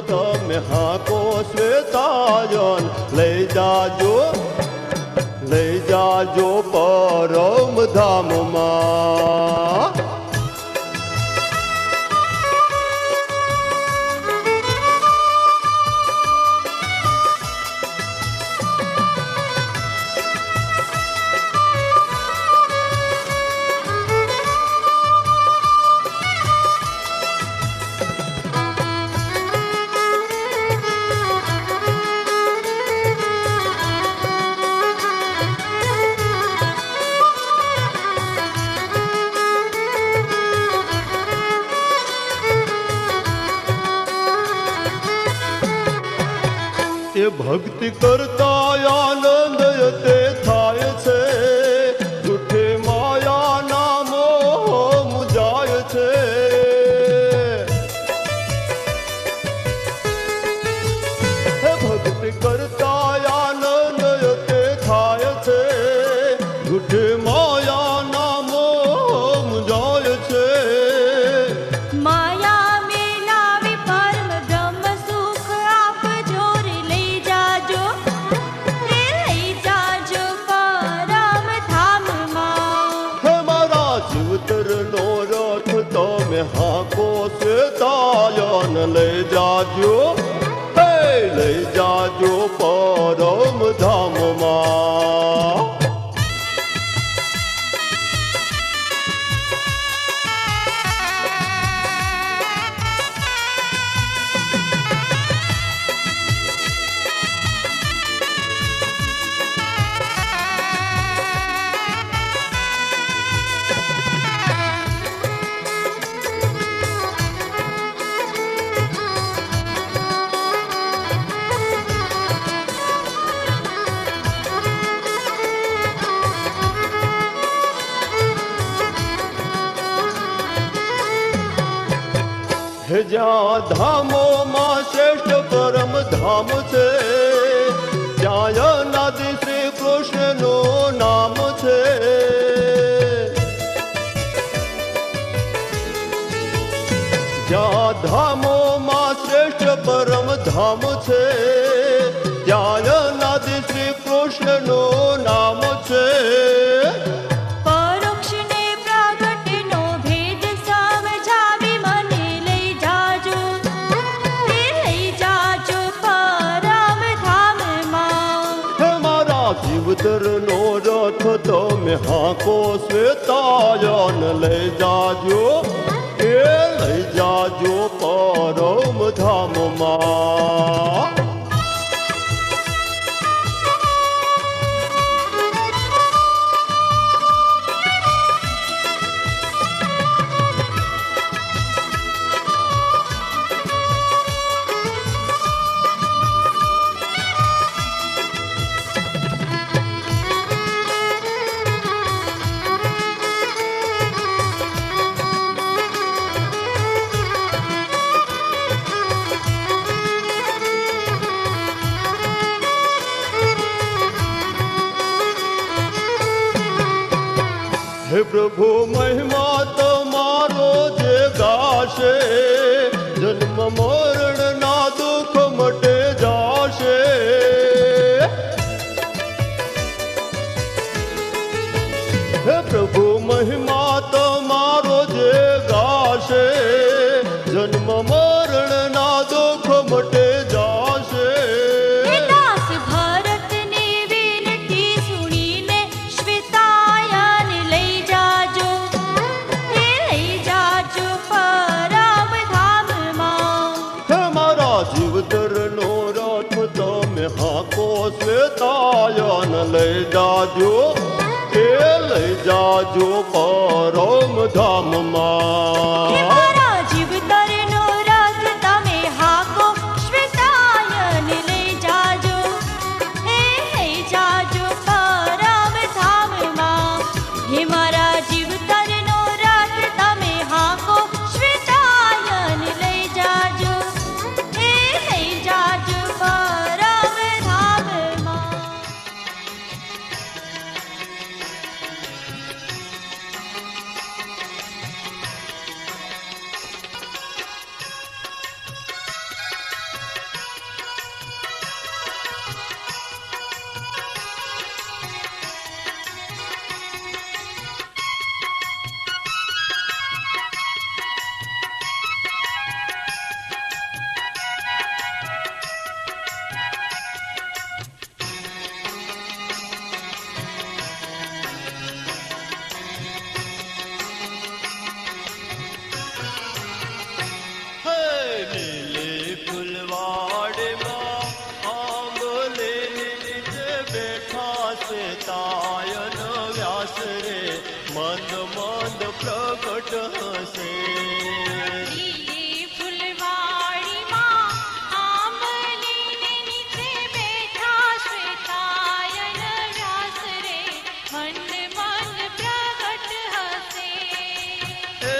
તમે હાકો શ્વેતાયન લઈ જાજો પરમ ધામમાં. એ ભક્તિ કરતા આનંદ તે થાય છે, જૂઠે માયાના મોહ મુજાય છે. હે ભક્તિ કરતા આનંદ તે થાય છે, જૂઠે માયાના મોહ મુજાય છે. માયા મેલાવી પરમ બ્રહ્મ સુખ આપજો રે લઈ જાજો પરમ ધામમાં. હે મારા જીવતરનો રથ તમે હાકો શ્વેતાયન લઈ જાજો પરમ ધામમાં. હે જ્યાં ધામોમાં શ્રેષ્ઠ પરમ ધામ છે, ત્યાં અનાદિ શ્રી કૃષ્ણનું નામ છે. જ્યાં ધામોમાં શ્રેષ્ઠ પરમ ધામ છે, ત્યાં અનાદિ શ્રી કૃષ્ણનું નામ છે. પરોક્ષ ને પ્રગટનો ભેદ સમજાવી મને લઈ જાજો પરમ ધામમાં. હે મારા જીવતરનો રથ તમે હાકો શ્વેતાયન લઈ જાજો પરમ ધામમાં. હે પ્રભુ મહિમા તમારો જે ગાશે, જન્મ મરણના દુઃખ મટે જાશે. હે પ્રભુ મહિમા તમારો જે ગાશે, જન્મ મરણના દુઃખ મટે જાશે. હે દાસ ભરતની વિનતી સુણીને શ્વેતાયન લઈ જાજો પરમ ધામમાં. હે મારા જીવતરનો રથ તમે હાકો શ્વેતાયન લઈ જાજો પરમ ધામમાં. હે મારા જીવતરનો રથ તમે હાકો શ્વેતાયન લઈ જાજો પરમ ધામમાં. હે મારા જીવતરનો રથ તમે હાકો શ્વેતાયન લઈ જાજો પરમ ધામમાં. મંદ પ્રગટ હશે લીલી ફૂલવાડીમાં આંબલીને નીચે બેઠા શ્વેતાયન વ્યાસ રે મંદ મંદ પ્રગટ હશે એ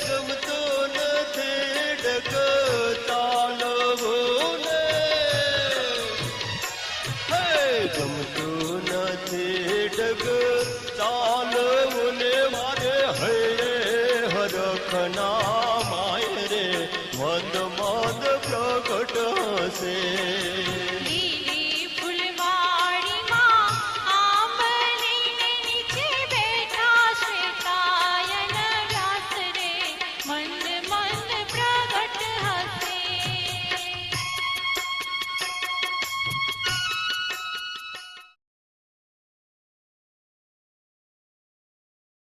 ગમતો નથી ડગ ચાલવું ને હે ગમતું નથી ડગ ચાલવું ને મારે હે હરખના માય રે મંદ મંદ પ્રગટ હશે